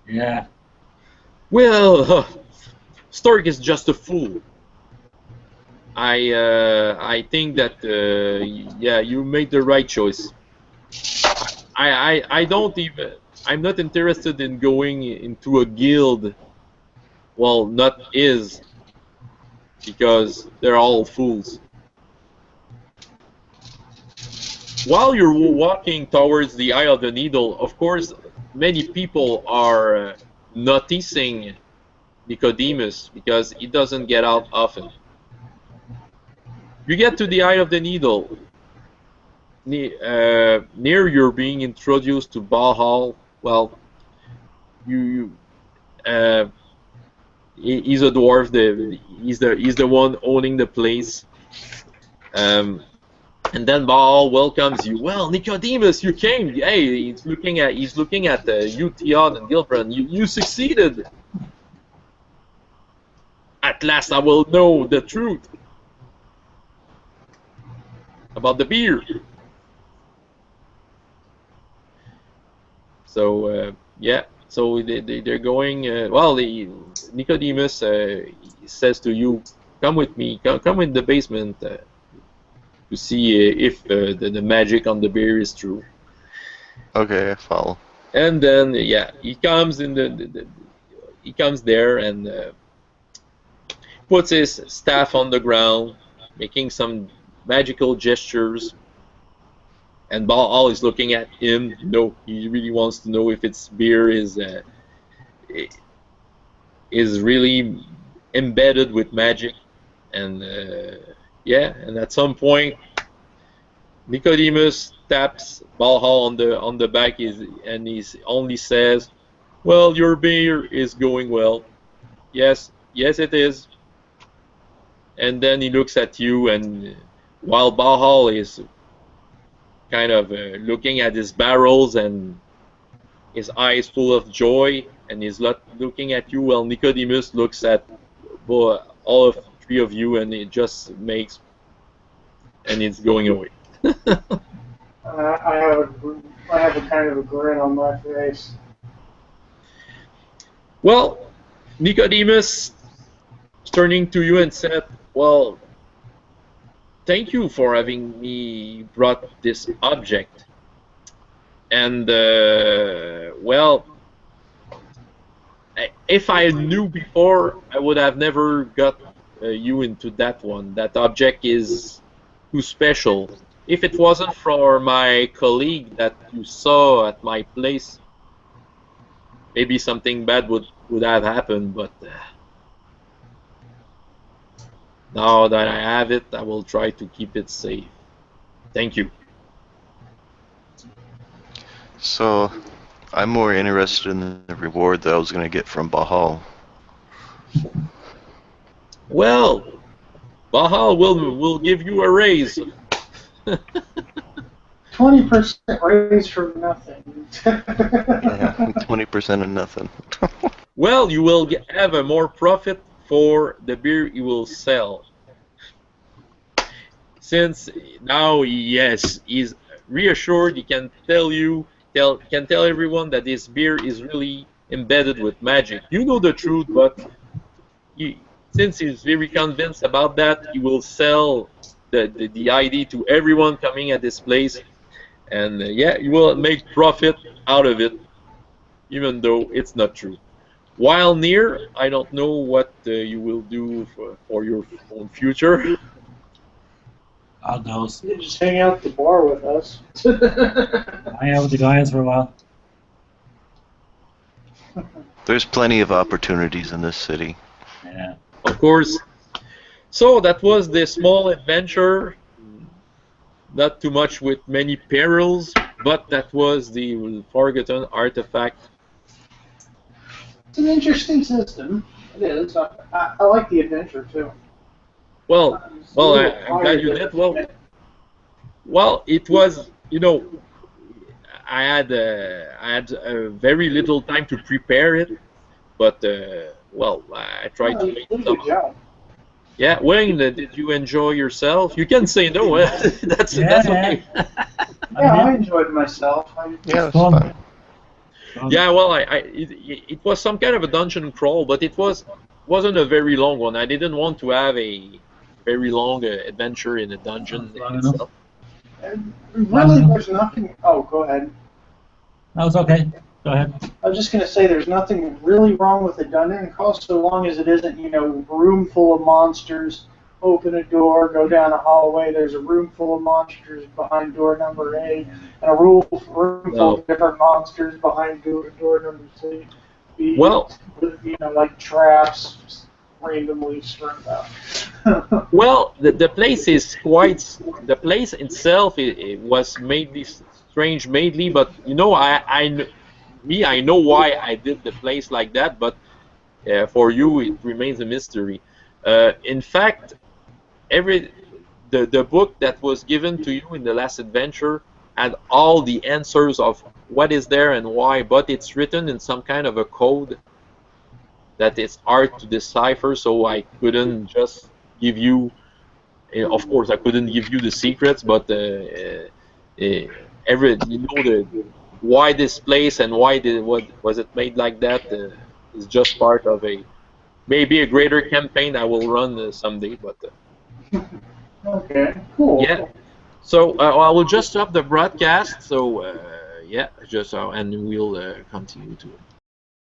Yeah. Well, Sturk is just a fool. I think that yeah, you made the right choice. I don't even. I'm not interested in going into a guild. Well, not his, because they're all fools. While you're walking towards the Eye of the Needle, of course, many people are noticing Nicodemus because he doesn't get out often. You get to the Eye of the Needle. Near you're being introduced to Baal. Well, he's a dwarf. He's the one owning the place. And then Baal welcomes you. Well, Nicodemus, you came. Hey, he's looking at you, Theod and Gilbrand. You succeeded. At last, I will know the truth about the beer. So yeah. So they're going. Well, Nicodemus says to you, "Come with me. Come in the basement." To see if the magic on the beer is true. Okay, I follow. And then, yeah, he comes in he comes there and puts his staff on the ground, making some magical gestures. And Baal is looking at him. No, he really wants to know if its beer is really embedded with magic. And yeah, and at some point, Nicodemus taps Baal on the back, and he only says, "Well, your beer is going well. Yes, yes, it is." And then he looks at you, and while Baal is kind of looking at his barrels and his eyes full of joy, and he's looking at you, while Nicodemus looks at all of three of you, and it just makes, and it's going away. I have a kind of a grin on my face. Well, Nicodemus turning to you and said, "Well, thank you for having me brought this object. And well, if I knew before, I would have never got you into that one. That object is too special. If it wasn't for my colleague that you saw at my place, maybe something bad would have happened, but now that I have it, I will try to keep it safe. Thank you." So, I'm more interested in the reward that I was going to get from Baal. Well, Baal will give you a raise. 20% raise for nothing. Yeah, 20% of nothing. Well, you will have a more profit for the beer you will sell. Since now, yes, he's reassured, he can tell everyone that this beer is really embedded with magic. You know the truth, but since he's very convinced about that, he will sell the ID to everyone coming at this place, and yeah, you will make profit out of it, even though it's not true. While near, I don't know what you will do for your own future. I'll go. You just hang out at the bar with us. Hang out with the guys for a while. There's plenty of opportunities in this city. Yeah. Of course. So that was the small adventure. Not too much with many perils, but that was the Forgotten Artifact. It's an interesting system. It is. I like the adventure too. Well, I'm glad you did. Well, it was, you know, I had very little time to prepare it, but well, I tried to make some. Yeah, Wayne, did you enjoy yourself? You can say no. That's okay. Yeah, I enjoyed myself. Yeah, it's fun. Yeah, well, it was some kind of a dungeon crawl, but it wasn't a very long one. I didn't want to have a very long adventure in a dungeon itself. Really, there's nothing. Oh, go ahead. No, it's okay. Go ahead. I was just going to say there's nothing really wrong with a dungeon crawl so long as it isn't, you know, room full of monsters, open a door, go down a hallway, there's a room full of monsters behind door number 8, and a room full of different monsters behind door number 2. Well, you know, like traps just randomly strewn out. Well, the place is quite. The place itself it was mainly strange, mainly, but you know, I know why I did the place like that, but for you it remains a mystery. In fact, the book that was given to you in the last adventure had all the answers of what is there and why, but it's written in some kind of a code that it's hard to decipher, so I couldn't just give you. Of course, I couldn't give you the secrets, but why this place and what was it made like that is just part of maybe a greater campaign I will run someday. But okay, cool. yeah. So I will just stop the broadcast. So yeah, and we'll continue to it.